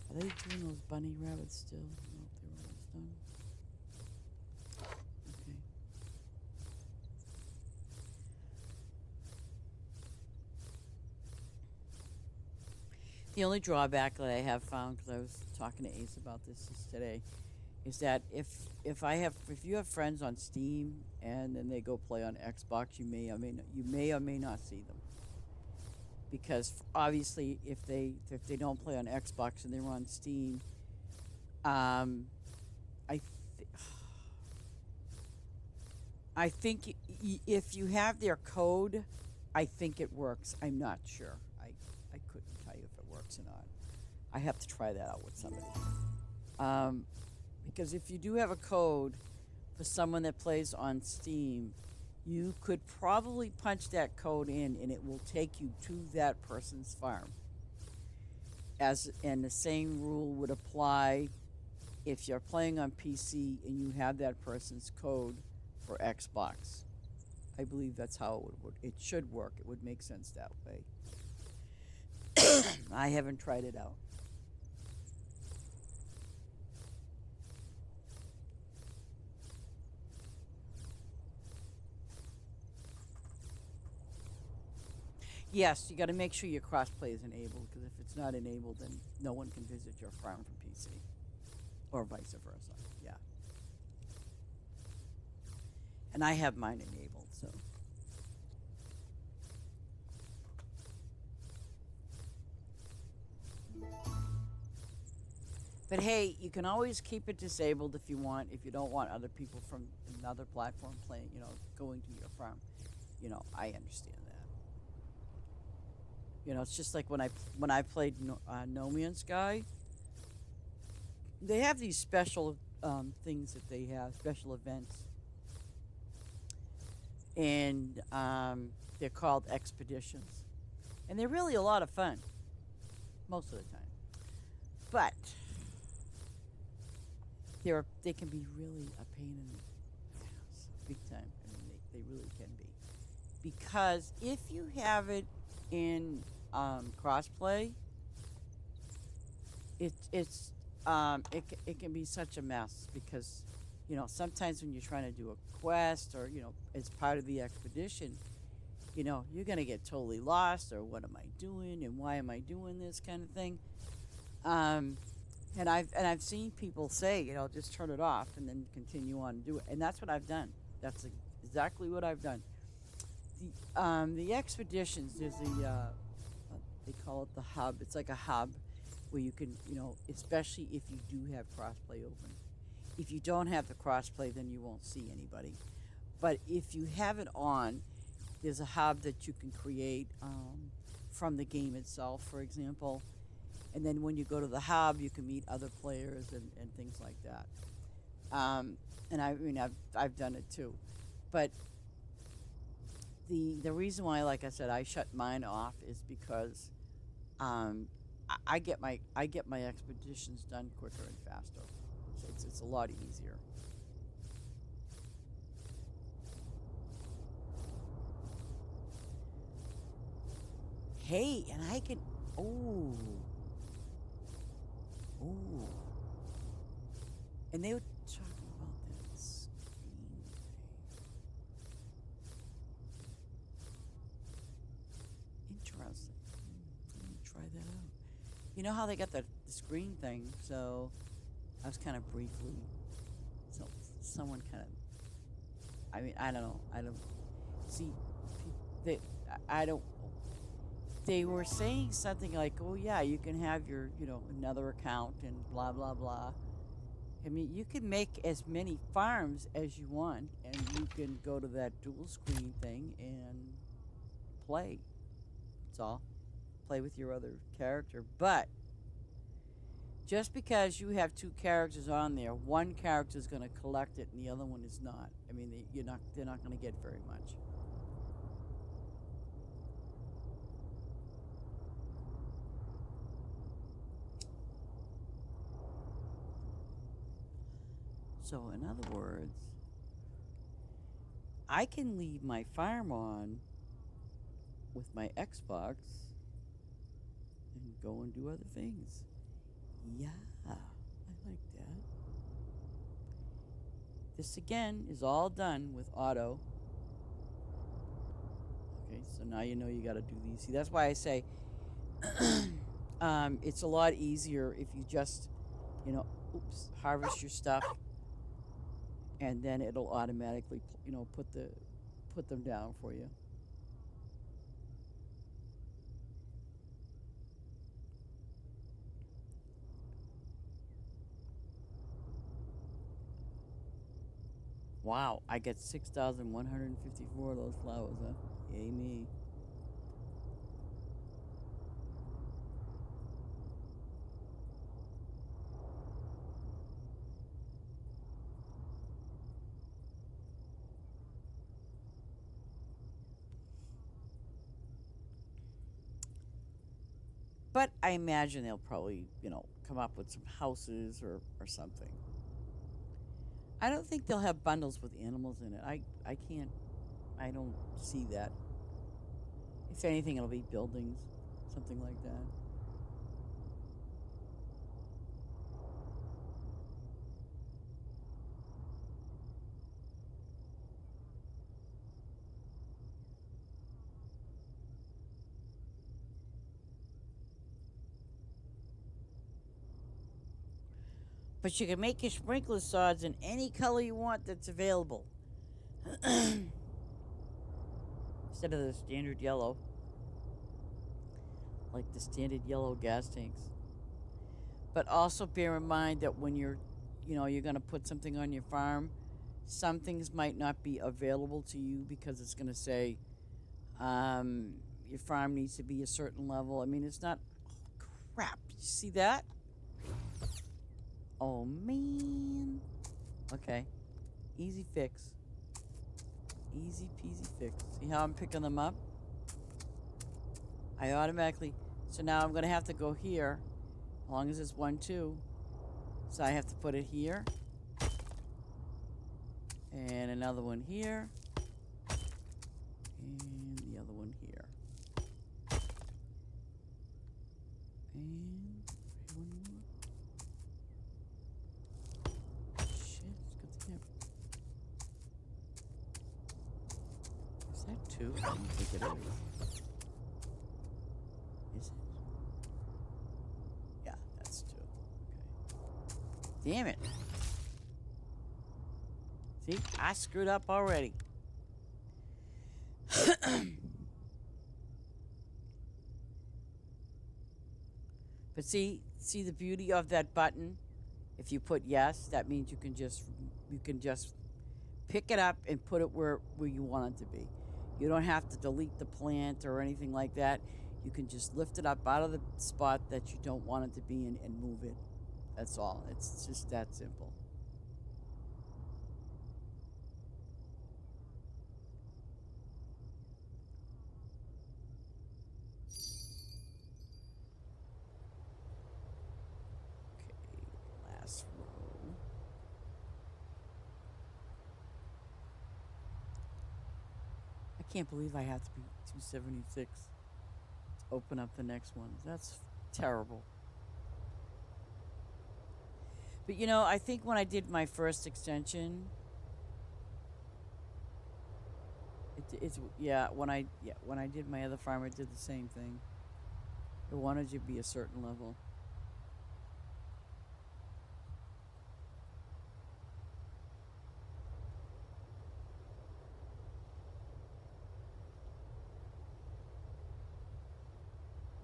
Are they doing those bunny rabbits still? No, they're almost done. Okay. The only drawback that I have found, because I was talking to Ace about this today, is that if you have friends on Steam and then they go play on Xbox, you may or may not see them, because obviously if they don't play on Xbox and they're on Steam, I th- I think if you have their code, I think it works. I'm not sure. I couldn't tell you if it works or not. I have to try that out with somebody. Because if you do have a code for someone that plays on Steam, you could probably punch that code in and it will take you to that person's farm. And the same rule would apply if you're playing on PC and you have that person's code for Xbox. I believe that's how it would work. It should work. It would make sense that way. I haven't tried it out. Yes, you got to make sure your crossplay is enabled, because if it's not enabled, then no one can visit your farm from PC, or vice versa. Yeah. And I have mine enabled, so. But hey, you can always keep it disabled if you want, if you don't want other people from another platform playing, going to your farm. I understand that. It's just like when I played No Man's Sky. They have these special things that they have, special events, and they're called expeditions, and they're really a lot of fun most of the time. But they can be really a pain in the ass, big time. I mean, they really can be, because if you have it in crossplay, it can be such a mess, because sometimes when you're trying to do a quest, or as part of the expedition, you're gonna get totally lost, or what am I doing and why am I doing this kind of thing. And I've seen people say, just turn it off and then continue on and do it, and that's what I've done. That's exactly what I've done. The expeditions, there's they call it the hub. It's like a hub where you can, especially if you do have crossplay open. If you don't have the crossplay, then you won't see anybody. But if you have it on, there's a hub that you can create from the game itself, for example. And then when you go to the hub, you can meet other players and things like that. And I've done it too. But the reason why, like I said, I shut mine off is because I get my expeditions done quicker and faster. So it's a lot easier. Hey, and I can. Oh. Oh. And they were talking about that screen thing. you know how they got the screen thing, so I was kind of briefly, so someone kind of, I mean, I don't know, I don't see, they, I don't, they were saying something like, oh yeah, you can have your, another account and blah, blah, blah. I mean, you can make as many farms as you want, and you can go to that dual screen thing and play. That's all. Play with your other character. But just because you have two characters on there, one character is going to collect it and the other one is not. I mean, they're not going to get very much. So, in other words, I can leave my farm on with my Xbox and go and do other things. Yeah, I like that. This again is all done with auto. Okay, so now you know you got to do these. See, that's why I say it's a lot easier if you just, harvest your stuff, and then it'll automatically, put them down for you. Wow, I get 6,154 of those flowers, huh? Yay me. But I imagine they'll probably, come up with some houses or something. I don't think they'll have bundles with animals in it. I can't, I don't see that. If anything, it'll be buildings, something like that. But you can make your sprinkler sods in any color you want that's available. Instead of the standard yellow, like the standard yellow gas tanks. But also bear in mind that when you're going to put something on your farm, some things might not be available to you because it's going to say your farm needs to be a certain level. I mean, it's not. Oh, crap. Did you see that? Oh, man. Okay. Easy fix. Easy peasy fix. See how I'm picking them up? I automatically. So now I'm going to have to go here. As long as it's 1, 2. So I have to put it here. And another one here. And the other one here. And one more. Shit, let's go there. Is that 2? I don't think it is. Is it? Yeah, that's 2. Okay. Damn it. See, I screwed up already. But see the beauty of that button? If you put yes, that means you can just pick it up and put it where you want it to be. You don't have to delete the plant or anything like that. You can just lift it up out of the spot that you don't want it to be in and move it. That's all. It's just that simple. Okay, last row. I can't believe I have to be 276 to open up the next one. That's terrible. But I think when I did my first extension, it's when I did my other farm, I did the same thing. It wanted you to be a certain level.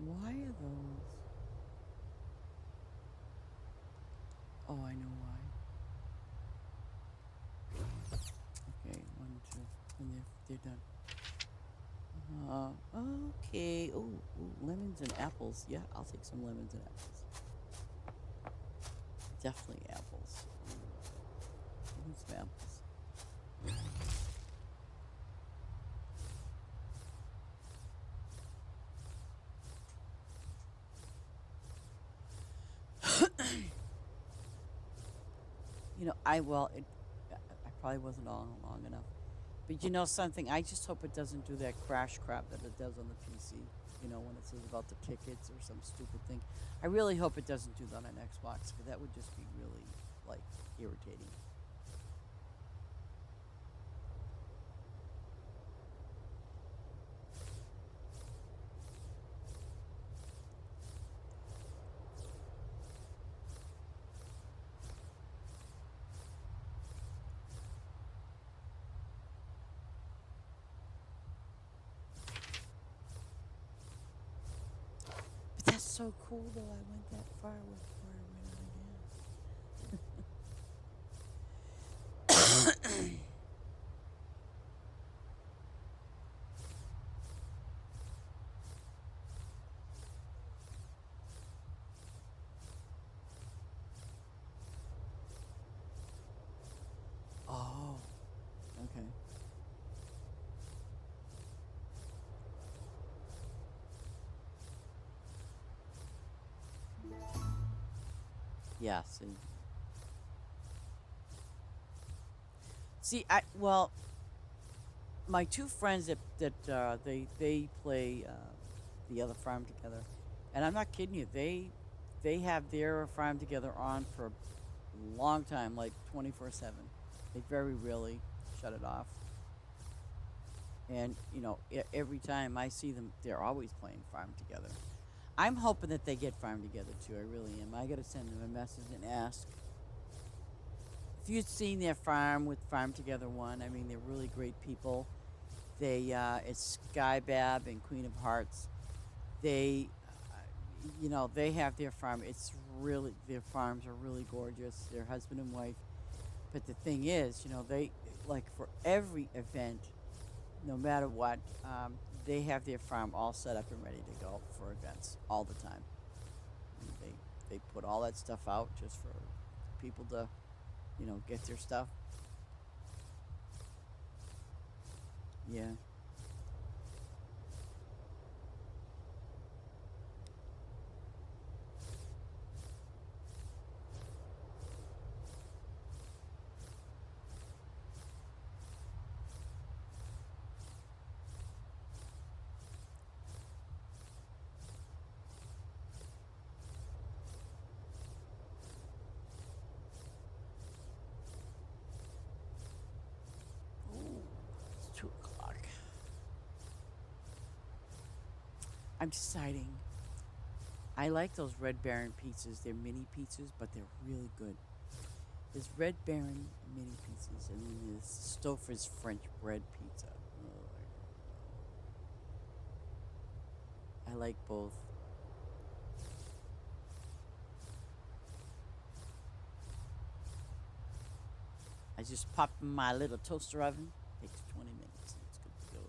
Why are those? Oh, I know why. Okay, one, two, and they're done. Okay. Oh, lemons and apples. Yeah, I'll take some lemons and apples. Definitely apples. Give me some apples. I probably wasn't on long enough. But you know something? I just hope it doesn't do that crash crap that it does on the PC. You know, when it says about the tickets or some stupid thing. I really hope it doesn't do that on Xbox because that would just be really, like, irritating. But that's so cool, though. I went that far before I ran out of gas. Oh, okay. Yeah, see, my two friends that they play the other farm together, and I'm not kidding you. They have their farm together on for a long time, like 24/7. They very rarely shut it off. And every time I see them, they're always playing farm together. I'm hoping that they get farm together too. I really am. I gotta send them a message and ask if you've seen their farm with Farm Together One. I mean, they're really great people. It's Skybab and Queen of Hearts. They have their farm. It's really their farms are really gorgeous. They're husband and wife. But the thing is, they like for every event, no matter what, they have their farm all set up and ready to go for events all the time. And they put all that stuff out just for people to, get their stuff. Yeah. Ooh, it's 2 o'clock. I'm deciding. I like those Red Baron pizzas. They're mini pizzas, but they're really good. There's Red Baron mini pizzas, and then there's Stouffer's French bread pizza. Oh, I like both. I just pop in my little toaster oven. Takes 20 minutes, and it's good to go.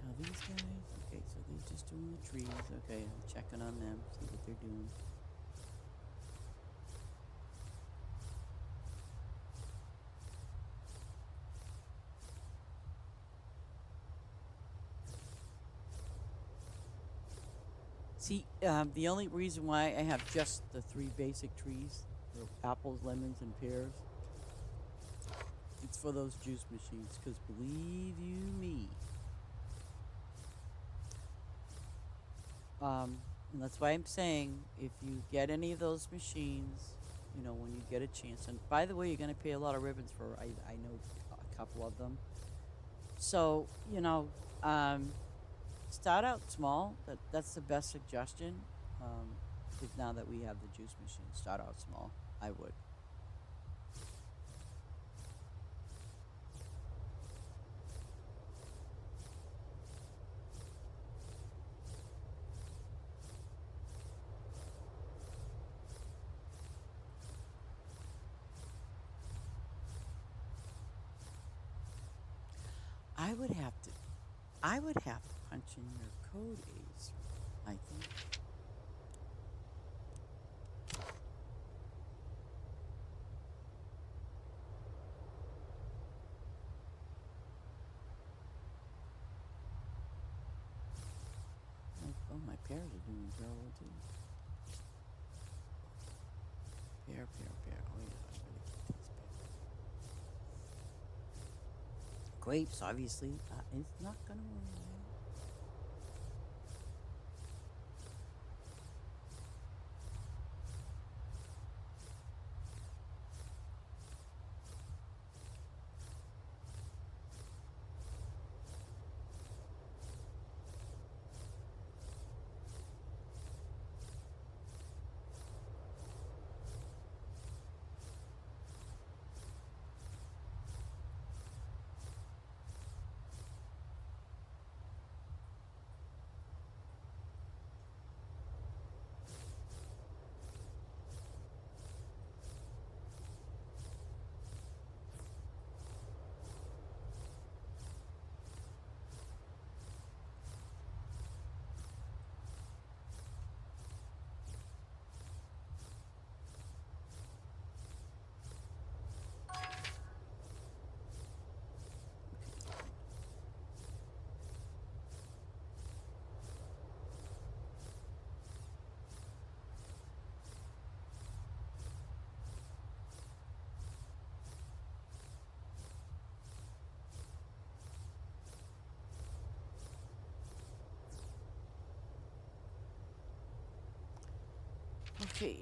Now these guys, okay, so they're just doing the trees. Okay, I'm checking on them, see what they're doing. See, the only reason why I have just the three basic trees, the apples, lemons, and pears, it's for those juice machines. Because believe you me, and that's why I'm saying if you get any of those machines, when you get a chance. And by the way, you're going to pay a lot of ribbons for. I know a couple of them. So start out small. That's the best suggestion. Um, because now that we have the juice machine, start out small. I would. I would have to punch in your code, Ace. I think. Oh, my pears are doing terrible too. Pear. Oh yeah, I really get these pears. Grapes, obviously, it's not gonna work. Okay.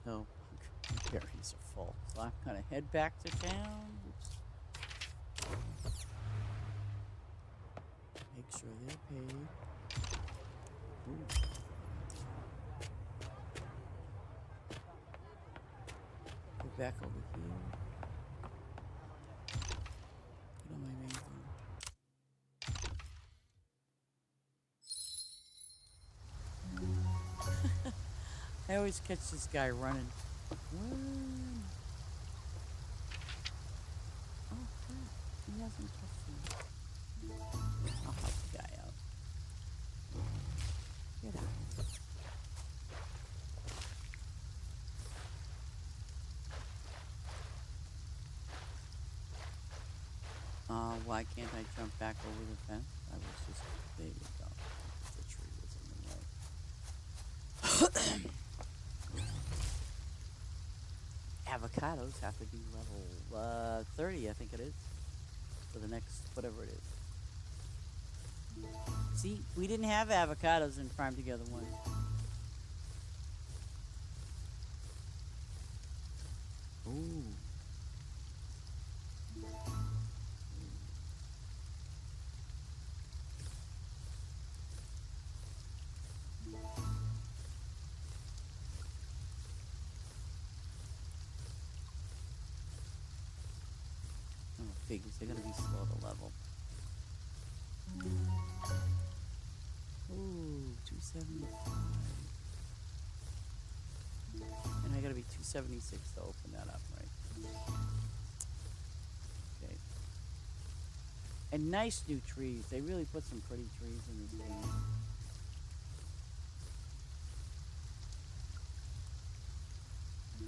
No, my berries are full, so I'm gonna head back to town. Make sure they're paid. Ooh. Go back over here. Get on my main phone. I always catch this guy running. Run. Oh, crap. He hasn't touched me. I'll help the guy out. Get out. Why can't I jump back over the fence? I was just... There you go. The tree was in the way. Avocados have to be level 30, I think it is. For the next, whatever it is. See, we didn't have avocados in Farm Together 1. Ooh. Figures they're gonna be slow to level. Ooh, 275. And I gotta be 276 to open that up, right? Okay. And nice new trees. They really put some pretty trees in this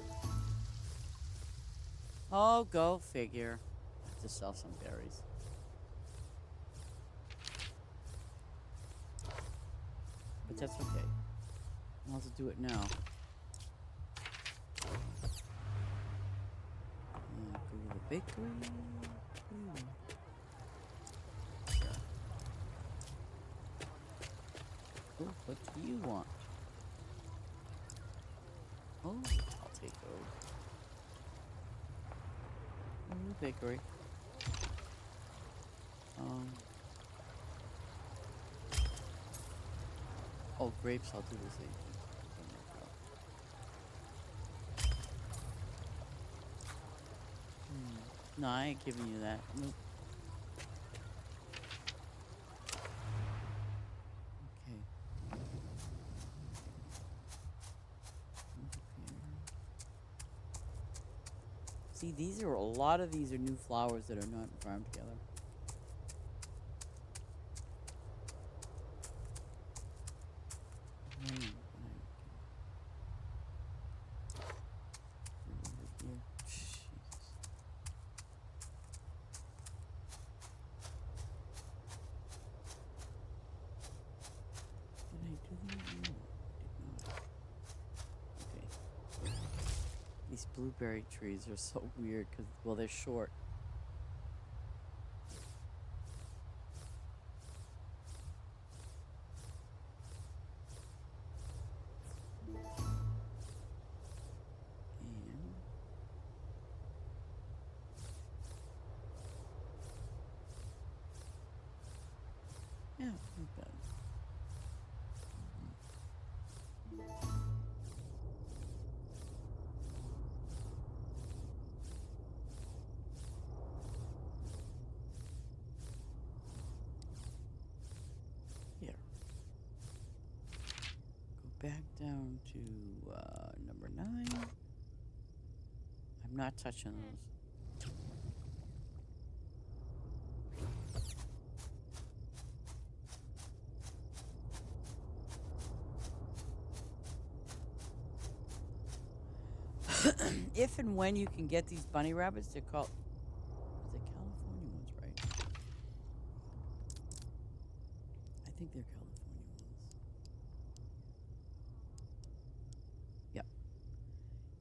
game. Oh, go figure. To sell some berries. But that's okay. I'll have to do it now. Go to the bakery. Sure. Oh, what do you want? Oh, I'll take those. Oh, bakery. Oh, grapes, I'll do the same thing. No, I ain't giving you that. Nope. Okay. See, these are a lot of these are new flowers that are not farmed together. Hmm. Jesus. Did I do that? No, I did not. Okay. These blueberry trees are so weird because, well, they're short. And yeah, not bad. Here, go back down to number 9. I'm not touching those. If and when you can get these bunny rabbits, they're called, is it California ones, right? I think they're California ones. Yep.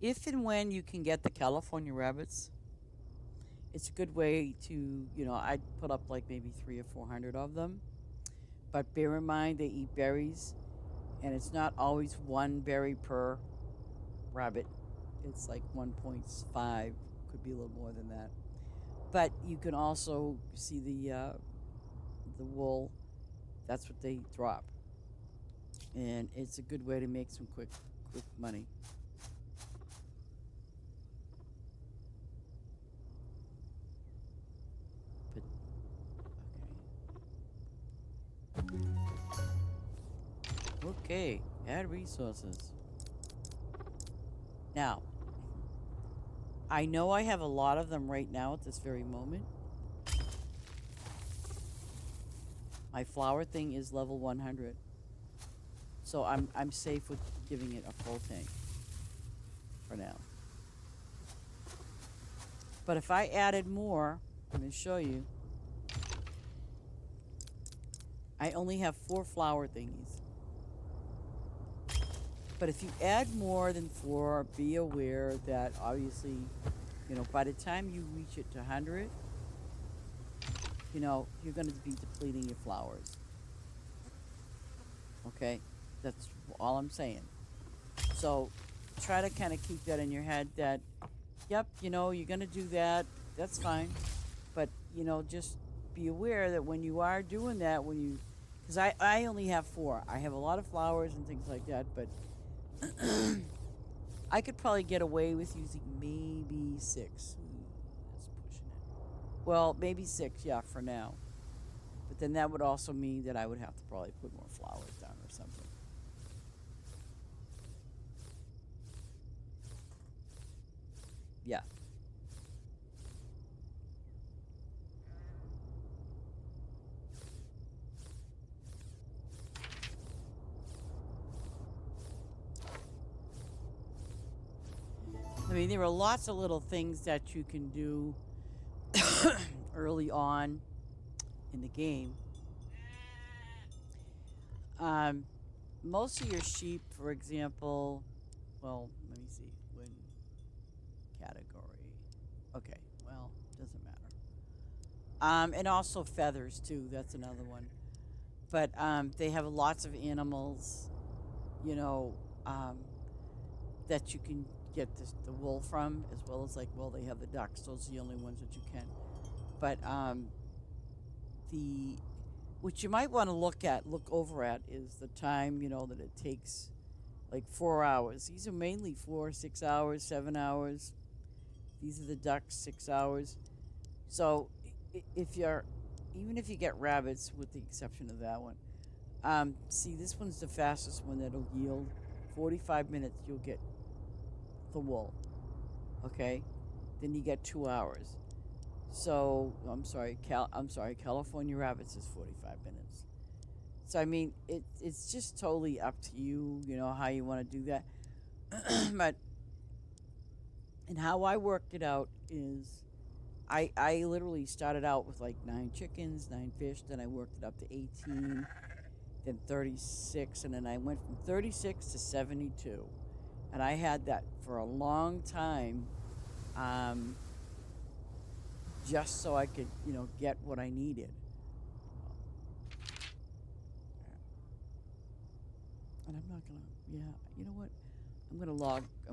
If and when you can get the California rabbits, it's a good way to, I'd put up like maybe 300 or 400 of them. But bear in mind, they eat berries, and it's not always one berry per rabbit. It's like 1.5, could be a little more than that. But you can also see the wool. That's what they drop, and it's a good way to make some quick money. But okay, add resources. Now, I know I have a lot of them right now at this very moment. My flower thing is level 100. So I'm safe with giving it a full tank for now. But if I added more, I'm going to show you. I only have 4 flower thingies. But if you add more than 4, be aware that obviously, by the time you reach it to 100, you're going to be depleting your flowers. Okay? That's all I'm saying. So try to kind of keep that in your head that, yep, you're going to do that. That's fine. But, just be aware that when you are doing that, because I only have 4. I have a lot of flowers and things like that, but I could probably get away with using maybe 6. That's pushing it. Well, maybe 6, yeah, for now. But then that would also mean that I would have to probably put more flowers down or something. Yeah. I mean, there are lots of little things that you can do early on in the game. Most of your sheep, for example, well, let me see, when category. Okay, well, doesn't matter. And also feathers too. That's another one. But they have lots of animals, you know, um, that you can get the wool from, as well as they have the ducks. Those are the only ones that you can. But the what you might want to look over at is the time, that it takes, like 4 hours. These are mainly 4, 6 hours, 7 hours. These are the ducks, 6 hours. So if you're, even if you get rabbits, with the exception of that one, see, this one's the fastest one that'll yield. 45 minutes, you'll get the wool. Okay? then you get 2 hours. So I'm sorry, California Rapids is 45 minutes. So I mean, it's just totally up to you, how you want to do that. But and how I worked it out is I literally started out with like 9 chickens, 9 fish, then I worked it up to 18, then 36, and then I went from 36 to 72. And I had that for a long time, um, just so I could, get what I needed. And I'm not gonna, yeah, you know what? I'm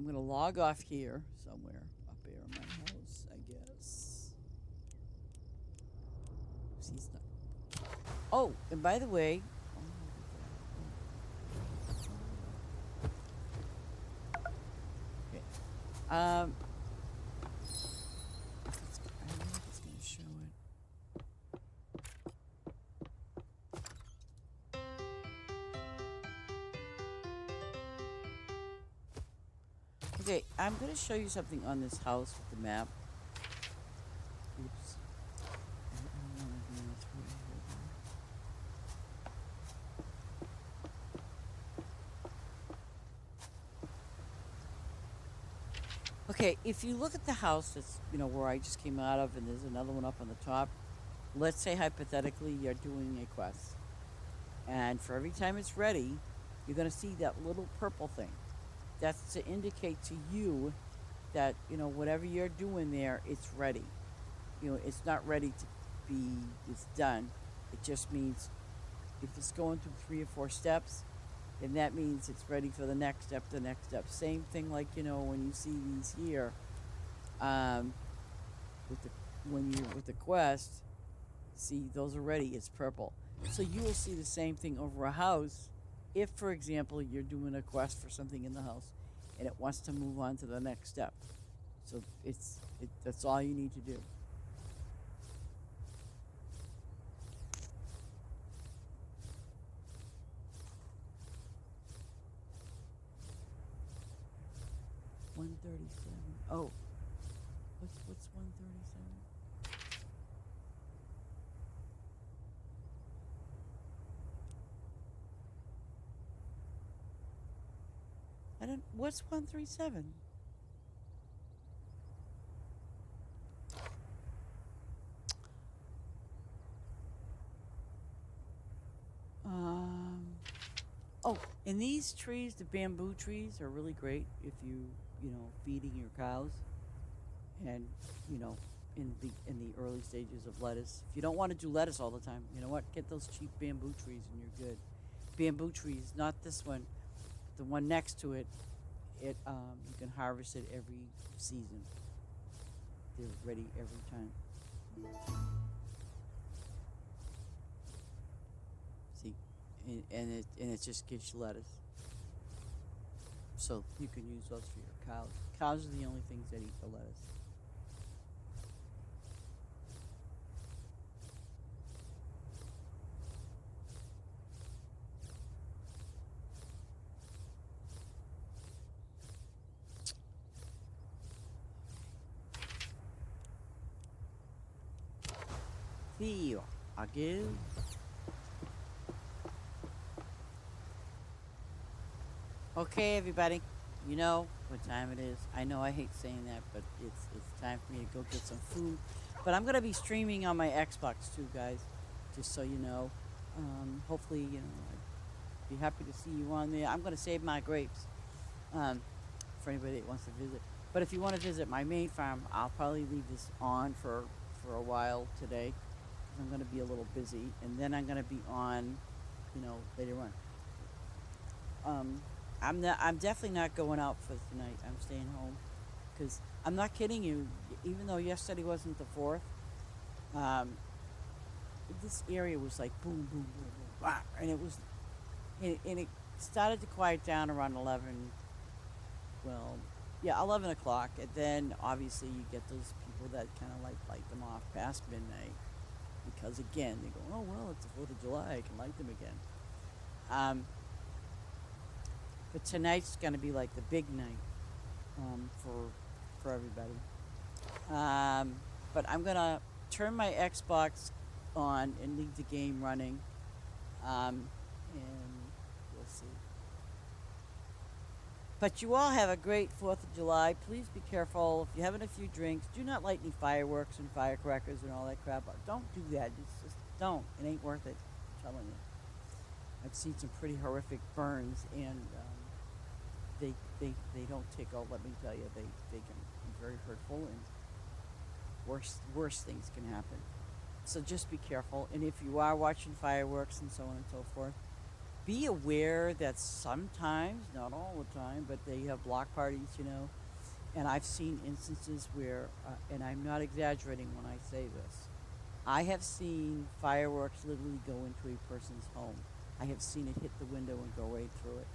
gonna log off here somewhere up here in my house, I guess. He's not. Oh, and by the way, okay. I don't know if it's gonna show it. Okay, I'm gonna show you something on this house with the map. Oops. I don't wanna do this right here. Okay, if you look at the house that's, where I just came out of, and there's another one up on the top, let's say hypothetically you're doing a quest. And for every time it's ready, you're going to see that little purple thing. That's to indicate to you that, whatever you're doing there, it's ready. It's not ready to be, it's done. It just means if it's going through 3 or 4 steps, then that means it's ready for the next step, the next step. Same thing like, when you see these here, um, with the, when you with the quest, see those are ready, it's purple. So you will see the same thing over a house if, for example, you're doing a quest for something in the house and it wants to move on to the next step. So that's all you need to do. $137. Oh, what's 137? I don't. What's 137? Um. Oh, and these trees, the bamboo trees, are really great if feeding your cows, and you know, in the early stages of lettuce. If you don't want to do lettuce all the time, you know what? Get those cheap bamboo trees, and you're good. Bamboo trees, not this one, the one next to it. You can harvest it every season. They're ready every time. See, and it just gives you lettuce. So you can use those for your cows. Cows are the only things that eat the lettuce. Theo, again. Okay, everybody. You know what time it is. I know I hate saying that, but it's time for me to go get some food. But I'm gonna be streaming on my Xbox too, guys. Just so you know. Hopefully, I'd be happy to see you on there. I'm gonna save my grapes for anybody that wants to visit. But if you want to visit my main farm, I'll probably leave this on for a while today. 'Cause I'm gonna be a little busy, and then I'm gonna be on, later on. I'm definitely not going out for tonight. I'm staying home because I'm not kidding you. Even though yesterday wasn't the fourth, um, this area was like boom, boom, boom, boom, bah, and it started to quiet down around 11. Well, yeah, 11 o'clock, and then obviously you get those people that kind of like light them off past midnight because again they go, oh well, it's the 4th of July, I can light them again. Um, but tonight's gonna be like the big night for everybody. Um, but I'm gonna turn my Xbox on and leave the game running. And we'll see. But you all have a great 4th of July. Please be careful. If you're having a few drinks, do not light any fireworks and firecrackers and all that crap. Don't do that. Just don't. It ain't worth it. I'm telling you. I've seen some pretty horrific burns, and they don't tickle. Let me tell you, they can be very hurtful, and worse things can happen. So just be careful. And if you are watching fireworks and so on and so forth, be aware that sometimes, not all the time, but they have block parties, And I've seen instances where, and I'm not exaggerating when I say this, I have seen fireworks literally go into a person's home. I have seen it hit the window and go right through it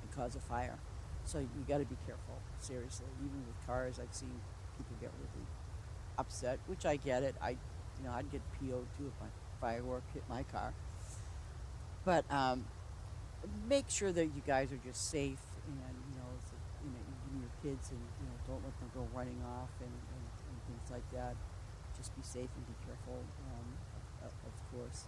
and cause a fire. So you got to be careful, seriously. Even with cars, I've seen people get really upset, which I get it. I'd get PO'd too if my firework hit my car. But make sure that you guys are just safe, and even your kids, and don't let them go running off, and things like that. Just be safe and be careful, of course.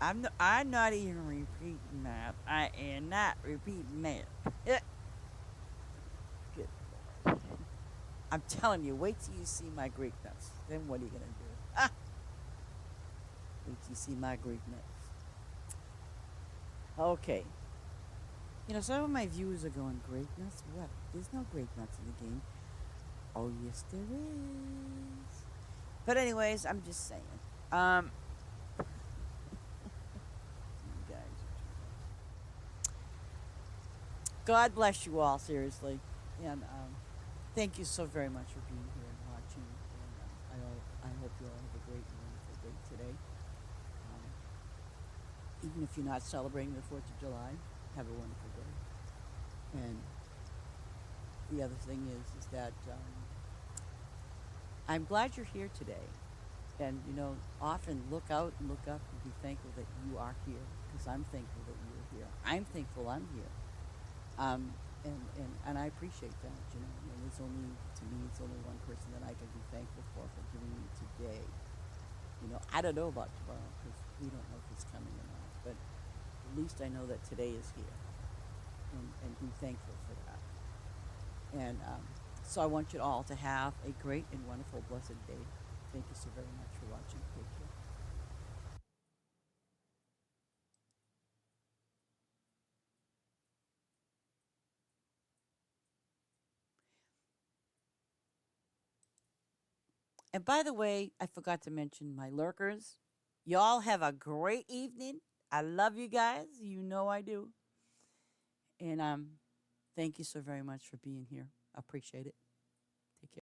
I'm not even repeating that. I am not repeating that. Good Lord. I'm telling you, wait till you see my Greek nuts. Then what are you gonna do? Ah, wait till you see my Greek nuts. Okay. Some of my viewers are going, Great nuts? What? There's no great nuts in the game. Oh, yes, there is. But, anyways, I'm just saying. Um, you guys God bless you all, seriously. And thank you so very much for being here and watching. And I hope you all have a great and wonderful day today. Um, Even if you're not celebrating the 4th of July, have a wonderful day. And the other thing is that I'm glad you're here today. And, often look out and look up and be thankful that you are here, because I'm thankful that you're here. I'm thankful I'm here. And I appreciate that. And to me, it's only one person that I can be thankful for giving me today. I don't know about tomorrow, because we don't know if it's coming or not. But at least I know that today is here, and be thankful for that. And so I want you all to have a great and wonderful, blessed day. Thank you so very much for watching. Take care. And by the way, I forgot to mention my lurkers. Y'all have a great evening. I love you guys. You know I do. And thank you so very much for being here. I appreciate it. Take care.